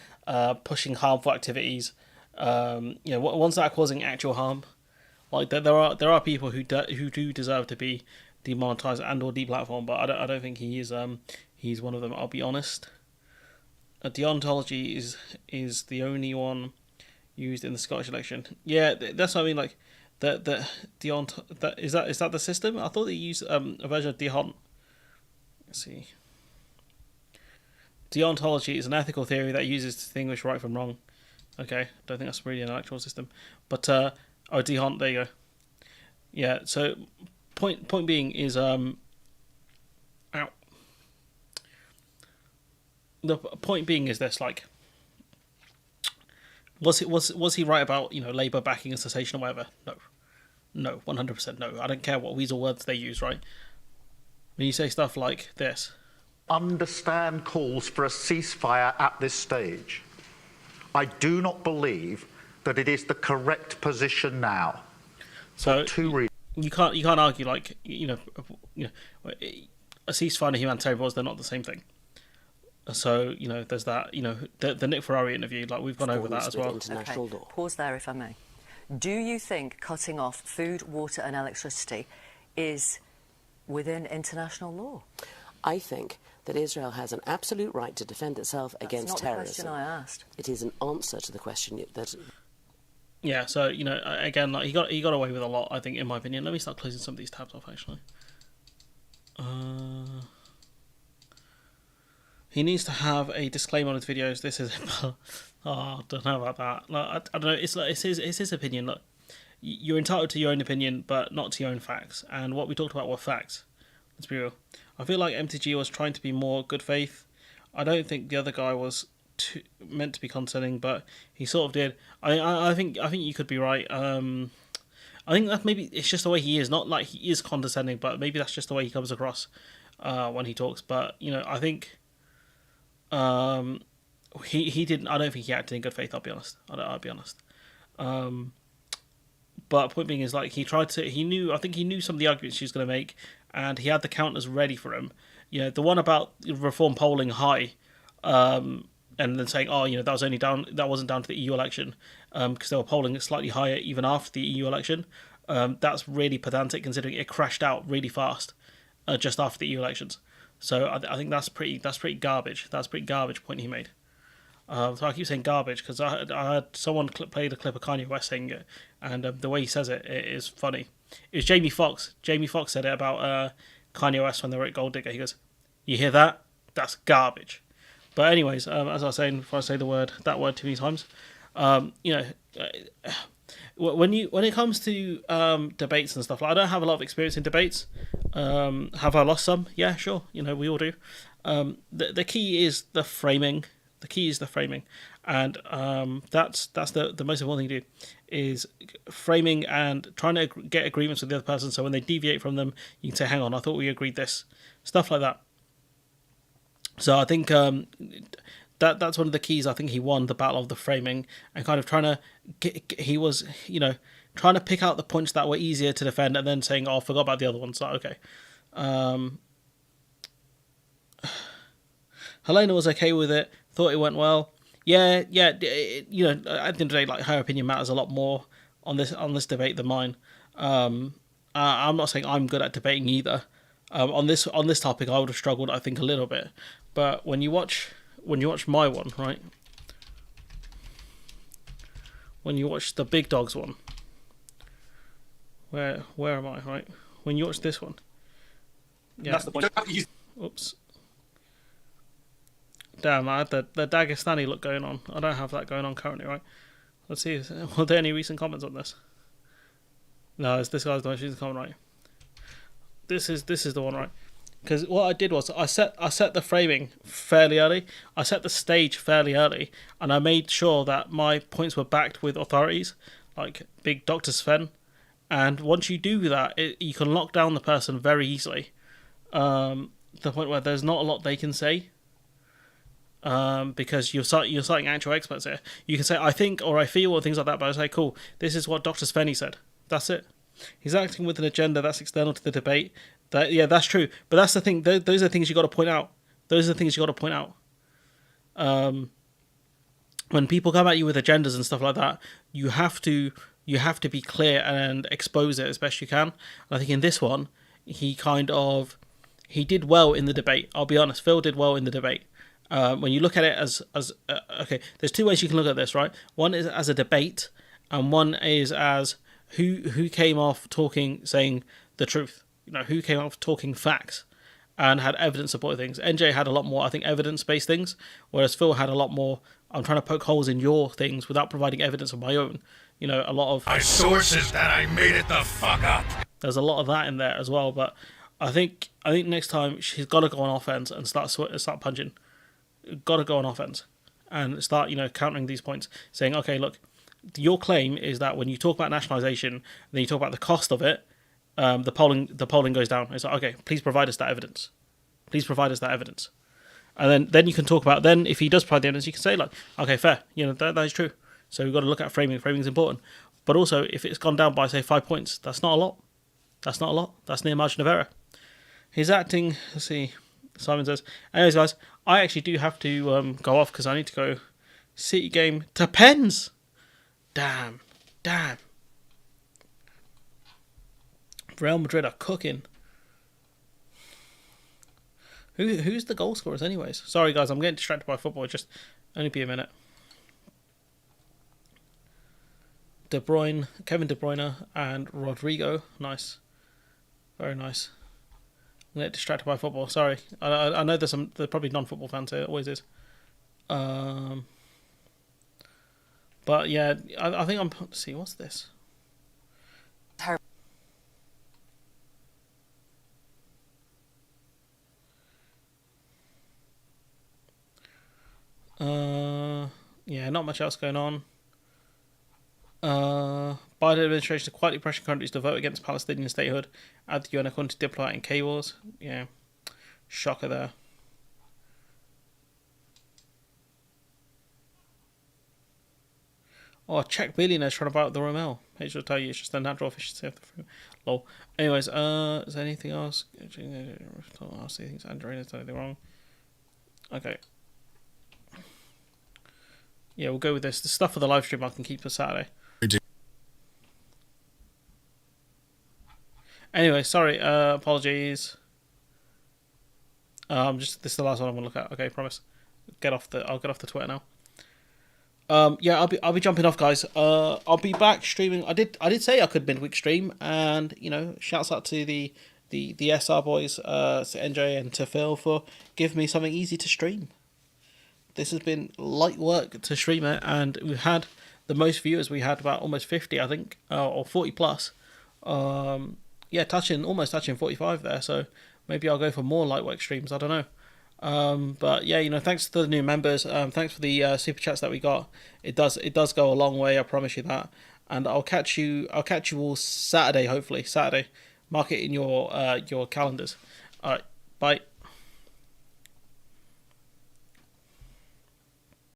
pushing harmful activities. Ones that are causing actual harm. Like there are people who do deserve to be demonetized and or deplatformed, but I don't think he's one of them. I'll be honest. Deontology is the only one used in the Scottish election. Yeah, that's what I mean. Like is that the system? I thought they used a version of deont. Let's see. Deontology is an ethical theory that uses to distinguish right from wrong. Okay, don't think that's really an actual system, but deont. There you go. Yeah. So point being is the point being is this, like, was he right about Labour backing a cessation or whatever? No, 100% no. I don't care what weasel words they use, right? When you say stuff like this, understand calls for a ceasefire at this stage. I do not believe that it is the correct position now. So you can't argue like a ceasefire and a humanitarian pause, they're not the same thing. So, there's that, the Nick Ferrari interview, like we've gone over that as well. Okay. Pause there if I may. Do you think cutting off food, water and electricity is within international law? I think that Israel has an absolute right to defend itself against terrorism. That's not the question I asked. It is an answer to the question that... Yeah, so, again, like he got away with a lot, I think, in my opinion. Let me start closing some of these tabs off, actually. He needs to have a disclaimer on his videos. This is, I don't know about that. Like, I don't know. It's like it's his opinion. Look, you're entitled to your own opinion, but not to your own facts. And what we talked about were facts. Let's be real. I feel like MTG was trying to be more good faith. I don't think the other guy was meant to be condescending, but he sort of did. I think you could be right. I think that maybe it's just the way he is. Not like he is condescending, but maybe that's just the way he comes across when he talks. But I think. He didn't. I don't think he acted in good faith. I'll be honest. I'll be honest. But point being is, like, he tried to. He knew. I think he knew some of the arguments she was going to make, and he had the counters ready for him. The one about reform polling high, and then saying, that was only down. That wasn't down to the EU election, because they were polling slightly higher even after the EU election. That's really pedantic, considering it crashed out really fast, just after the EU elections. So I think that's pretty garbage. That's a pretty garbage point he made. So I keep saying garbage because I heard someone played a clip of Kanye West saying it, and the way he says it is funny. It was Jamie Foxx. Jamie Foxx said it about Kanye West when they were at Gold Digger. He goes, "You hear that? That's garbage." But anyways, as I was saying before I say that word too many times, when it comes to debates and stuff, like, I don't have a lot of experience in debates. Have I lost some? Yeah, sure. We all do. The key is the framing. The key is the framing, and that's the most important thing to do is framing and trying to get agreements with the other person. So when they deviate from them, you can say, "Hang on, I thought we agreed this." Stuff like that. So I think that's one of the keys. I think he won the battle of the framing and kind of trying to he was trying to pick out the points that were easier to defend and then saying, "Oh, I forgot about the other ones." So, okay. Helena was okay with it, thought it went well. Yeah, you know, at the end of the day, like, her opinion matters a lot more on this debate than mine. I'm not saying I'm good at debating either. On this topic, I would have struggled, I think, a little bit. But when you watch my one, right? When you watch the big dogs one, where am I? Right, when you watch this one, yeah. That's the point. Oops. Damn, I had the Dagestani look going on. I don't have that going on currently, right? Let's see. Were there any recent comments on this? No, it's this guy's the most recent comment, right? This is the one, right? Because what I did was I set the framing fairly early. I set the stage fairly early, and I made sure that my points were backed with authorities, like big Dr. Sven. And once you do that, you can lock down the person very easily. To the point where there's not a lot they can say. Because you're citing actual experts here. You can say, I think, or I feel, or things like that, but I say, cool, this is what Dr. Svenny said. That's it. He's acting with an agenda that's external to the debate. That's true. But that's the thing. Those are the things you got to point out. When people come at you with agendas and stuff like that, you have to be clear and expose it as best you can. And I think in this one, he did well in the debate. I'll be honest, Phil did well in the debate. When you look at it as okay, there's two ways you can look at this, right? One is as a debate, and one is as who came off saying the truth. You know, who came off talking facts and had evidence supported things. NJ had a lot more, I think, evidence-based things, whereas Phil had a lot more, I'm trying to poke holes in your things without providing evidence of my own. You know, a lot of... My sources that I made it the fuck up. There's a lot of that in there as well, but I think next time she's got to go on offense and start punching. Got to go on offense and start, you know, countering these points, saying, okay, look, your claim is that when you talk about nationalisation, then you talk about the cost of it, the polling goes down. It's like, okay, please provide us that evidence. And then you can talk about, then if he does provide the evidence, you can say, like, okay, fair, you know, that is true. So we've got to look at framing. Framing's important. But also, if it's gone down by, say, 5 points, that's not a lot. That's near margin of error. He's acting, let's see, Simon says, anyways, guys, I actually do have to go off because I need to go City game to Pens. Damn. Real Madrid are cooking. Who's the goal scorers anyways? Sorry guys, I'm getting distracted by football. Just only be a minute. De Bruyne, Kevin De Bruyne and Rodrigo. Nice. Very nice. I'm getting distracted by football. Sorry. I know there's probably non-football fans here. It always is. But yeah, I think let's see, what's this? Yeah, not much else going on. Biden administration is quietly pressuring countries to vote against Palestinian statehood. Add the UN according to diplomat in K-Wars. Yeah, shocker there. Oh, Czech billionaires trying to buy out the Rommel. I should tell you, it's just the natural efficiency of the fruit. Lol. Anyways, is there anything else? I'll see things. Andreina's done anything wrong. Okay. Yeah, we'll go with this. The stuff for the live stream I can keep for Saturday. Anyway, sorry. Apologies. This is the last one I'm gonna look at. Okay, promise. I'll get off the Twitter now. Yeah, I'll be jumping off, guys. I'll be back streaming. I did say I could midweek stream, and you know, shouts out to the SR boys, to NJ and to Phil for giving me something easy to stream. This has been light work to stream it, and we've had the most viewers. We had about almost 50, I think, or 40 plus. Yeah, almost touching 45 there. So maybe I'll go for more light work streams. I don't know. But yeah, you know, thanks to the new members. Thanks for the super chats that we got. It does go a long way. I promise you that. And I'll catch you all Saturday. Hopefully Saturday. Mark it in your calendars. All right. Bye.